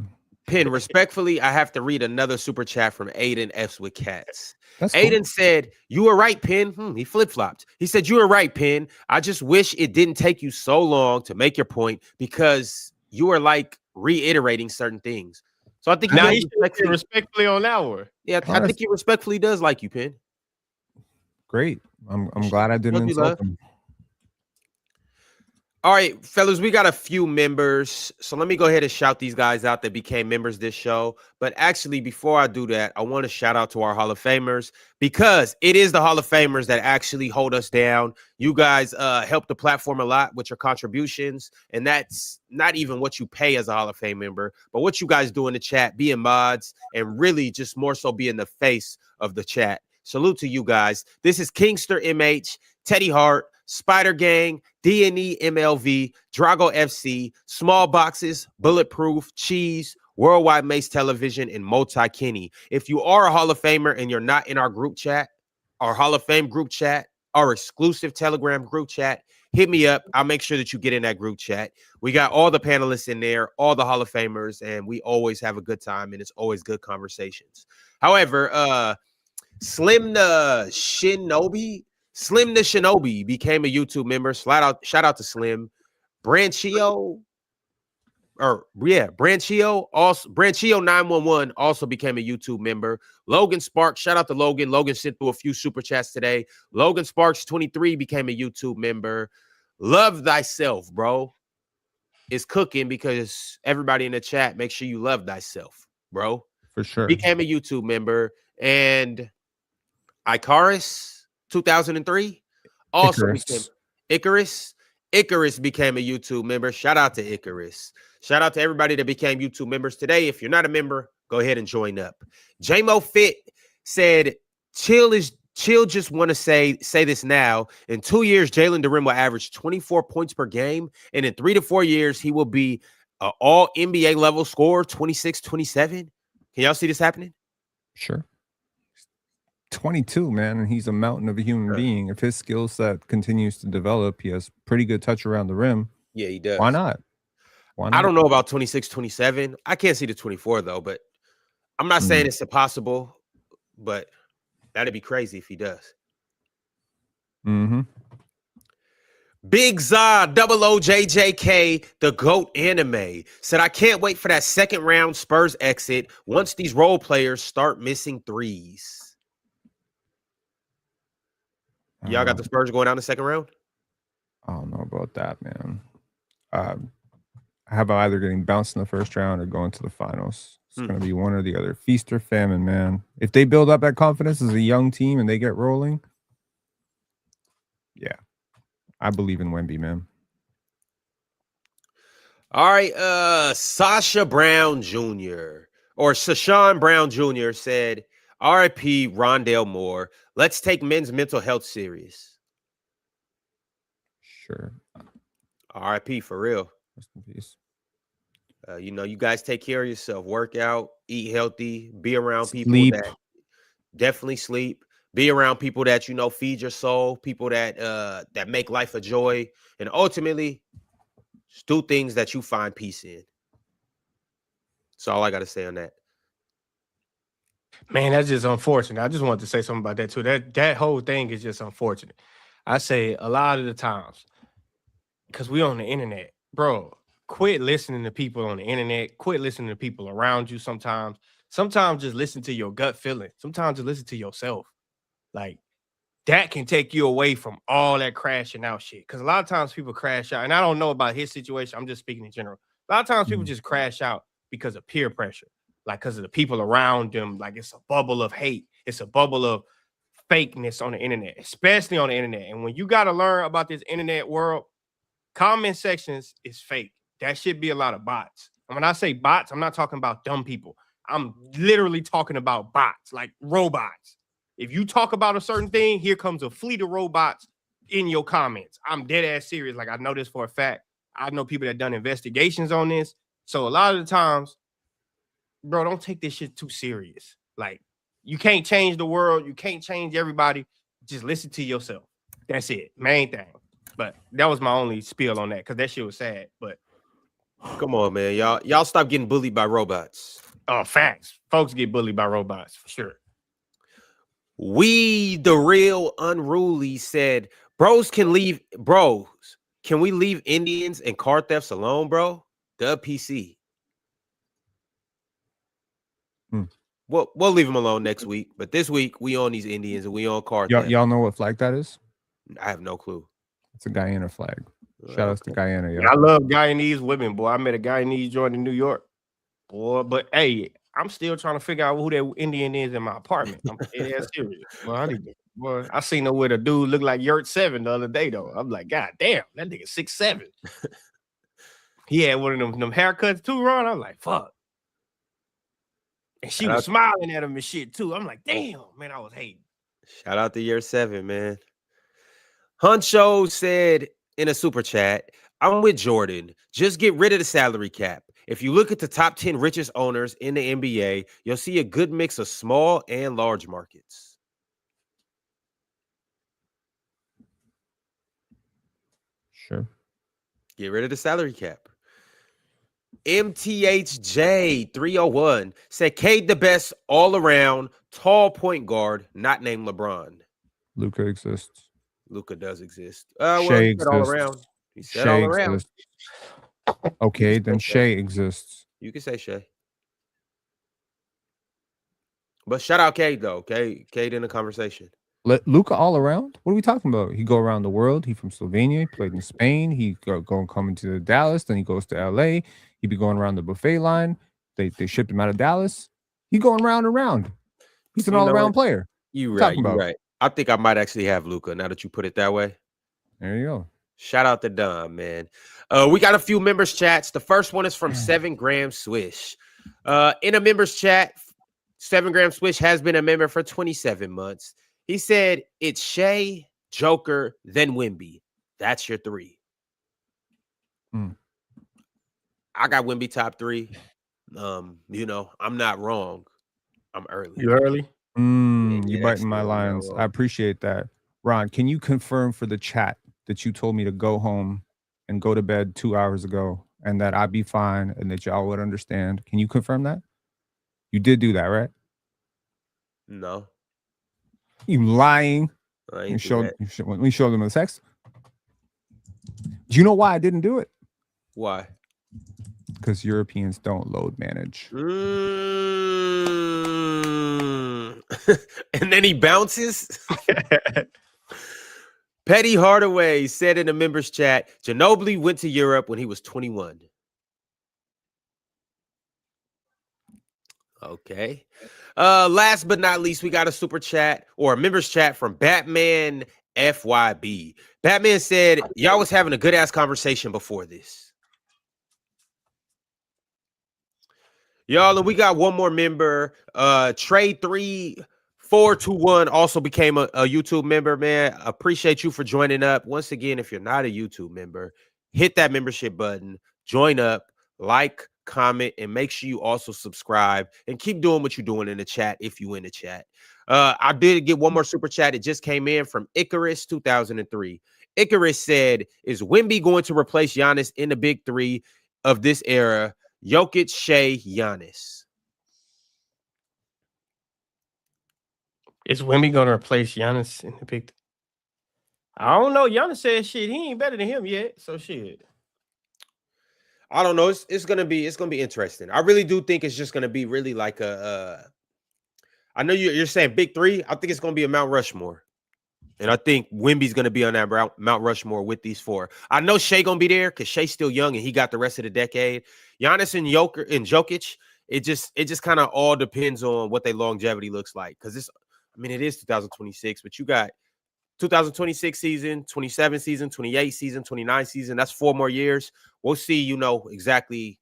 Pin, respectfully, I have to read another super chat from Aiden F's with Cats. That's Aiden said, you were right, Pin. He flip-flopped. He said, you were right, Pin. I just wish it didn't take you so long to make your point because you were like reiterating certain things. So I think Now he should respectfully on that one. Yeah, I think he respectfully does like you, Pin. Great. I'm glad I didn't insult him. All right, fellas, we got a few members. So let me go ahead and shout these guys out that became members this show. But actually, before I do that, I want to shout out to our Hall of Famers because it is the Hall of Famers that actually hold us down. You guys help the platform a lot with your contributions. And that's not even what you pay as a Hall of Fame member, but what you guys do in the chat, being mods, and really just more so being the face of the chat. Salute to you guys. This is Kingster MH, Teddy Hart, Spider Gang, D&E MLV, Drago FC, Small Boxes, Bulletproof, Cheese, Worldwide Mace Television, and Multi Kenny. If you are a Hall of Famer and you're not in our group chat, our Hall of Fame group chat, our exclusive Telegram group chat, hit me up. I'll make sure that you get in that group chat. We got all the panelists in there, all the Hall of Famers, and we always have a good time, and it's always good conversations. However, Slim the Shinobi became a YouTube member. Shout out to Slim. Branchio 911 also became a YouTube member. Logan Sparks, shout out to Logan. Logan sent through a few super chats today. Logan Sparks 23 became a YouTube member. Love thyself, bro. It's cooking because everybody in the chat, make sure you love thyself, bro. For sure. Became a YouTube member. And Icarus 2003 also became Icarus became a YouTube member. Shout out to Icarus. Shout out to everybody that became YouTube members today. If you're not a member, go ahead and join up. JMO Fit said, chill just want to say this now. In 2 years, Jalen Duren will average 24 points per game. And in 3 to 4 years, he will be an all NBA level scorer, 26, 27. Can y'all see this happening? Sure. 22, man, and he's a mountain of a human being. If his skill set continues to develop, he has pretty good touch around the rim. Yeah, he does. Why not? I don't know about 26, 27. I can't see the 24, though, but I'm not saying it's impossible, but that'd be crazy if he does. Mm-hmm. Big Za, Double OJJK, the GOAT anime, said, I can't wait for that second round Spurs exit once these role players start missing threes. Y'all got the Spurs going down the second round? I don't know about that, man. How about either getting bounced in the first round or going to the finals? It's going to be one or the other. Feast or famine, man. If they build up that confidence as a young team and they get rolling, yeah. I believe in Wemby, man. All right. Sashawn Brown Jr. said, RIP Rondale Moore. Let's take men's mental health serious. Sure. RIP for real. Rest in peace. You guys take care of yourself. Work out, eat healthy, be around people that definitely sleep. Be around people that feed your soul, people that make life a joy, and ultimately just do things that you find peace in. That's all I got to say on that. Man, that's just unfortunate. I just wanted to say something about that too. That whole thing is just unfortunate. I say a lot of the times, because we on the internet, bro, quit listening to people on the internet. Quit listening to people around you sometimes. Sometimes just listen to your gut feeling. Sometimes just listen to yourself. Like, that can take you away from all that crashing out shit. Because a lot of times people crash out, and I don't know about his situation. I'm just speaking in general. A lot of times people just crash out because of peer pressure. Like, because of the people around them. Like, it's a bubble of hate. It's a bubble of fakeness on the internet, especially on the internet. And when you got to learn about this internet world, comment sections is fake. That should be a lot of bots. And when I say bots, I'm not talking about dumb people. I'm literally talking about bots, like robots. If you talk about a certain thing, here comes a fleet of robots in your comments. I'm dead ass serious. Like, I know this for a fact. I know people that done investigations on this. So a lot of the times, bro, don't take this shit too serious. Like, you can't change the world. You can't change everybody. Just listen to yourself. That's it. Main thing. But that was my only spiel on that because that shit was sad. But come on, man. Y'all stop getting bullied by robots. Oh, facts. Folks get bullied by robots for sure. We the real unruly said, can we leave Indians and car thefts alone, bro? The PC. We'll leave them alone next week, but this week we on these Indians and we on car theft. Y'all know what flag that is? I have no clue. It's a Guyana flag. Shout outs to Guyana, yo. I love Guyanese women, boy. I met a Guyanese joint in New York, boy. But hey, I'm still trying to figure out who that Indian is in my apartment. I'm dead ass serious. Boy, I seen her with a dude look like Yurt 7 the other day, though. I'm like, God damn, that nigga 6'7". He had one of them haircuts too, Ron. I'm like, fuck. And she was smiling at him and shit too. I'm like, damn, man, I was hating. Shout out to year 7, man. Huncho said in a super chat, I'm with Jordan. Just get rid of the salary cap. If you look at the top 10 richest owners in the NBA, you'll see a good mix of small and large markets. Sure. Get rid of the salary cap. MTHJ 301 said Cade the best all around tall point guard, not named LeBron. Luka exists. Luka does exist. Shea he said all exists. around. He said Shea all around. exists. Okay, then Shea exists. You can say Shea. But shout out Cade though. Cade in the conversation. Let Luka all around? What are we talking about? He go around the world. He from Slovenia. He played in Spain. He coming to Dallas. Then he goes to LA. He be going around the buffet line. They shipped him out of Dallas. He going round and round. He's an all-around player. You right. I think I might actually have Luka now that you put it that way. There you go. Shout out to Don, man. We got a few members chats. The first one is from 7 Gram Swish. In a members chat, 7 Gram Swish has been a member for 27 months. He said it's Shea, Joker, then Wemby. That's your 3. I got Wemby top 3. I'm not wrong. I'm early. You early? You biting my lines. I appreciate that. Ron, can you confirm for the chat that you told me to go home and go to bed 2 hours ago and that I'd be fine and that y'all would understand? Can you confirm that? You did do that, right? No. You lying. Let me show them the text. Do you know why I didn't do it? Why? Because Europeans don't load manage. And then he bounces. Petty Hardaway said in the members chat, Ginobili went to Europe when he was 21. Okay. Last but not least, we got a super chat or a members chat from Batman FYB. Batman said, y'all was having a good ass conversation before this. Y'all, and we got one more member. Trey3421 also became a YouTube member, man. Appreciate you for joining up. Once again, if you're not a YouTube member, hit that membership button, join up, like, comment, and make sure you also subscribe and keep doing what you're doing in the chat if you in the chat. I did get one more super chat. It just came in from Icarus 2003. Icarus said, is Wemby going to replace Giannis in the big 3 of this era? Jokic, Shea, Giannis. Is Wemby going to replace Giannis in the big? I don't know. Giannis said shit. He ain't better than him yet. So shit. I don't know. It's gonna be interesting. I really do think it's just gonna be really like a. I know you're saying big 3. I think it's gonna be a Mount Rushmore, and I think Wemby's gonna be on that Mount Rushmore with these 4. I know Shea gonna be there because Shea's still young and he got the rest of the decade. Giannis and Jokic, it just kind of all depends on what their longevity looks like. Because it is 2026, but you got 2026 season, 27 season, 28 season, 29 season. That's 4 more years. We'll see, exactly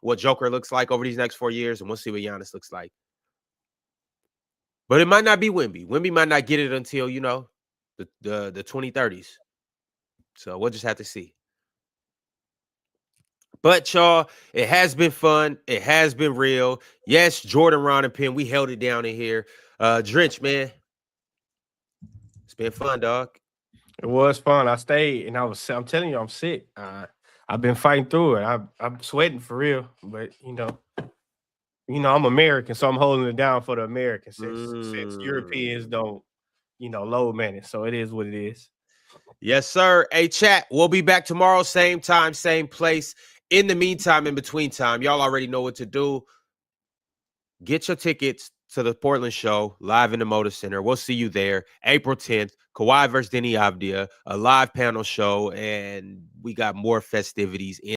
what Joker looks like over these next 4 years, and we'll see what Giannis looks like. But it might not be Wemby. Wemby might not get it until, the 2030s. So we'll just have to see. But y'all, it has been fun. It has been real. Yes, Jordan, Ron, and Penn, we held it down in here. Drench, man. It's been fun, dog. It was fun. I stayed, and I'm telling you, I'm sick. I've been fighting through it. I'm sweating for real, but I'm American, so I'm holding it down for the Americans since Europeans don't, load manage. So it is what it is. Yes, sir. Hey, chat, we'll be back tomorrow, same time, same place. In the meantime, in between time, y'all already know what to do. Get your tickets to the Portland show live in the Motor Center. We'll see you there. April 10th, Kawhi versus Denny Avdia, a live panel show, and we got more festivities in